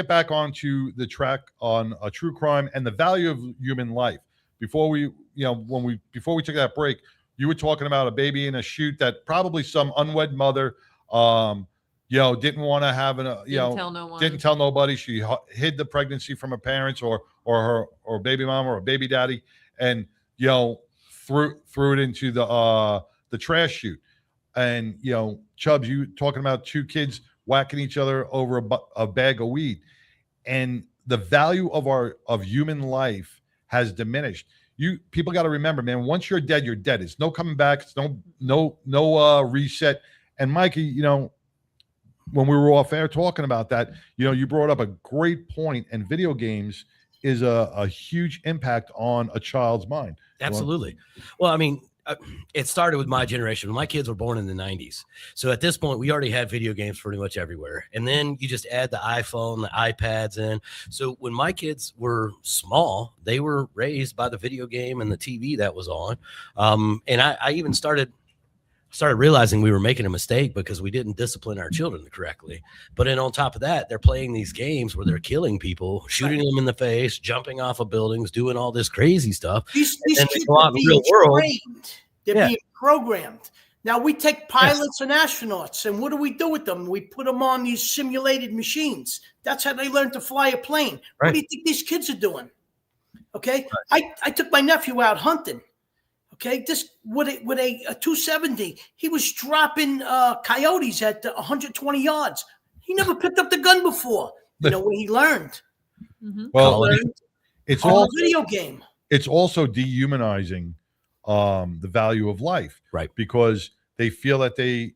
back onto the track on a true crime and the value of human life. Before we took that break, you were talking about a baby in a chute that probably some unwed mother didn't want to have didn't tell nobody. She hid the pregnancy from her parents or her baby mom or a baby daddy, and threw it into the trash chute. And Chubbs, you talking about 2 kids whacking each other over a bag of weed, and the value of human life has diminished. People got to remember, man, once you're dead, you're dead. It's no coming back. It's no reset. And Mikey, when we were off air talking about that, you brought up a great point, and video games is a huge impact on a child's mind. Absolutely. Well, I mean, it started with my generation. My kids were born in the 90s. So at this point, we already had video games pretty much everywhere. And then you just add the iPhone, the iPads in. So when my kids were small, they were raised by the video game and the TV that was on. And I even started realizing we were making a mistake because we didn't discipline our children correctly. But then on top of that, they're playing these games where they're killing people, shooting them in the face, jumping off of buildings, doing all this crazy stuff. These And kids go out are in the being real world. trained. They're being programmed. Now we take pilots and astronauts, and what do we do with them? We put them on these simulated machines. That's how they learn to fly a plane. What do you think these kids are doing? Okay, I took my nephew out hunting. Okay, this with a 270, he was dropping coyotes at 120 yards. He never picked up the gun before. You know when he learned. Well, It's all a video game. It's also dehumanizing the value of life, right? Because they feel that the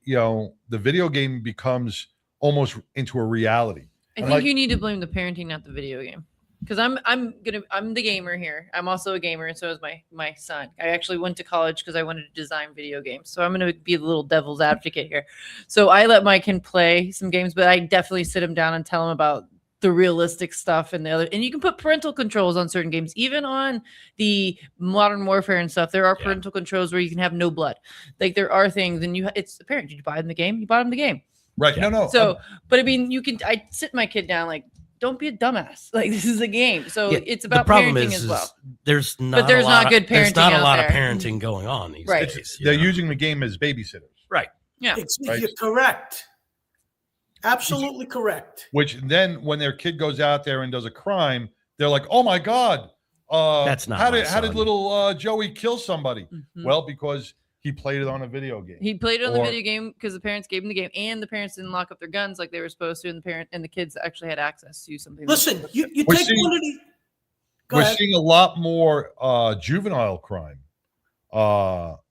video game becomes almost into a reality. I think you need to blame the parenting, not the video game. Because I'm the gamer here. I'm also a gamer, and so is my son. I actually went to college because I wanted to design video games. So I'm gonna be the little devil's advocate here. So I let my kid play some games, but I definitely sit him down and tell him about the realistic stuff and the other. And you can put parental controls on certain games, even on the Modern Warfare and stuff. There are parental controls where you can have no blood. Like there are things, and it's the parent. Did you buy him the game? You bought him the game. Right. No. So, but I mean, I sit my kid down like, don't be a dumbass. Like this is a game. So it's about parenting as well. There's not good parenting. There's not a lot of parenting going on these days. They're using the game as babysitters. Right. Yeah. You're correct. Absolutely correct. Which then when their kid goes out there and does a crime, they're like, oh my God. That's not how my did son. little Joey kill somebody? Well, because he played it on a video game. He played it on the video game because the parents gave him the game, and the parents didn't lock up their guns like they were supposed to, and the kids actually had access to something. Listen, you take one of the. We're seeing a lot more juvenile crime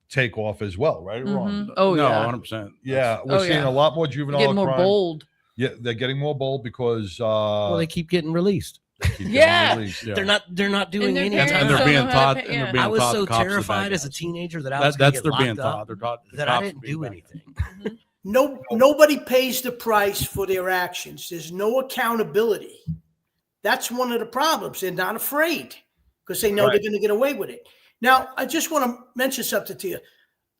take off as well, right or wrong? Oh, no, 100%. Yeah, we're seeing a lot more juvenile getting more crime. bold. Yeah, they're getting more bold because well, they keep getting released. Yeah. They're not doing anything. And they're being taught. I was so terrified as a teenager that I was that's they're being taught. They're taught that I didn't do anything. Nobody pays the price for their actions. There's no accountability. That's one of the problems. They're not afraid because they know they're going to get away with it. Now, I just want to mention something to you.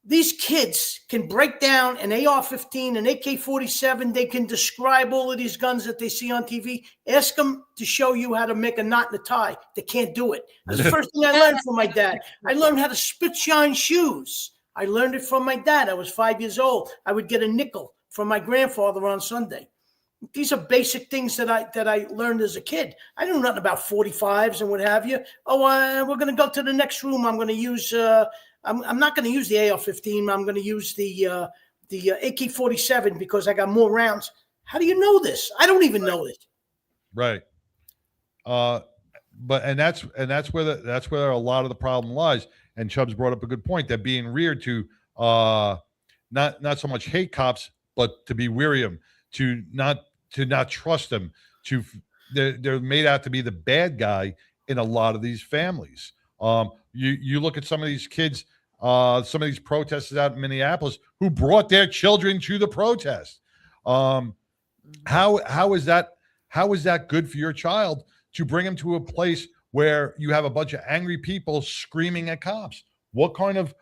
These kids can break down an AR-15, an AK-47. They can describe all of these guns that they see on TV. Ask them to show you how to make a knot in a tie. They can't do it. That's the first thing I learned from my dad. I learned how to spit shine shoes. I learned it from my dad. I was 5 years old. I would get a nickel from my grandfather on Sunday. These are basic things that I learned as a kid. I knew nothing about 45s and what have you. We're going to go to the next room. I'm going to use I'm not going to use the AR-15. I'm going to use the AK-47 because I got more rounds. How do you know this? I don't even know it. Right. But that's where a lot of the problem lies. And Chubbs brought up a good point. They're being reared to not so much hate cops, but to be weary of them, to not trust them. They're made out to be the bad guy in a lot of these families. You look at some of these kids, some of these protesters out in Minneapolis who brought their children to the protest. How is that good for your child to bring him to a place where you have a bunch of angry people screaming at cops? What kind of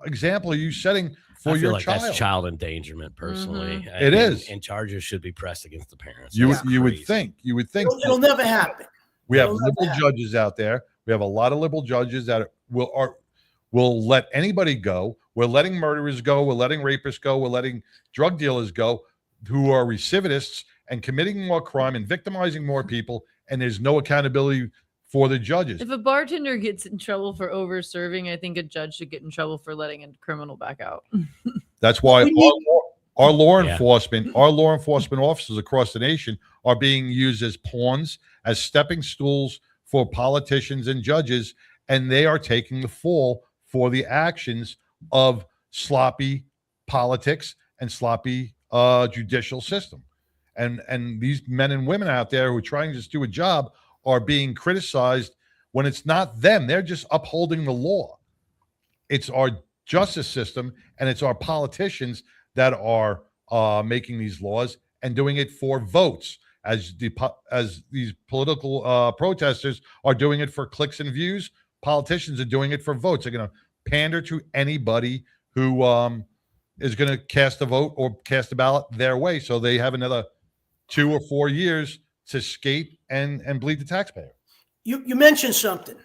example are you setting for your child? That's child endangerment, personally. It is, and charges should be pressed against the parents. You would think. It'll never happen. We have liberal judges out there. We have a lot of liberal judges that will let anybody go. We're letting murderers go. We're letting rapists go. We're letting drug dealers go who are recidivists and committing more crime and victimizing more people. And there's no accountability for the judges. If a bartender gets in trouble for over serving, I think a judge should get in trouble for letting a criminal back out. That's why our law enforcement officers across the nation are being used as pawns, as stepping stools for politicians and judges, and they are taking the fall for the actions of sloppy politics and sloppy judicial system. And these men and women out there who are trying to just do a job are being criticized when it's not them. They're just upholding the law. it's our justice system and it's our politicians that are making these laws and doing it for votes, as these political protesters are doing it for clicks and views. Politicians are doing it for votes. They're going to pander to anybody who is going to cast a vote or cast a ballot their way, so they have another 2 or 4 years to skate and bleed the taxpayer. You mentioned something.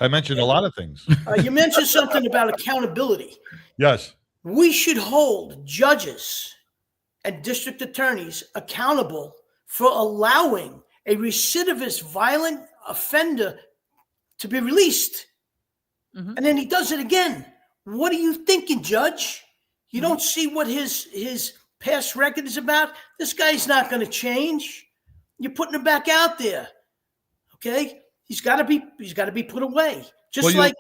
I mentioned a lot of things. You mentioned something about accountability. Yes. We should hold judges and district attorneys accountable for allowing a recidivist violent offender to be released. And then he does it again. What are you thinking, Judge? You don't see what his past record is about? This guy's not going to change. You're putting him back out there. Okay? He's got to be put away. Just like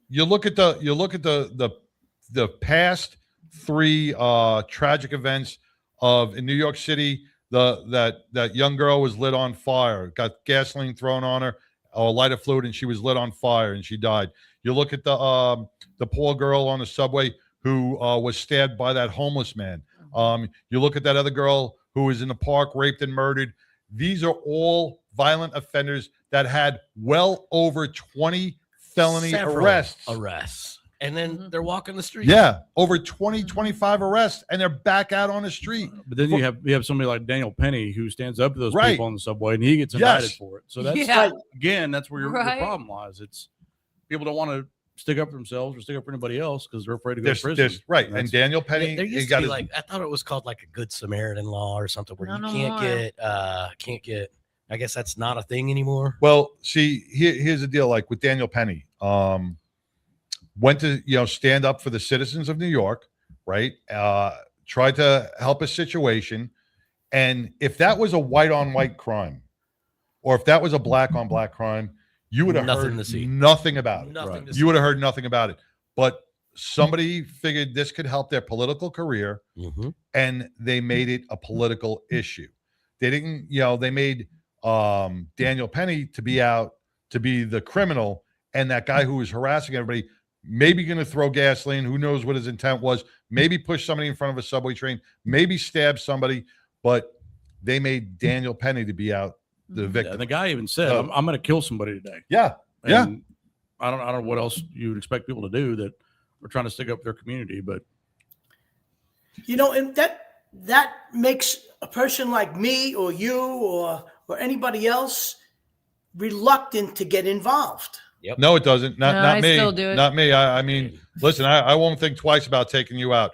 you look at the past 3 tragic events in New York City. That young girl was lit on fire, got gasoline thrown on her, or lighter fluid, and she was lit on fire and she died. You look at the poor girl on the subway who was stabbed by that homeless man. You look at that other girl who was in the park, raped and murdered. These are all violent offenders that had well over 20 felony arrests. And then they're walking the street. Yeah, over 20, 25 arrests, and they're back out on the street. But then you have somebody like Daniel Penny who stands up to those people on the subway, and he gets indicted for it. So that's that's where your problem lies. It's people don't want to stick up for themselves or stick up for anybody else because they're afraid to go to prison. Right. And Daniel Penny, there used to be I thought it was called like a Good Samaritan law or something where you can't get. I guess that's not a thing anymore. Well, see, here's the deal. Like with Daniel Penny, went to stand up for the citizens of New York, right? Tried to help a situation, and if that was a white on white crime, or if that was a black on black crime, you would have heard nothing about it. You would have heard nothing about it. But somebody figured this could help their political career, and they made it a political issue. They didn't, they made Daniel Penny to be out to be the criminal, and that guy who was harassing everybody maybe going to throw gasoline. Who knows what his intent was? Maybe push somebody in front of a subway train, maybe stab somebody, but they made Daniel Penny to be out the victim. And the guy even said, I'm going to kill somebody today. Yeah. And I don't know what else you would expect people to do that are trying to stick up for their community, but and that makes a person like me or you or anybody else reluctant to get involved. Yep. No, it doesn't. Not me. Still do it. Not me. I mean, listen, I won't think twice about taking you out.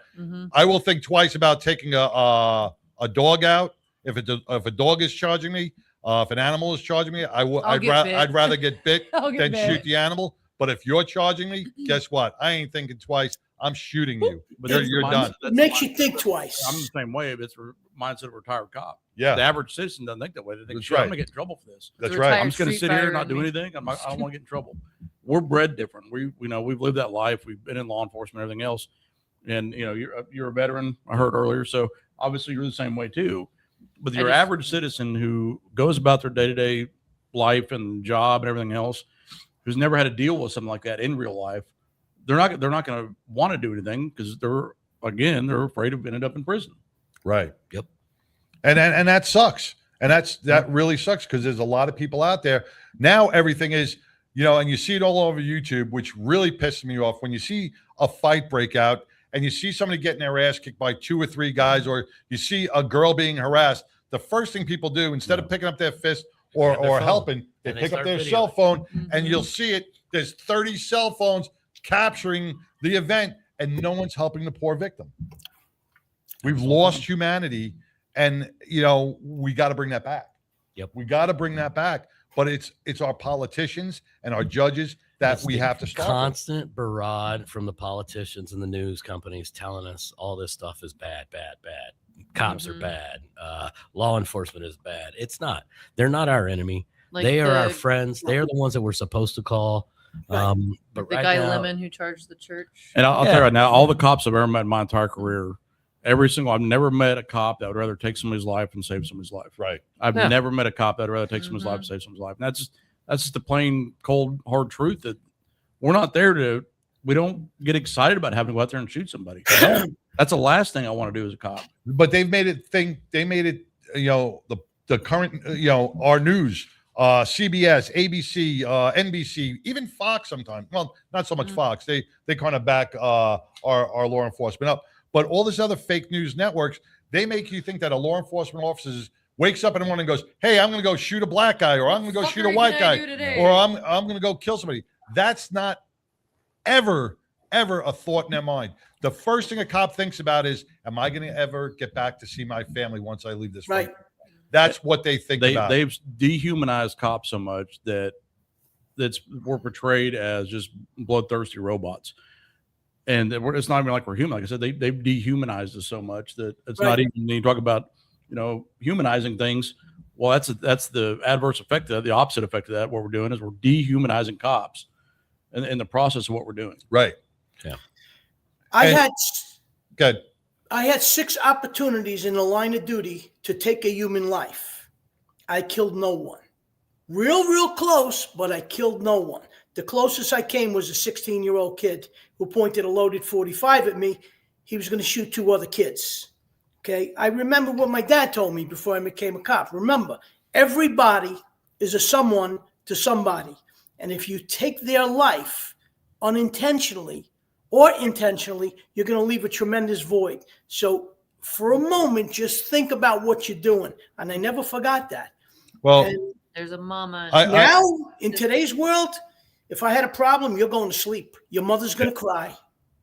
I will think twice about taking a dog out. If a dog is charging me, if an animal is charging me, I'd rather get bit than shoot the animal. But if you're charging me, guess what? I ain't thinking twice. I'm shooting you. But you're done. It makes you think twice. I'm the same way. It's a mindset of a retired cop. Yeah. The average citizen doesn't think that way. They think, I'm going to get in trouble for this. That's right. I'm just going to sit here and not do anything. I don't want to get in trouble. We're bred different. We've lived that life. We've been in law enforcement and everything else. And, you're a veteran, I heard earlier. So obviously you're the same way too. But your average citizen who goes about their day-to-day life and job and everything else, who's never had to deal with something like that in real life, they're not going to want to do anything because they're afraid of ending up in prison. Right. Yep. And that sucks. And that really sucks because there's a lot of people out there. Now everything is, and you see it all over YouTube, which really pisses me off when you see a fight break out and you see somebody getting their ass kicked by 2 or 3 guys, or you see a girl being harassed. The first thing people do, instead of picking up their fist or helping, they pick up their cell phone, and you'll see it. There's 30 cell phones capturing the event, and no one's helping the poor victim. We've lost humanity, and we got to bring that back. Yep, we got to bring that back. But it's our politicians and our judges that we have to start. Constant barrage from the politicians and the news companies telling us all this stuff is bad. Cops are bad. Law enforcement is bad. It's not. They're not our enemy. They are our friends. They're the ones that we're supposed to call. But the guy Lemon who charged the church. And I'll tell you right now, all the cops I've ever met in my entire career, I've never met a cop that would rather take somebody's life and save somebody's life. Right. I've never met a cop that would rather take somebody's life and save somebody's life. And that's just the plain, cold, hard truth that we're not there to. We don't get excited about having to go out there and shoot somebody. That's the last thing I want to do as a cop. But they've made it the current our news, CBS, ABC, NBC, even Fox sometimes. Well, not so much Fox. They kind of back our law enforcement up. But all this other fake news networks, they make you think that a law enforcement officer wakes up in the morning and goes, "Hey, I'm going to go shoot a black guy, or I'm going to go shoot a white guy, or I'm going to go kill somebody." That's not ever a thought in their mind. The first thing a cop thinks about is, am I going to ever get back to see my family once I leave this fight? That's what they think about. They've dehumanized cops so much that we're portrayed as just bloodthirsty robots. And it's not even like we're human. Like I said, they've dehumanized us so much that it's not even, you talk about, humanizing things. Well, that's the adverse effect of that. The opposite effect of that. What we're doing is we're dehumanizing cops in the process of what we're doing. Right. Yeah. I had 6 opportunities in the line of duty to take a human life. I killed no one. Real close, but I killed no one. The closest I came was a 16-year-old kid who pointed a loaded 45 at me. He was going to shoot 2 other kids. Okay. I remember what my dad told me before I became a cop. Remember, everybody is a someone to somebody. And if you take their life unintentionally or intentionally, you're going to leave a tremendous void. So for a moment, just think about what you're doing. And I never forgot that. Well, and there's a mama. Now, in today's world, if I had a problem, you're going to sleep. Your mother's going to cry.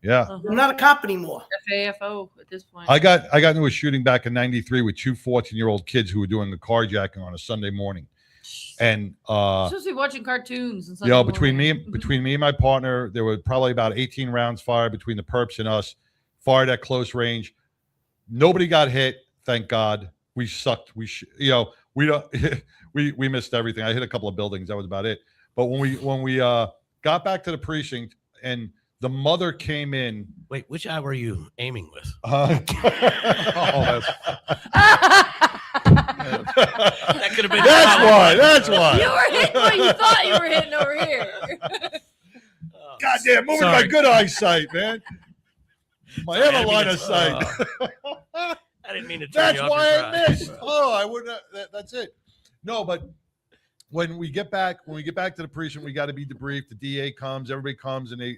Yeah. I'm not a cop anymore. FAFO at this point. I got into a shooting back in '93 with 2 14-year-old kids who were doing the carjacking on a Sunday morning. And supposed to be watching cartoons and stuff. between me and my partner, there were probably about 18 rounds fired between the perps and us, fired at close range. Nobody got hit, thank God. We sucked. We missed everything. I hit a couple of buildings, that was about it. But when we got back to the precinct and the mother came in. Wait, which eye were you aiming with? That could have been. That's why. You were hitting what you thought you were hitting over here. Goddamn, moving my good eyesight, man. My other line of sight. I didn't mean to. That's why I missed. I wouldn't. That's it. No, but when we get back to the precinct, we got to be debriefed. The DA comes, everybody comes, and they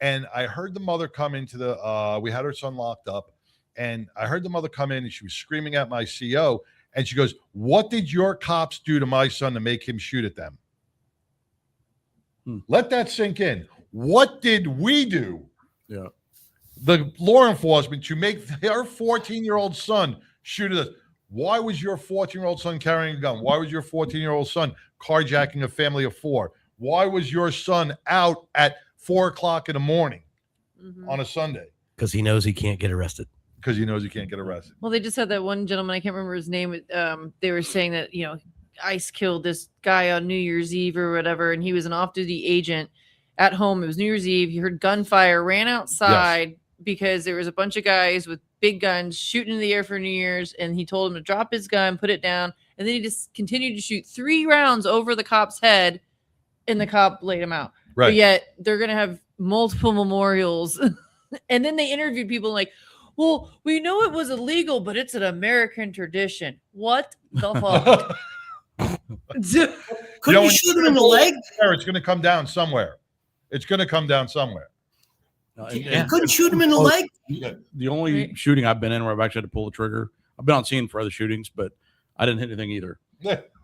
and I heard the mother come into the. We had her son locked up. And I heard the mother come in and she was screaming at my CO. And she goes, "What did your cops do to my son to make him shoot at them?" Let that sink in. What did we do? Yeah. The law enforcement to make their 14-year-old son shoot at us. Why was your 14-year-old son carrying a gun? Why was your 14-year-old son carjacking a family of 4? Why was your son out at 4:00 in the morning on a Sunday? Because he knows he can't get arrested. Because he knows he can't get arrested. Well, they just had that one gentleman, I can't remember his name. They were saying that, ICE killed this guy on New Year's Eve or whatever, and he was an off-duty agent at home. It was New Year's Eve. He heard gunfire, ran outside because there was a bunch of guys with big guns shooting in the air for New Year's, and he told him to drop his gun, put it down, and then he just continued to shoot 3 rounds over the cop's head, and the cop laid him out. Right. But yet they're going to have multiple memorials. And then they interviewed people like, well, we know it was illegal, but it's an American tradition. What the fuck? Couldn't you shoot him in the leg? It's going to come down somewhere. You couldn't shoot him in the leg? The only shooting I've been in where I've actually had to pull the trigger, I've been on scene for other shootings, but I didn't hit anything either.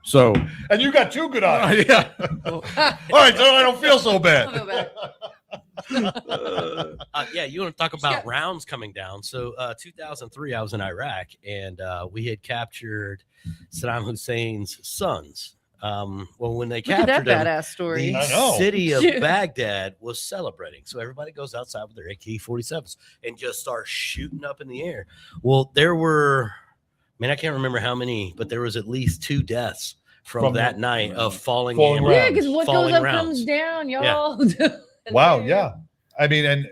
So, and you got 2 good eyes. Yeah. All right, so I don't feel so bad. You want to talk about rounds coming down? So 2003 I was in Iraq, and we had captured Saddam Hussein's sons. When they captured that him, badass story. the city of Baghdad was celebrating, so everybody goes outside with their AK-47s and just starts shooting up in the air. Well, there were, I can't remember how many, but there was at least 2 deaths from that night of falling rounds. Yeah, because what goes up comes down, y'all. Yeah. Wow, yeah. I mean,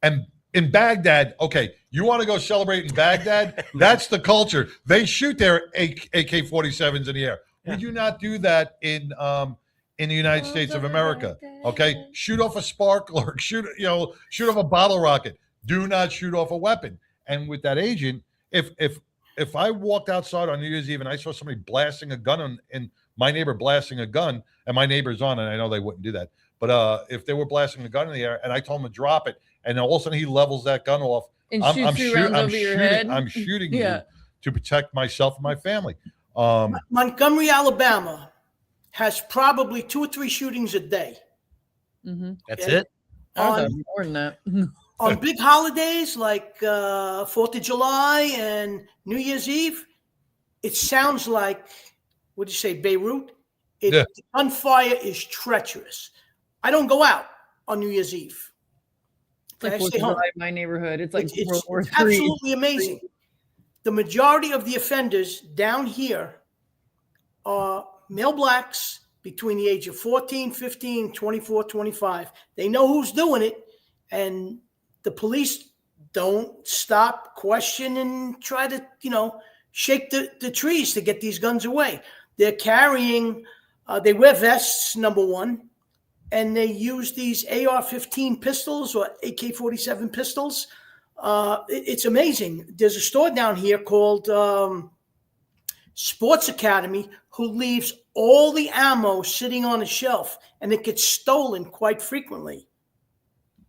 and in Baghdad, okay, you want to go celebrate in Baghdad? That's the culture. They shoot their AK-47s in the air. Yeah. We do not do that in in the United States of America. Okay, shoot off a sparkler, shoot off a bottle rocket. Do not shoot off a weapon. And with that agent, if I walked outside on New Year's Eve and I saw somebody blasting a gun and my neighbor blasting a gun, and my neighbor's on, and I know they wouldn't do that, but if they were blasting a gun in the air and I told him to drop it, and all of a sudden he levels that gun off, and shoots 2 rounds over your head. I'm shooting you to protect myself and my family. Montgomery, Alabama, has probably 2 or 3 shootings a day. That's it. More than that. On big holidays like 4th of July and New Year's Eve, it sounds like, what do you say, Beirut? The gunfire is treacherous. I don't go out on New Year's Eve. It's like I 4th stay of home. July in my neighborhood. It's like It's World War III. absolutely amazing. The majority of the offenders down here are male blacks between the age of 14, 15, 24, 25. They know who's doing it, and the police don't stop, question, and try to, shake the trees to get these guns away. They're carrying, they wear vests, number one, and they use these AR-15 pistols or AK-47 pistols. It's amazing. There's a store down here called Sports Academy who leaves all the ammo sitting on a shelf, and it gets stolen quite frequently.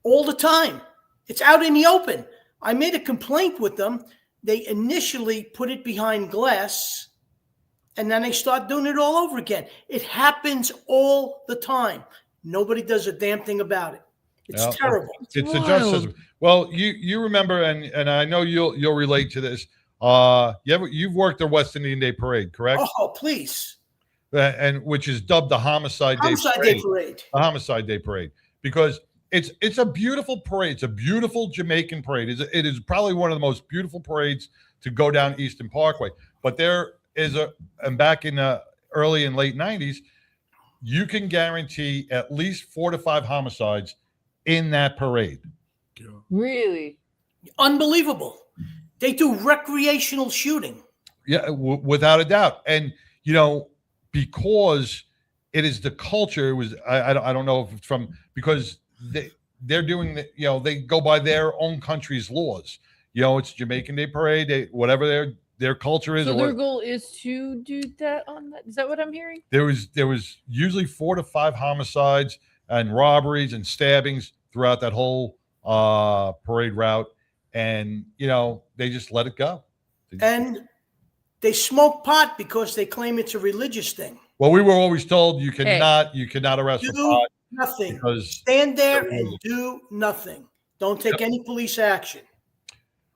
All the time. It's out in the open. I made a complaint with them. They initially put it behind glass, and then they start doing it all over again. It happens all the time. Nobody does a damn thing about it. It's terrible. It's the justice system. Well, you remember, and I know you'll relate to this. You've worked the West Indian Day Parade, correct? Oh, please. And which is dubbed the Homicide Day Parade. The Homicide Day Parade, because it's a beautiful parade. It's a beautiful Jamaican parade. It is probably one of the most beautiful parades to go down Eastern Parkway. But there is and back in the early and late 90s, you can guarantee at least 4 to 5 homicides in that parade. Really? Unbelievable. They do recreational shooting. Yeah, without a doubt. And, because it is the culture, it was, I don't know if it's from, because they're doing they go by their own country's laws. It's Jamaican Day Parade, whatever their culture is. So their goal is to do that on that. Is that what I'm hearing? There was usually 4 to 5 homicides and robberies and stabbings throughout that whole parade route, and they just let it go. And they smoke pot because they claim it's a religious thing. Well, we were always told you cannot arrest for pot. Nothing. Stand there and do nothing. Don't take any police action.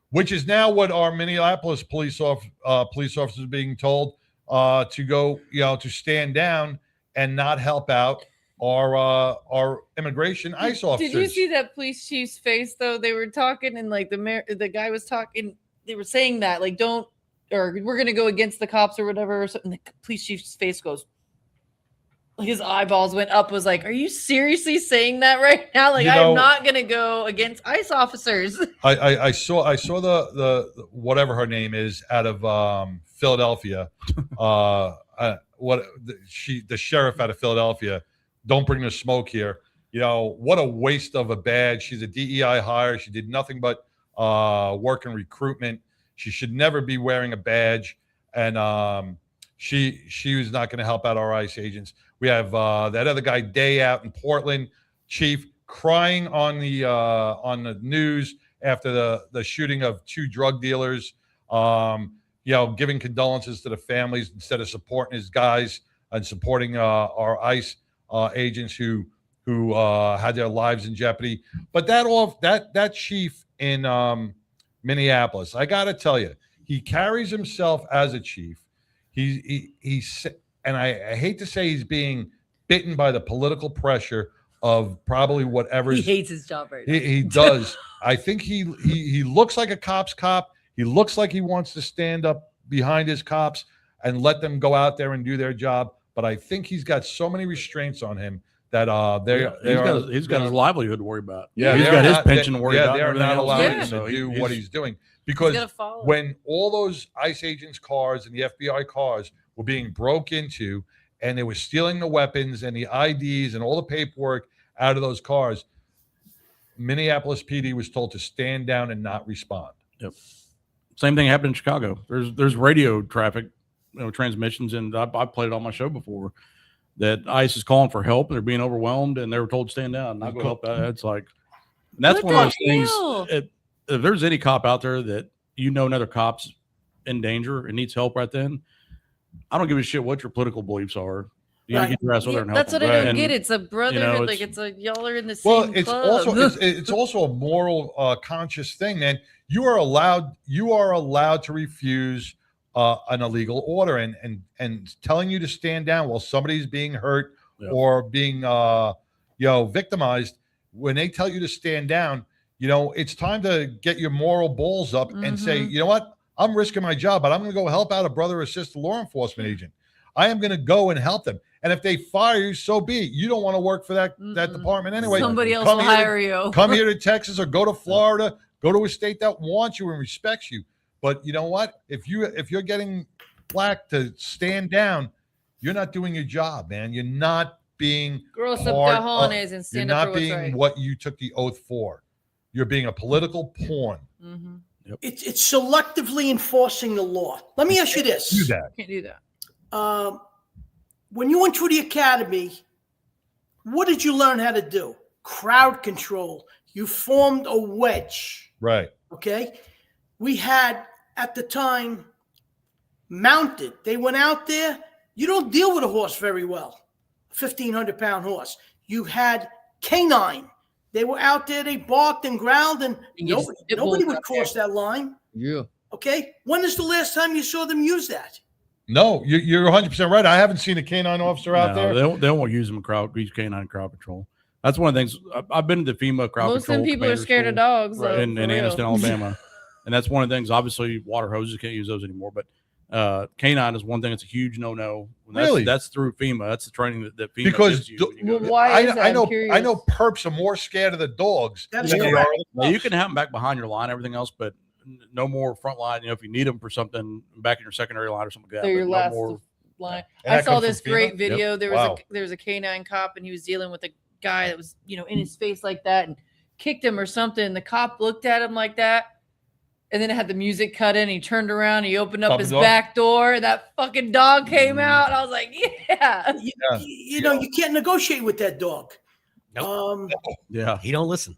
Which is now what our Minneapolis police officers are being told to go, to stand down and not help out our immigration ICE officers. Did you see that police chief's face though? They were talking, and like the guy was talking. They were saying that we're going to go against the cops or whatever. Or something. The police chief's face goes. His eyeballs went up. Was like, are you seriously saying that right now? Like, I'm not going to go against ICE officers. I saw the whatever her name is out of Philadelphia. The sheriff out of Philadelphia. Don't bring the smoke here. What a waste of a badge. She's a DEI hire. She did nothing but work in recruitment. She should never be wearing a badge. And she was not going to help out our ICE agents. We have that other guy, Day, out in Portland, chief, crying on the news after the shooting of 2 drug dealers. Giving condolences to the families instead of supporting his guys and supporting our ICE agents who had their lives in jeopardy. But that chief in Minneapolis, I got to tell you, he carries himself as a chief. He's and I hate to say he's being bitten by the political pressure of probably whatever. He hates his job right now. He does. I think he looks like a cop's cop. He looks like he wants to stand up behind his cops and let them go out there and do their job. But I think he's got so many restraints on him that he's got his livelihood to worry about. Yeah, he's got his pension to worry about. They are not allowing him So to do what he's doing. Because when all those ICE agents' cars and the FBI cars were being broke into, and they were stealing the weapons and the IDs and all the paperwork out of those cars, Minneapolis PD was told to stand down and not respond. Yep. Same thing happened in Chicago. There's radio traffic, transmissions, and I played it on my show before that ICE is calling for help and they're being overwhelmed and they were told to stand down. Not go help. It's like, and that's What one of the those hell? things. If there's any cop out there that another cop's in danger and needs help right then, I don't give a shit what your political beliefs are. You gotta get your ass over there and help. That's what them. I don't And, get. It's a brotherhood. it's- Like it's a y'all are in the Well, same it's club. also it's also a moral, conscious thing, man. You are allowed to refuse an illegal order, and telling you to stand down while somebody's being hurt or being victimized. When they tell you to stand down, it's time to get your moral balls up and say, you know what, I'm risking my job, but I'm going to go help out a brother or sister law enforcement agent. I am going to go and help them. And if they fire you, so be it. You don't want to work for that department anyway. Somebody else will hire you. Come here to Texas or go to Florida. Go to a state that wants you and respects you. But you know what? If you're getting flack to stand down, you're not doing your job, man. You're not being Grow some part of- cojones and stand you're up not for what's being right. what you took the oath for. You're being a political pawn. It's selectively enforcing the law. Let me ask you this. Do that. Can't do that. When you went through the academy, what did you learn how to do? Crowd control. You formed a wedge. Right. Okay. We had at the time mounted. They went out there. You don't deal with a horse very well. 1,500-pound horse. You had canine. They were out there. They barked and growled, and nobody would cross that line. Yeah. Okay. When is the last time you saw them use that? No, you're 100% right. I haven't seen a canine officer out there. They won't use them use canine crowd control. That's one of the things. I've been to the FEMA crowd Most of control. them people are commander scared of school dogs, though, in for real. Anniston, Alabama, and that's one of the things. Obviously, water hoses can't use those anymore, but canine is one thing that's a huge no-no. Really? That's through FEMA. That's the training that FEMA Because gives you. when you go there. why is that? I I'm know curious. perps are more scared of the dogs. That's than they correct. are of the Now, you cops. can have them back behind your line, everything else, but no more front line. If you need them for something back in your secondary line or something like that. They're your but last no more. line. And I that saw comes from this great FEMA? video. Yep. There was a canine cop, and he was dealing with a guy that was in his face like that and kicked him or something. The cop looked at him like that, and then it had the music cut in. He turned around, he opened up Open his door. back door, and that fucking dog came out. I was like, yeah. You know, you can't negotiate with that dog. Yeah, he don't listen.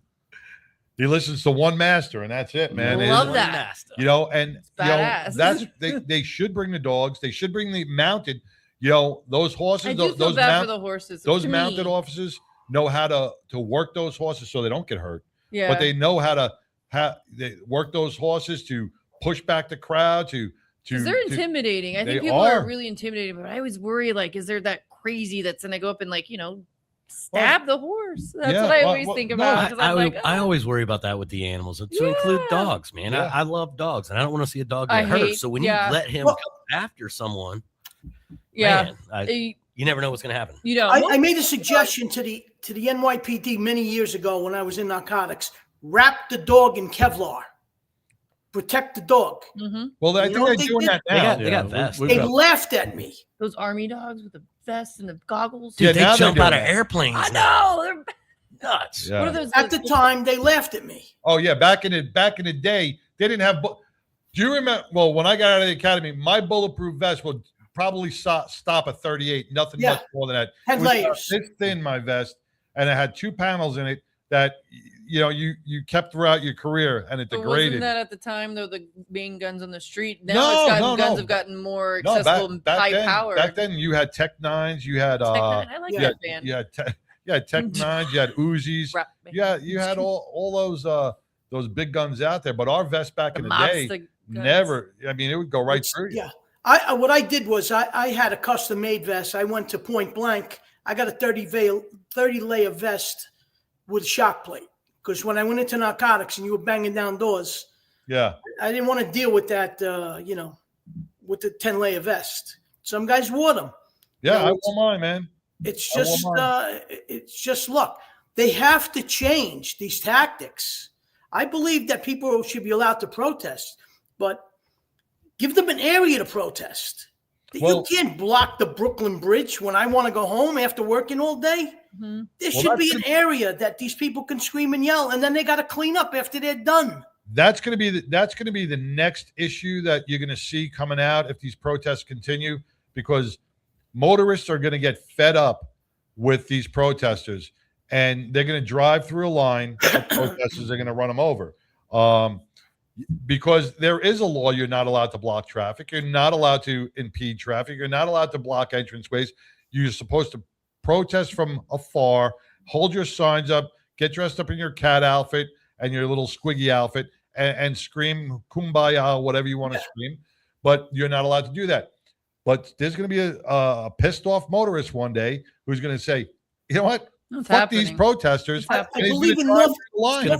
He listens to one master, and that's it, man. I love that. And badass. that's they should bring the dogs. They should bring the mounted. Those horses. I do feel bad for the horses. Those To mounted me. officers know how to work those horses so they don't get hurt. Yeah. But they know how to they work those horses to push back the crowd Because they're intimidating. I think they people are are. really intimidating, but I always worry, like, is there that crazy that's going to go up and, like, stab the horse? That's what I always think about. 'cause I'm like, I always worry about that with the animals, to include dogs, man. Yeah. I love dogs, and I don't want to see a dog I get hurt. hate- So when yeah. you let him Well- come after someone, yeah. man, you never know what's going to happen. You know, I made a suggestion to the NYPD many years ago when I was in narcotics. Wrap the dog in Kevlar. Protect the dog. Well, I You think know they're what they doing did? that now. They got vests. They laughed at me. those army dogs with the vests and the goggles. Dude, now they jump they're out of doing that. airplanes. I now. know. They're Nuts. Yeah. What are those? At the time, they laughed at me. Oh yeah, back in the day, they didn't have. Do you remember? Well, when I got out of the academy, my bulletproof vest would probably stop at 38. Nothing Yeah. much more than that. Had It was layers. this thin, my vest, and it had 2 panels in it that you kept throughout your career, and it But degraded. wasn't that at the time though the main guns on the street? Now No, it's gotten, no, guns no. have gotten more No, accessible and high power. Back then, you had Tech 9s. You had Tech 9, I like you that had, band. you had Tech 9s. You had Uzis. Rap You had all those big guns out there. But our vest back in the Mazda day guns. never. I mean, it would go right through you. Yeah. What I did was I had a custom made vest. I went to Point Blank. I got a 30 layer vest with shock plate. Because when I went into narcotics and you were banging down doors, Yeah. I didn't want to deal with that, with the 10 layer vest. Some guys wore them. Yeah, No, I wore mine, man. It's I wore just, mine. look, they have to change these tactics. I believe that people should be allowed to protest, but give them an area to protest. You can't block the Brooklyn Bridge when I want to go home after working all day. Mm-hmm. There should be an area that these people can scream and yell, and then they got to clean up after they're done. That's going to be the next issue that you're going to see coming out if these protests continue, because motorists are going to get fed up with these protesters, and they're going to drive through a line of protesters. They're going to run them over. Because there is a law, you're not allowed to block traffic. You're not allowed to impede traffic. You're not allowed to block entranceways. You're supposed to protest from afar, hold your signs up, get dressed up in your cat outfit and your little squiggy outfit, and scream kumbaya, whatever you want to scream. But you're not allowed to do that. But there's going to be a pissed off motorist one day who's going to say, you know what? Fuck these protesters. I believe in North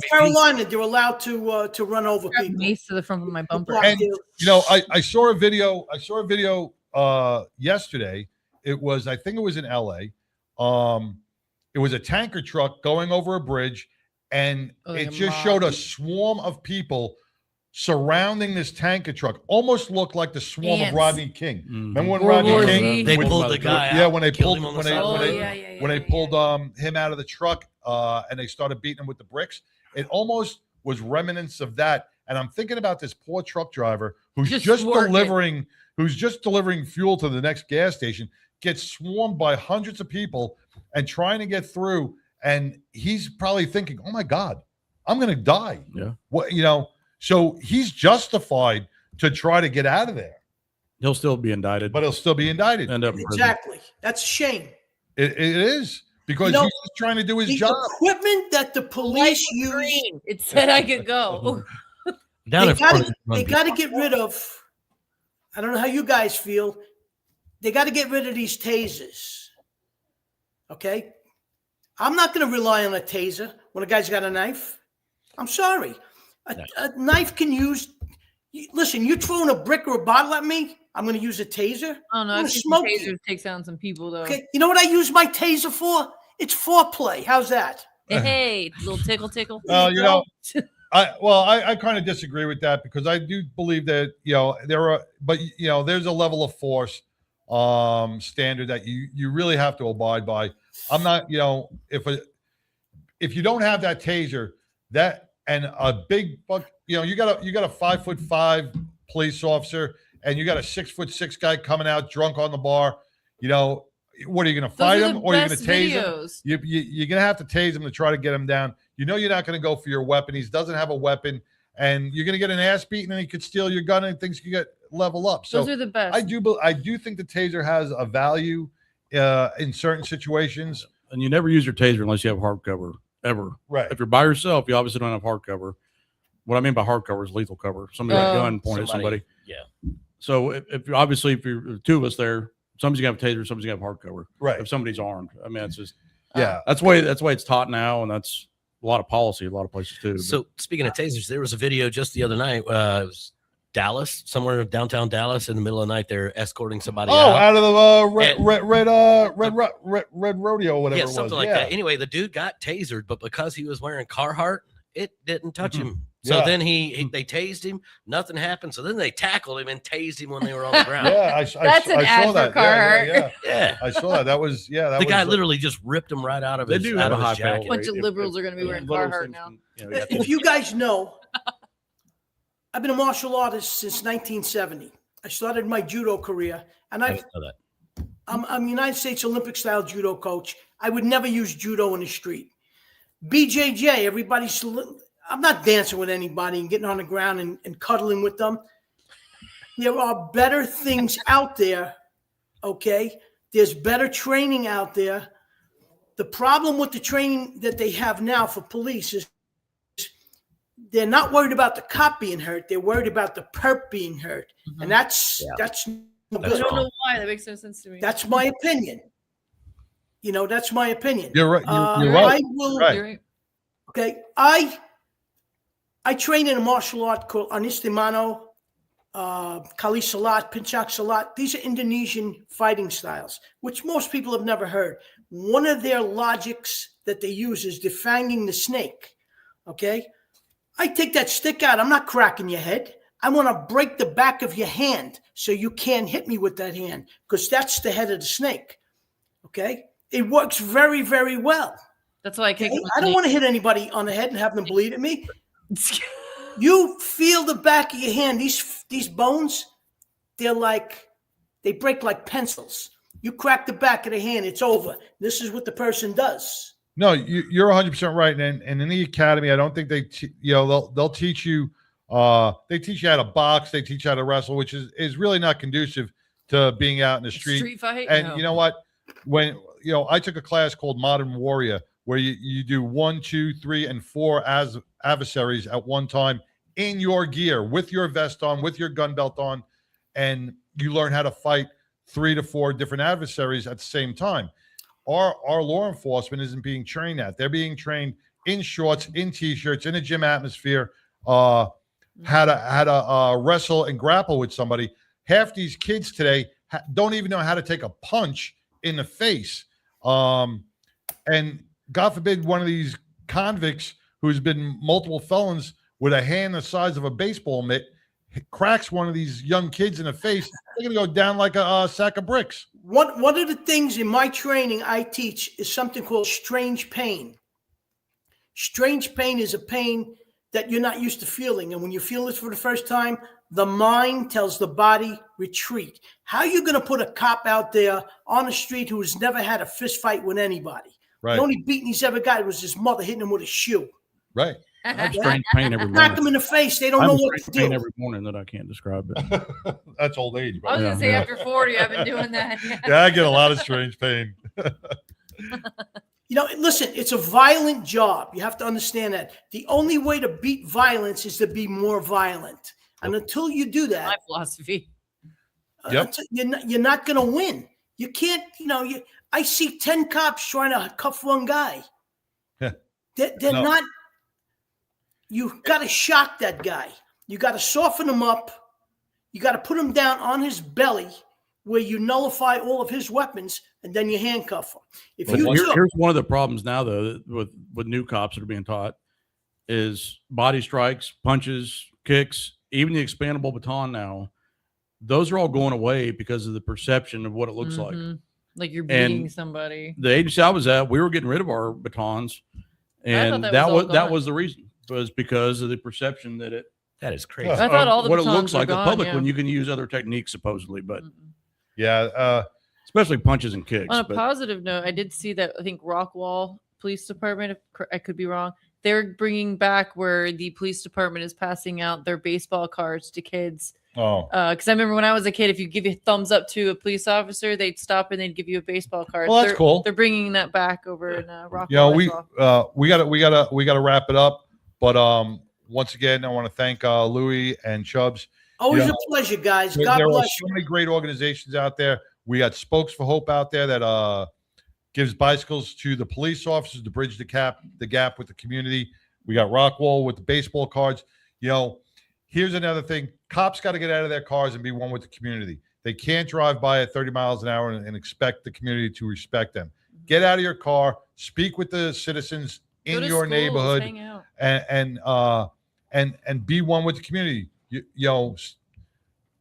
Carolina, they're allowed to run over people. Mace to the front of my bumper. And I saw a video. Yesterday. I think it was in LA. It was a tanker truck going over a bridge, and it just showed a swarm of people surrounding this tanker truck. Almost looked like the swarm of Rodney King. Remember when Rodney King? They pulled the guy out. Yeah, when they pulled him out of the truck, and they started beating him with the bricks. It almost was remnants of that. And I'm thinking about this poor truck driver who's just delivering fuel to the next gas station, gets swarmed by hundreds of people and trying to get through. And he's probably thinking, oh my God, I'm going to die. Yeah. So he's justified to try to get out of there. He'll still be indicted. But he'll still be indicted. End up in prison. Exactly. That's a shame. It is, because he's just trying to do his job. Equipment that the police use. It said I could go. They got to get rid of, I don't know how you guys feel, they got to get rid of these tasers. Okay? I'm not going to rely on a taser when a guy's got a knife. I'm sorry. A knife can use. Listen, you're throwing a brick or a bottle at me, I'm going to use a taser. Oh no, taser takes down some people though. Okay, you know what I use my taser for? It's foreplay. How's that? Hey, little tickle. I kind of disagree with that, because I do believe that there's a level of force standard that you really have to abide by. I'm not, if you don't have that taser, that and a big buck, you got a 5'5" police officer, and you got a 6'6" guy coming out drunk on the bar. What are you going to fight him, or are you going to tase him? You're going to have to tase him to try to get him down. You're not going to go for your weapon. He doesn't have a weapon, and you're going to get an ass beaten, and he could steal your gun, and things could get level up. So those are the best. I do think the taser has a value in certain situations. And you never use your taser unless you have hardcover, ever. Right. If you're by yourself, you obviously don't have hardcover. What I mean by hardcover is lethal cover. Somebody got a gun pointed at somebody. Yeah. So if you're two of us there, somebody's gonna have a taser, somebody's gonna have hardcover. Right. If somebody's armed, I mean, it's just that's why it's taught now, and that's a lot of policy, a lot of places too. So speaking of tasers, there was a video just the other night. It was Dallas, somewhere downtown Dallas, in the middle of the night. They're escorting somebody out of the red rodeo, whatever. Yeah, it was. something like that. Anyway, the dude got tasered, but because he was wearing Carhartt, it didn't touch him. So then they tased him. Nothing happened. So then they tackled him and tased him when they were on the ground. I saw that. Yeah, I saw that. That was the guy literally just ripped him right out of his jacket. A bunch of liberals are going to be wearing Carhartt now. If you guys know, I've been a martial artist since 1970. I started my judo career, and I'm a United States Olympic style judo coach. I would never use judo in the street. BJJ, I'm not dancing with anybody and getting on the ground and cuddling with them. There are better things out there, okay? There's better training out there. The problem with the training that they have now for police is they're not worried about the cop being hurt. They're worried about the perp being hurt. And that's I don't know why. That makes no sense to me. That's my opinion. That's my opinion. You're right. You're right. You're right. Okay. I train in a martial art called Anistimano, Kali Salat, Pencak Salat. These are Indonesian fighting styles, which most people have never heard. One of their logics that they use is defanging the snake. Okay. I take that stick out. I'm not cracking your head. I want to break the back of your hand so you can't hit me with that hand, because that's the head of the snake. Okay? It works very, very well. That's why I can't. I don't want to hit anybody on the head and have them bleed at me. You feel the back of your hand. These bones, they break like pencils. You crack the back of the hand, it's over. This is what the person does. No, you're 100% right. And in the academy, I don't think they'll teach you. They teach you how to box. They teach you how to wrestle, which is really not conducive to being out in the street. Street fight. And No. you know what? When I took a class called Modern Warrior, where you do 1, 2, 3, and 4 as adversaries at one time in your gear, with your vest on, with your gun belt on, and you learn how to fight 3 to 4 different adversaries at the same time. Our law enforcement isn't being trained that. They're being trained in shorts, in t-shirts, in a gym atmosphere, how to wrestle and grapple with somebody. Half these kids today don't even know how to take a punch in the face. And God forbid one of these convicts who's been multiple felons with a hand the size of a baseball mitt cracks one of these young kids in the face. They're going to go down like a sack of bricks. One of the things in my training I teach is something called strange pain. Strange pain is a pain that you're not used to feeling. And when you feel this for the first time, the mind tells the body retreat. How are you going to put a cop out there on the street who has never had a fist fight with anybody? Right. The only beating he's ever got was his mother hitting him with a shoe. Right. I have strange pain every morning. Knock them in the face. They don't know what to Pain do. every morning that I can't describe it. That's old age. I was going to say after 40, I've been doing that. Yeah, I get a lot of strange pain. Listen, it's a violent job. You have to understand that. The only way to beat violence is to be more violent. And until you do that, My philosophy. you're not going to win. You can't, I see 10 cops trying to cuff one guy. They're No. not. You got to shock that guy. You got to soften him up. You got to put him down on his belly where you nullify all of his weapons, and then you handcuff him. If you Here's one of the problems now, though, with new cops that are being taught is body strikes, punches, kicks, even the expandable baton now. Those are all going away because of the perception of what it looks like. Like you're beating And somebody. The agency I was at, we were getting rid of our batons, and that was the reason, was because of the perception that that is crazy. I thought all the what it batons looks were like in gone, public yeah. when you can use other techniques supposedly, but yeah, especially punches and kicks. On a but- positive note, I did see that I think Rockwall Police Department, if I could be wrong, they're bringing back where the police department is passing out their baseball cards to kids. Oh, because I remember when I was a kid, if you give a thumbs up to a police officer, they'd stop and they'd give you a baseball card. Well, that's cool. They're bringing that back over in Rockwall. we gotta wrap it up. But once again, I want to thank Louis and Chubbs. Always a pleasure, guys. God there are bless so you. many great organizations out there. We got Spokes for Hope out there that gives bicycles to the police officers to bridge the gap with the community. We got Rockwall with the baseball cards. Here's another thing. Cops got to get out of their cars and be one with the community. They can't drive by at 30 miles an hour and expect the community to respect them. Get out of your car, speak with the citizens in your neighborhood, hang out. and be one with the community.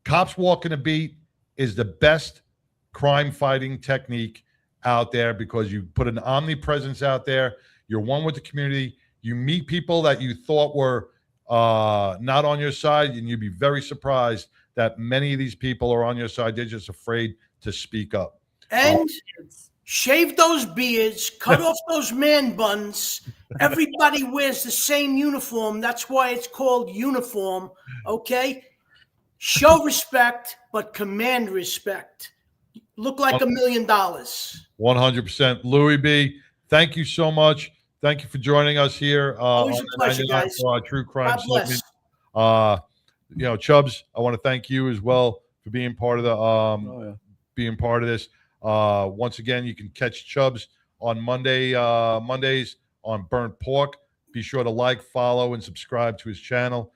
Cops walking a beat is the best crime fighting technique out there, because you put an omnipresence out there. You're one with the community. You meet people that you thought were not on your side, and you'd be very surprised that many of these people are on your side. They're just afraid to speak up. And shave those beards, cut off those man buns. Everybody wears the same uniform. That's why it's called uniform. Okay? Show respect, but command respect. Look like $1 million. 100%. Louis B., thank you so much. Thank you for joining us here. Always a on pleasure, 99 guys. for our True Crime God bless. segment. Chubbs, I want to thank you as well for being part of the being part of this. Once again, you can catch Chubbs on Mondays on Burnt Pork. Be sure to like, follow, and subscribe to his channel.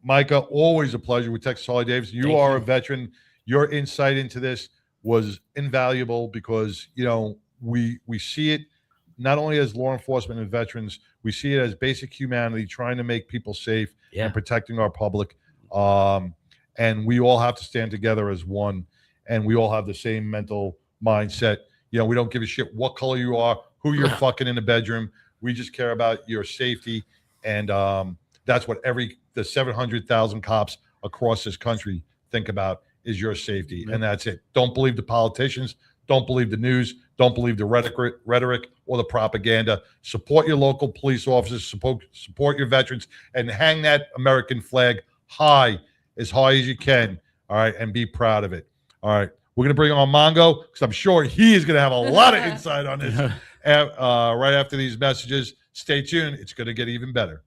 Micah, always a pleasure with Texas Harley Davidson. You are a veteran. Your insight into this was invaluable because we see it not only as law enforcement and veterans, we see it as basic humanity, trying to make people safe and protecting our public. And we all have to stand together as one, and we all have the same mental mindset. You know, we don't give a shit what color you are, who you're fucking in the bedroom. We just care about your safety, and that's what the 700,000 cops across this country think about, is your safety, and that's it. Don't believe the politicians. Don't believe the news. Don't believe the rhetoric or the propaganda. Support your local police officers. Support your veterans, and hang that American flag as high as you can. All right, and be proud of it. All right, we're gonna bring on Mongo, because I'm sure he is gonna have a lot of insight on this. Right after these messages, stay tuned. It's gonna get even better.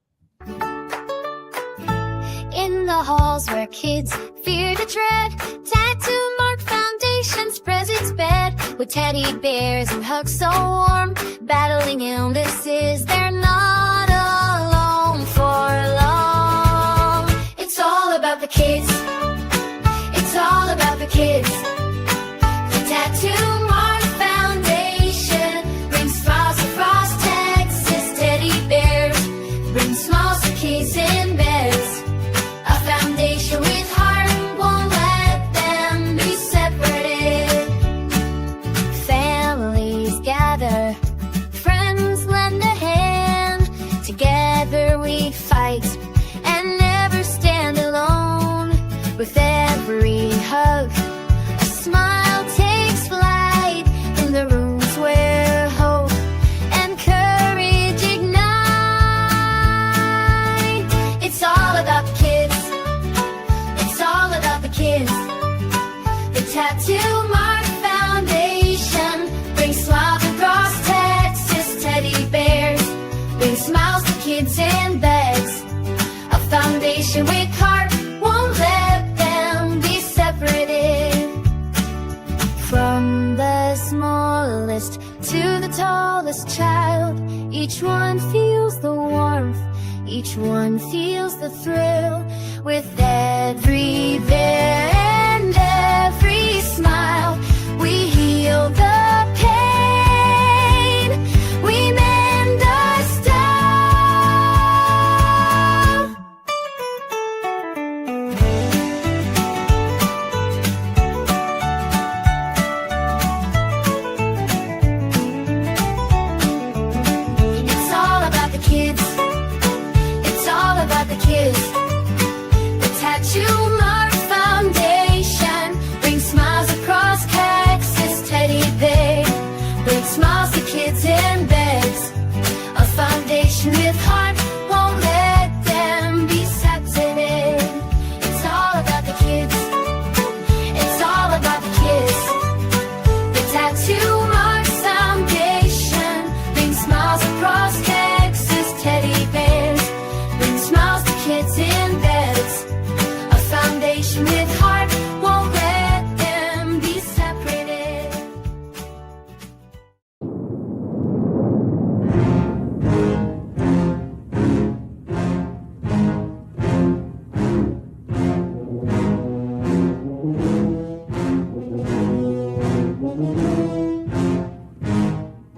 In the halls where kids fear to tread, tattoo mark foundations spreads its bed with teddy bears and hugs so warm, battling illnesses. They're not alone for long. It's all about the kids. It's all about the kids. The Tattoo Mark Foundation brings smiles across Texas. Teddy bears bring smiles to kids in beds. A foundation with heart won't let them be separated. Families gather, friends lend a hand. Together we fight and never stand alone. With every hug, a smile takes flight in the rooms where hope and courage ignite. It's all about the kids. It's all about the kids. The Tattoo Mark Foundation brings smiles across Texas. Teddy bears bring smiles to kids in beds. A foundation with heart won't let them be separated. From the smallest to the tallest child, each one feels the warmth, each one feels the thrill. With every veer and every smile, we heal the pain, we mend the stone. It's all about the kids. It's all about the kids. The Tattoo Mark Foundation brings smiles across Texas. Teddy bear brings smiles to kids in beds. A foundation with heart won't let them be separated. It's all about the kids. It's all about the kids. The Tattoo Mark Foundation brings smiles across Texas. Teddy bears bring smiles to kids in beds. A foundation with heart won't let them be separated.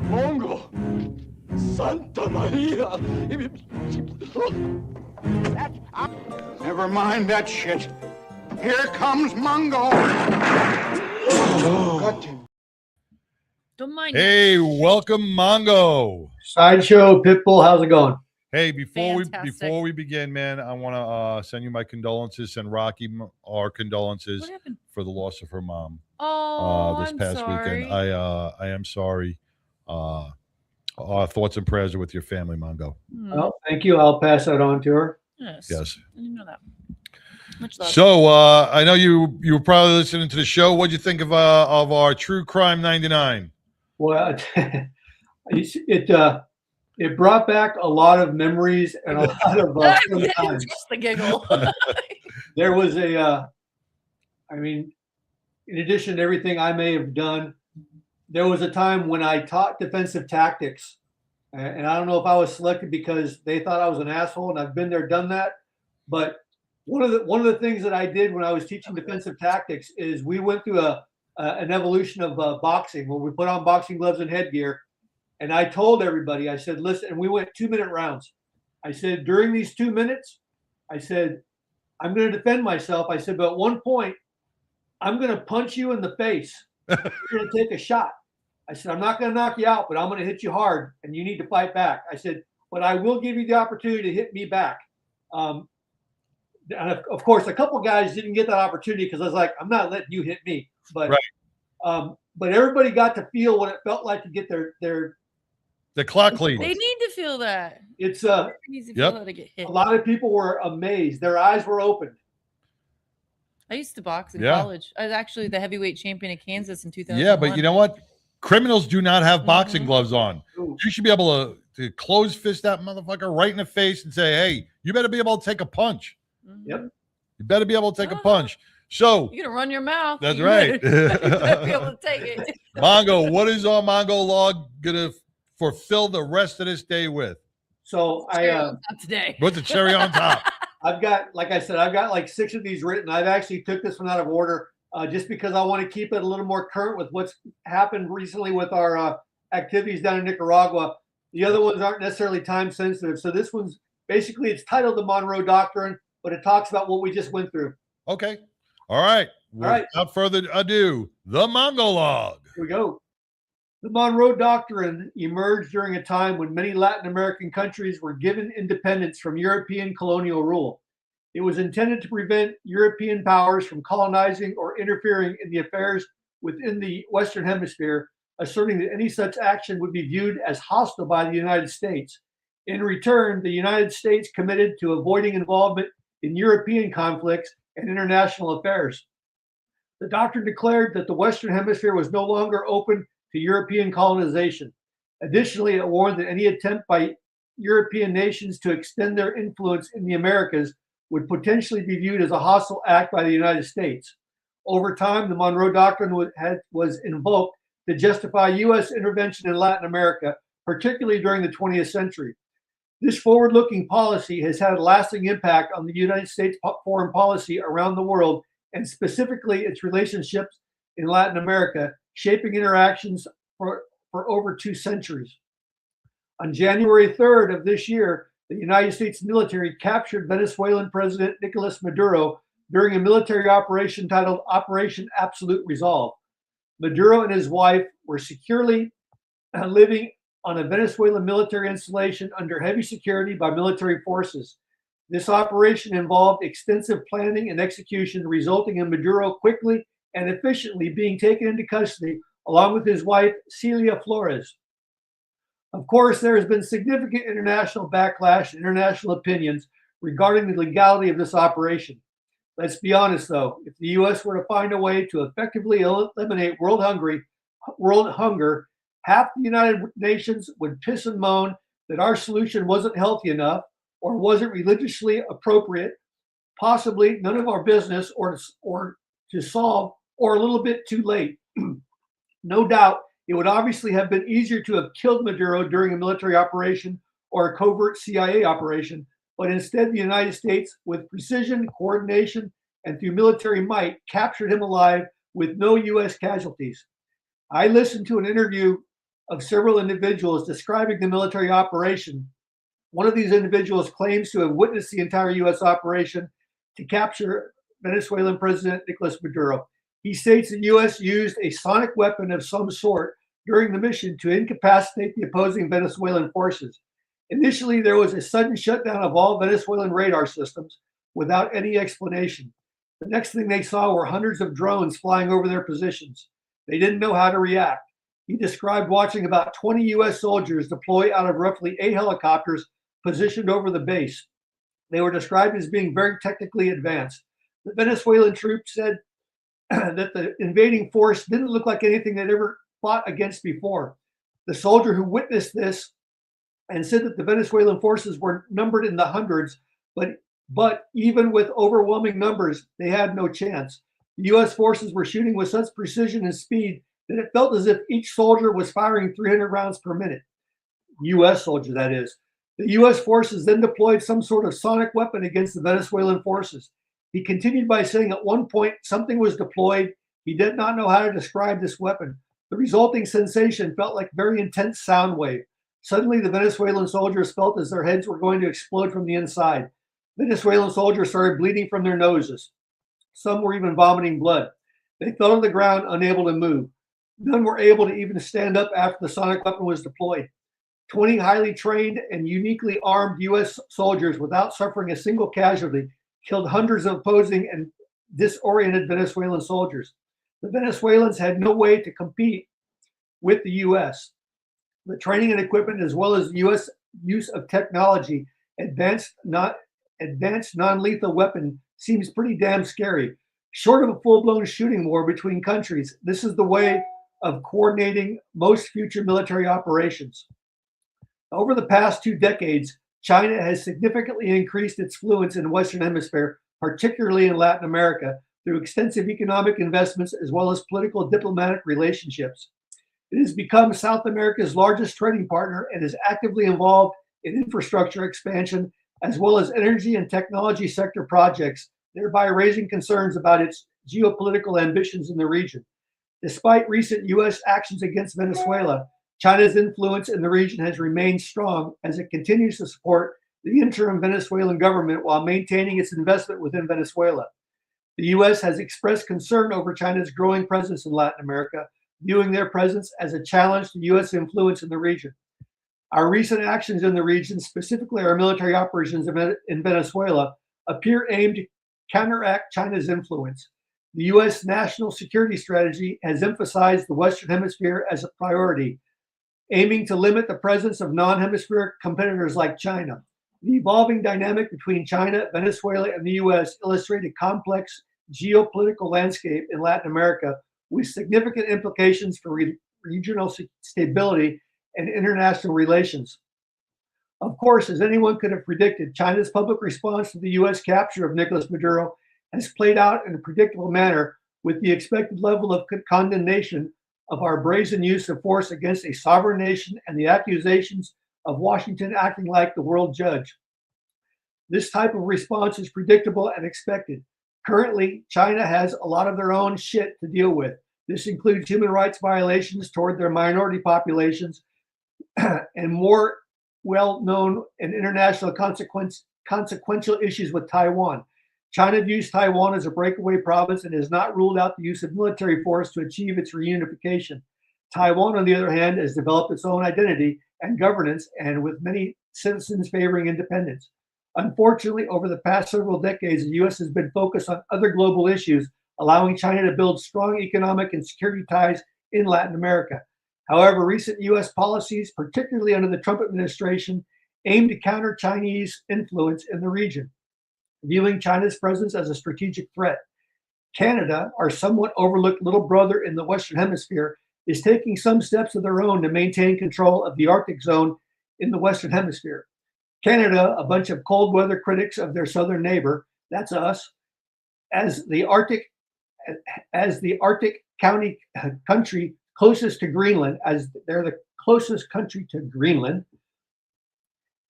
Mongo! Santa Maria! Never mind that shit. Here comes Mongo! Don't mind. Hey, welcome, Mongo. Sideshow Pitbull, how's it going? Hey, before Fantastic. we begin, man, I want to send you my condolences. Send Rocky our condolences What happened? for the loss of her mom. Oh, This I'm past sorry. weekend. I am sorry. Our thoughts and prayers are with your family, Mongo. Well, thank you. I'll pass that on to her. Yes. Yes. I didn't know that. Much love. So I know you were probably listening to the show. What'd you think of our True Crime 99? Well, it brought back a lot of memories and a lot of fun times. Just the giggle. There was I mean, in addition to everything I may have done, there was a time when I taught defensive tactics, and I don't know if I was selected because they thought I was an asshole, and I've been there, done that. But one of the things that I did when I was teaching defensive tactics is we went through an evolution of boxing, where we put on boxing gloves and headgear, And I told everybody, I said, listen, and we went 2-minute rounds. I said, during these 2 minutes, I said, I'm going to defend myself. I said, but at one point, I'm going to punch you in the face. You're going to take a shot. I said, I'm not going to knock you out, but I'm going to hit you hard, and you need to fight back. I said, but I will give you the opportunity to hit me back. And of course, a couple guys didn't get that opportunity because I was like, I'm not letting you hit me. But but everybody got to feel what it felt like to get the clock clean. They need to feel that. It's Needs to feel that to get hit. a lot of people were amazed. Their eyes were opened. I used to box in Yeah. college. I was actually the heavyweight champion of Kansas in 2001. Yeah, but you know what? Criminals do not have boxing gloves on. You should be able to close fist that motherfucker right in the face and say, hey, you better be able to take a punch. Yep. You better be able to take a punch. So You're gonna run your mouth. That's You right. better be able to take it. Mongo, what is our Mongo log gonna fulfill the rest of this day with? So Not today. What's the cherry on top? I've got, like I said, I've got like 6 of these written. I've actually took this one out of order just because I want to keep it a little more current with what's happened recently with our activities down in Nicaragua. The other ones aren't necessarily time sensitive. So this one's basically, it's titled the Monroe Doctrine, but it talks about what we just went through. Okay. All right. Without further ado, the Mongo log. Here we go. The Monroe Doctrine emerged during a time when many Latin American countries were given independence from European colonial rule. It was intended to prevent European powers from colonizing or interfering in the affairs within the Western Hemisphere, asserting that any such action would be viewed as hostile by the United States. In return, the United States committed to avoiding involvement in European conflicts and international affairs. The doctrine declared that the Western Hemisphere was no longer open to European colonization. Additionally, it warned that any attempt by European nations to extend their influence in the Americas would potentially be viewed as a hostile act by the United States. Over time, the Monroe Doctrine was invoked to justify U.S. intervention in Latin America, particularly during the 20th century. This forward-looking policy has had a lasting impact on the United States foreign policy around the world, and specifically its relationships in Latin America, shaping interactions for over 2 centuries. On January 3rd of this year, the United States military captured Venezuelan President Nicolas Maduro during a military operation titled Operation Absolute Resolve. Maduro and his wife were securely living on a Venezuelan military installation under heavy security by military forces. This operation involved extensive planning and execution, resulting in Maduro quickly and efficiently being taken into custody, along with his wife, Celia Flores. Of course, there has been significant international backlash and international opinions regarding the legality of this operation. Let's be honest, though, if the U.S. were to find a way to effectively eliminate world hunger, half the United Nations would piss and moan that our solution wasn't healthy enough or wasn't religiously appropriate, possibly none of our business, or to solve, or a little bit too late. No doubt, it would obviously have been easier to have killed Maduro during a military operation or a covert CIA operation, but instead the United States, with precision, coordination, and through military might, captured him alive with no U.S. casualties. I listened to an interview of several individuals describing the military operation. One of these individuals claims to have witnessed the entire U.S. operation to capture Venezuelan President Nicolas Maduro. He states the U.S. used a sonic weapon of some sort during the mission to incapacitate the opposing Venezuelan forces. Initially, there was a sudden shutdown of all Venezuelan radar systems without any explanation. The next thing they saw were hundreds of drones flying over their positions. They didn't know how to react. He described watching about 20 U.S. soldiers deploy out of roughly 8 helicopters positioned over the base. They were described as being very technically advanced. The Venezuelan troops said that the invading force didn't look like anything they'd ever fought against before. The soldier who witnessed this and said that the Venezuelan forces were numbered in the hundreds, but even with overwhelming numbers, they had no chance. The U.S. forces were shooting with such precision and speed that it felt as if each soldier was firing 300 rounds per minute. U.S. soldier, that is. The U.S. forces then deployed some sort of sonic weapon against the Venezuelan forces. He continued by saying at one point something was deployed. He did not know how to describe this weapon, The resulting sensation felt like a very intense sound wave. Suddenly, the Venezuelan soldiers felt as their heads were going to explode from the inside. Venezuelan soldiers started bleeding from their noses. Some were even vomiting blood. They fell on the ground, unable to move. None were able to even stand up after the sonic weapon was deployed. 20 highly trained and uniquely armed U.S. soldiers, without suffering a single casualty, killed hundreds of opposing and disoriented Venezuelan soldiers. The Venezuelans had no way to compete with the U.S. The training and equipment, as well as the U.S. use of technology, advanced non-lethal weapon, seems pretty damn scary. Short of a full-blown shooting war between countries, this is the way of coordinating most future military operations. Over the past 2 decades, China has significantly increased its influence in the Western Hemisphere, particularly in Latin America, through extensive economic investments as well as political diplomatic relationships. It has become South America's largest trading partner and is actively involved in infrastructure expansion as well as energy and technology sector projects, thereby raising concerns about its geopolitical ambitions in the region. Despite recent U.S. actions against Venezuela, China's influence in the region has remained strong as it continues to support the interim Venezuelan government while maintaining its investment within Venezuela. The U.S. has expressed concern over China's growing presence in Latin America, viewing their presence as a challenge to U.S. influence in the region. Our recent actions in the region, specifically our military operations in Venezuela, appear aimed to counteract China's influence. The U.S. national security strategy has emphasized the Western Hemisphere as a priority, aiming to limit the presence of non-hemispheric competitors like China. The evolving dynamic between China, Venezuela, and the U.S. illustrate a complex geopolitical landscape in Latin America with significant implications for regional stability and international relations. Of course, as anyone could have predicted, China's public response to the U.S. capture of Nicolas Maduro has played out in a predictable manner with the expected level of condemnation of our brazen use of force against a sovereign nation and the accusations of Washington acting like the world judge. This type of response is predictable and expected. Currently, China has a lot of their own shit to deal with. This includes human rights violations toward their minority populations and more well-known and international consequential issues with Taiwan. China views Taiwan as a breakaway province and has not ruled out the use of military force to achieve its reunification. Taiwan, on the other hand, has developed its own identity and governance, and with many citizens favoring independence. Unfortunately, over the past several decades, the U.S. has been focused on other global issues, allowing China to build strong economic and security ties in Latin America. However, recent U.S. policies, particularly under the Trump administration, aim to counter Chinese influence in the region, viewing China's presence as a strategic threat. Canada, our somewhat overlooked little brother in the Western Hemisphere, is taking some steps of their own to maintain control of the Arctic zone in the Western Hemisphere. Canada, a bunch of cold weather critics of their southern neighbor, that's us, as the Arctic country closest to Greenland, as they're the closest country to Greenland,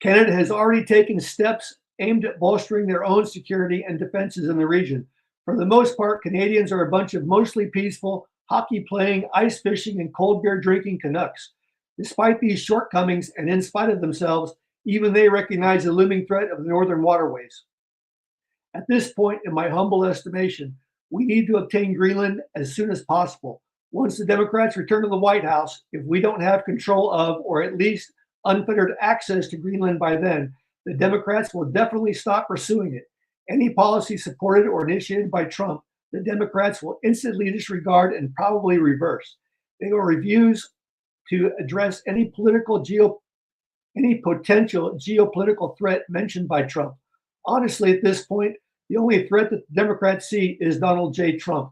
Canada has already taken steps aimed at bolstering their own security and defenses in the region. For the most part, Canadians are a bunch of mostly peaceful, hockey-playing, ice-fishing, and cold beer-drinking Canucks. Despite these shortcomings, and in spite of themselves, even they recognize the looming threat of the northern waterways. At this point, in my humble estimation, we need to obtain Greenland as soon as possible. Once the Democrats return to the White House, if we don't have control of, or at least unfettered access to Greenland by then, the Democrats will definitely stop pursuing it. Any policy supported or initiated by Trump, the Democrats will instantly disregard and probably reverse. They will refuse to address any potential geopolitical threat mentioned by Trump. Honestly, at this point, the only threat that the Democrats see is Donald J. Trump.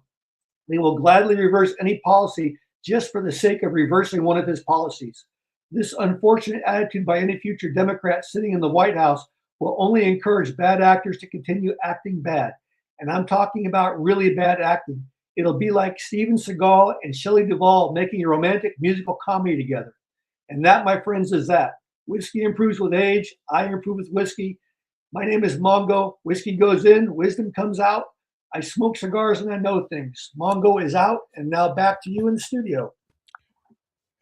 They will gladly reverse any policy just for the sake of reversing one of his policies. This unfortunate attitude by any future Democrat sitting in the White House will only encourage bad actors to continue acting bad. And I'm talking about really bad acting. It'll be like Steven Seagal and Shelley Duvall making a romantic musical comedy together. And that, my friends, is that. Whiskey improves with age. I improve with whiskey. My name is Mongo. Whiskey goes in, wisdom comes out. I smoke cigars and I know things. Mongo is out, and now back to you in the studio.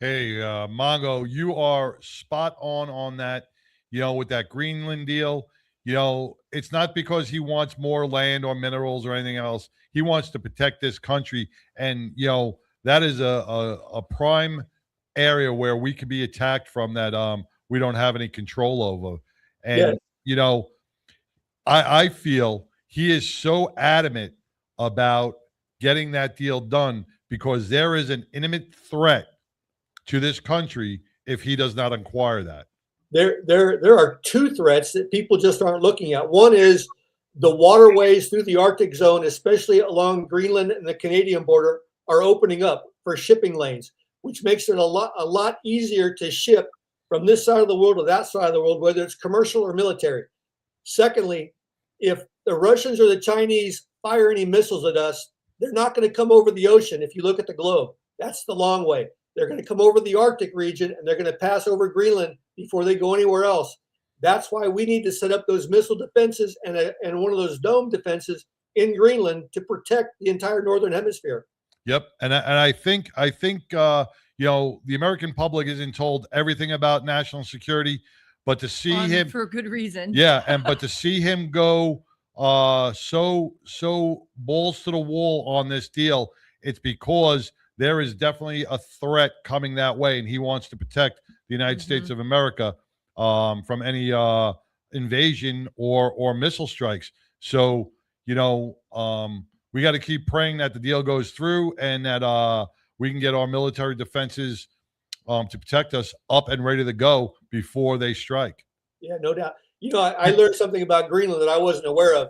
Hey, Mongo, you are spot on that. With that Greenland deal, it's not because he wants more land or minerals or anything else. He wants to protect this country, and that is a prime area where we could be attacked from that we don't have any control over. And I feel he is so adamant about getting that deal done because there is an imminent threat to this country if he does not inquire that. There are two threats that people just aren't looking at. One is the waterways through the Arctic zone, especially along Greenland and the Canadian border, are opening up for shipping lanes, which makes it a lot easier to ship from this side of the world to that side of the world, whether it's commercial or military. Secondly, if the Russians or the Chinese fire any missiles at us, they're not going to come over the ocean. If you look at the globe, that's the long way. They're going to come over the Arctic region and they're going to pass over Greenland before they go anywhere else. That's why we need to set up those missile defenses and one of those dome defenses in Greenland to protect the entire northern hemisphere. Yep, and I think the American public isn't told everything about national security, but to see him for good reason. Yeah, but to see him go so balls to the wall on this deal, it's because there is definitely a threat coming that way, and he wants to protect the United States of America from any invasion or missile strikes. So, we got to keep praying that the deal goes through and that we can get our military defenses to protect us up and ready to go before they strike. Yeah, no doubt. I learned something about Greenland that I wasn't aware of.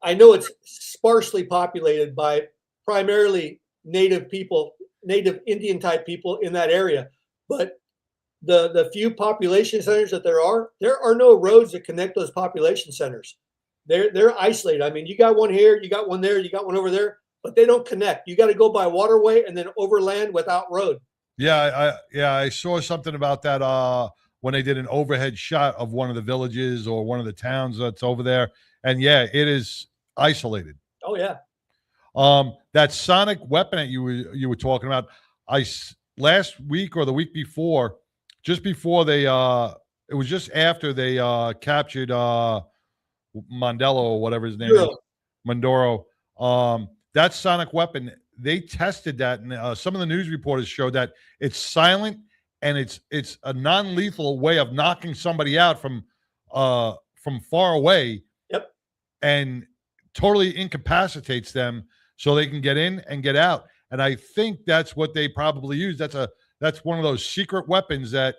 I know it's sparsely populated by primarily native people, native Indian type people in that area. But the few population centers that there are no roads that connect those population centers. They're isolated. I mean, you got one here, you got one there, you got one over there, but they don't connect. You got to go by waterway and then overland without road. Yeah, I saw something about that when they did an overhead shot of one of the villages or one of the towns that's over there. And yeah, it is isolated. Oh yeah. That sonic weapon that you were talking about, last week or the week before, just before they it was just after they captured Mandela or whatever his name is, Mandoro. That sonic weapon, they tested that, and some of the news reporters showed that it's silent and it's a non-lethal way of knocking somebody out from far away. Yep. And totally incapacitates them so they can get in and get out. And I think that's what they probably use. That's one of those secret weapons that,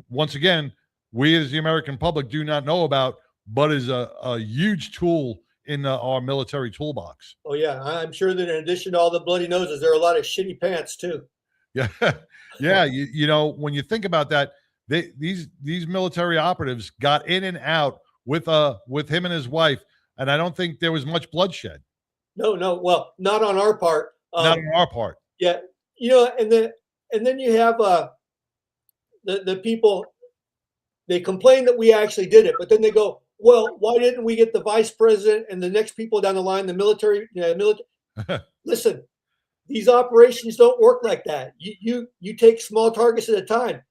once again, we as the American public do not know about, but is a huge tool in our military toolbox. Oh yeah, I'm sure that in addition to all the bloody noses, there are a lot of shitty pants too. Yeah, yeah. When you think about that, these military operatives got in and out with him and his wife, and I don't think there was much bloodshed. No. Well, not on our part. Not on our part. Yeah, and then you have the people. They complain that we actually did it, but then they go, well, why didn't we get the vice president and the next people down the line, the military? Listen, these operations don't work like that. You take small targets at a time.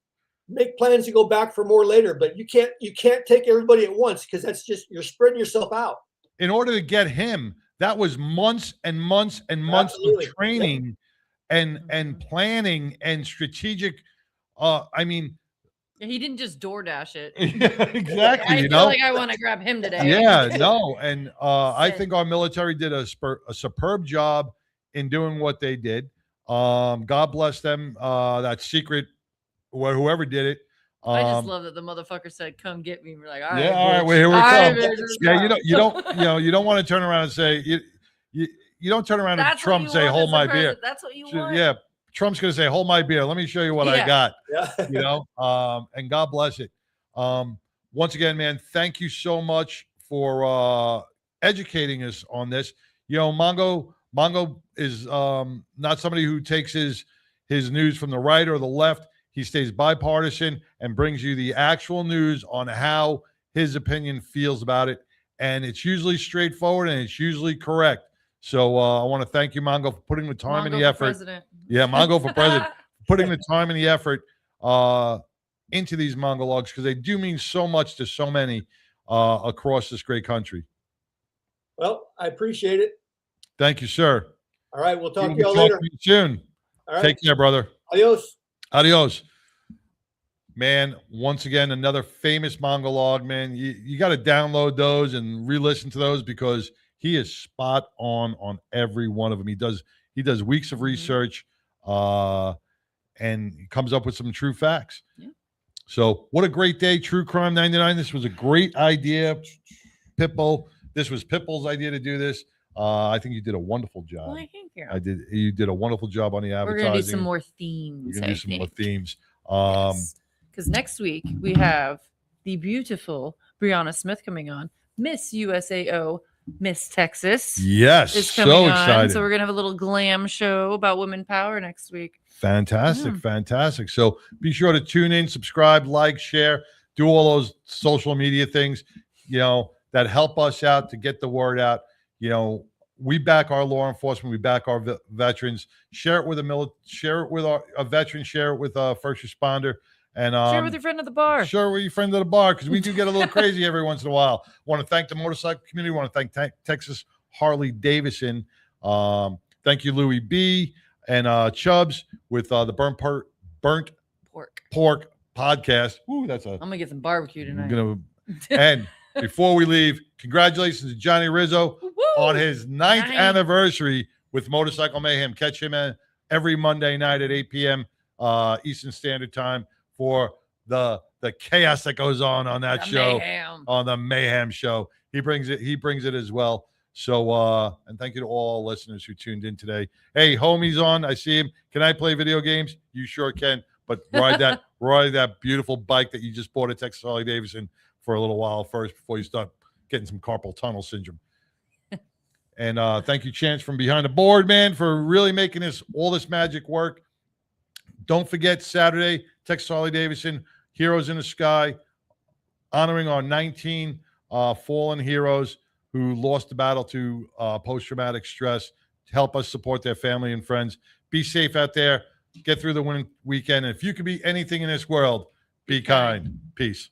Make plans to go back for more later, but you can't take everybody at once because that's just, you're spreading yourself out. In order to get him, that was months and months and months of training and planning and strategic. He didn't just DoorDash it. Yeah, exactly. I feel like I want to grab him today. Yeah, no. And I think our military did a superb job in doing what they did. God bless them. That secret, whoever did it. I just love that the motherfucker said, "Come get me." We're like, all right, yeah, all right, well, here we come. Yeah, you don't want to turn around and say you don't turn around and Trump say, "Hold my beer." That's what you want. Yeah. Trump's going to say, "Hold my beer. Let me show you what I got." Yeah. And God bless it. Once again, man, thank you so much for educating us on this. Mongo is not somebody who takes his news from the right or the left. He stays bipartisan and brings you the actual news on how his opinion feels about it. And it's usually straightforward and it's usually correct. So I want to thank you, Mongo, for putting the time and the effort. President. Yeah, Mongo for president, putting the time and the effort into these monologues, because they do mean so much to so many across this great country. Well, I appreciate it. Thank you, sir. All right, we'll talk We'll to y'all talk later. to you soon. All right. Take care, brother. Adios. Adios. Man, once again, another famous monologue, man. You got to download those and re-listen to those, because he is spot on every one of them. He does weeks of research and he comes up with some true facts. Yeah. So what a great day, True Crime 99. This was a great idea, Pitbull. This was Pitbull's idea to do this. I think you did a wonderful job. Well, thank you. You did a wonderful job on the advertising. We're gonna do some more themes. We're gonna do some more themes. Because next week we have the beautiful Brianna Smith coming on, Miss USAO, Miss Texas. Yes, is coming so on. excited. So we're gonna have a little glam show about women power next week. Fantastic, fantastic. So be sure to tune in, subscribe, like, share, do all those social media things, that help us out to get the word out. We back our law enforcement, we back our veterans. Share it with share it with a veteran, share it with a first responder, and share it with your friend at the bar. Share it with your friend at the bar, because we do get a little crazy every once in a while. Want to thank the motorcycle community. Want to thank Texas Harley Davidson. Thank you, Louis B. and Chubbs with the burnt pork podcast. Ooh, I'm gonna get some barbecue tonight. And before we leave, congratulations to Johnny Rizzo on his 9th anniversary with Motorcycle Mayhem. Catch him every Monday night at 8 p.m. Eastern Standard Time for the chaos that goes on that show, mayhem. On the Mayhem show. He brings it as well. So, and thank you to all listeners who tuned in today. Hey, homie's on. I see him. Can I play video games? You sure can. But ride that beautiful bike that you just bought at Texas Harley Davidson for a little while first before you start getting some carpal tunnel syndrome. And thank you, Chance, from behind the board, man, for really making all this magic work. Don't forget, Saturday, Texas Harley Davidson, Heroes in the Sky, honoring our 19 fallen heroes who lost the battle to post-traumatic stress, to help us support their family and friends. Be safe out there. Get through the weekend. And if you could be anything in this world, be kind. Peace.